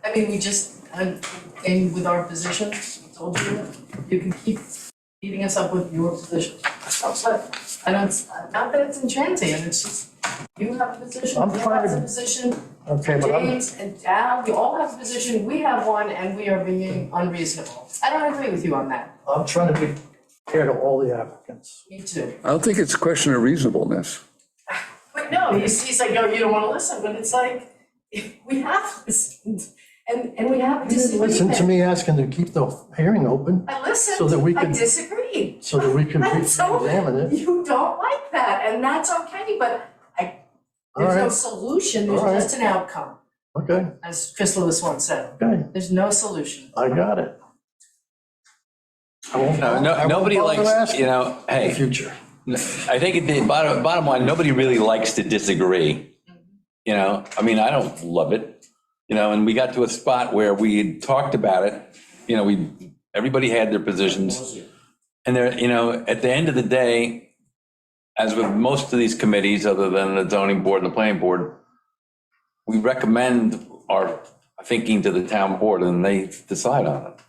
I mean, we just, came with our positions, we told you, you can keep beating us up with your position. I don't, not that it's enchanting, it's just, you have a position, I'm you trying have to- a position, Okay, but I'm, James and Al, we all have a position, we have one, and we are being unreasonable. I don't agree with you on that, I'm trying to be fair to all the applicants. me too. I don't think it's a question of reasonableness. But no, he's like, oh, you don't wanna listen, but it's like, we have listened, and we have a You didn't disagreement. listen to me asking to keep the hearing open I listened, so that we I could- disagreed. so that we could And so re-examine it. you don't like that, and that's okay, but All there's no right, solution, there's All right. just an outcome, okay, as Chris Lewis once said. okay, There's no solution. I got it. I won't Nobody bother likes, asking you know, in the hey, future. I think at the bottom line, nobody really likes to disagree. You know, I mean, I don't love it, you know, and we got to a spot where we had talked about it, you know, everybody had their positions. And there, you know, at the end of the day, as with most of these committees, other than the zoning board and the planning board, we recommend our thinking to the town board and they decide on it.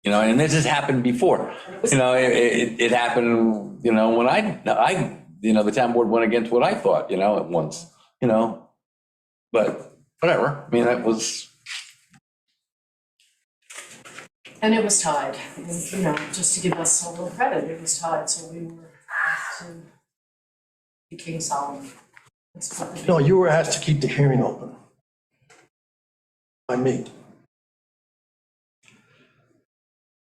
You know, and this has happened before. You know, it happened, you know, when I, you know, the town board went against what I thought, you know, at once, you know. But whatever, I mean, that was. And it was tied, and, you know, just to give us a little credit, it was tied, so we were asked to be King Solomon. That's what the- No, you were asked to keep the hearing open. By me.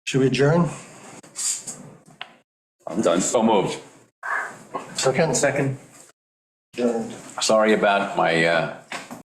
Should we adjourn? I'm done. So moved. Second? Second. Adjourned. Sorry about my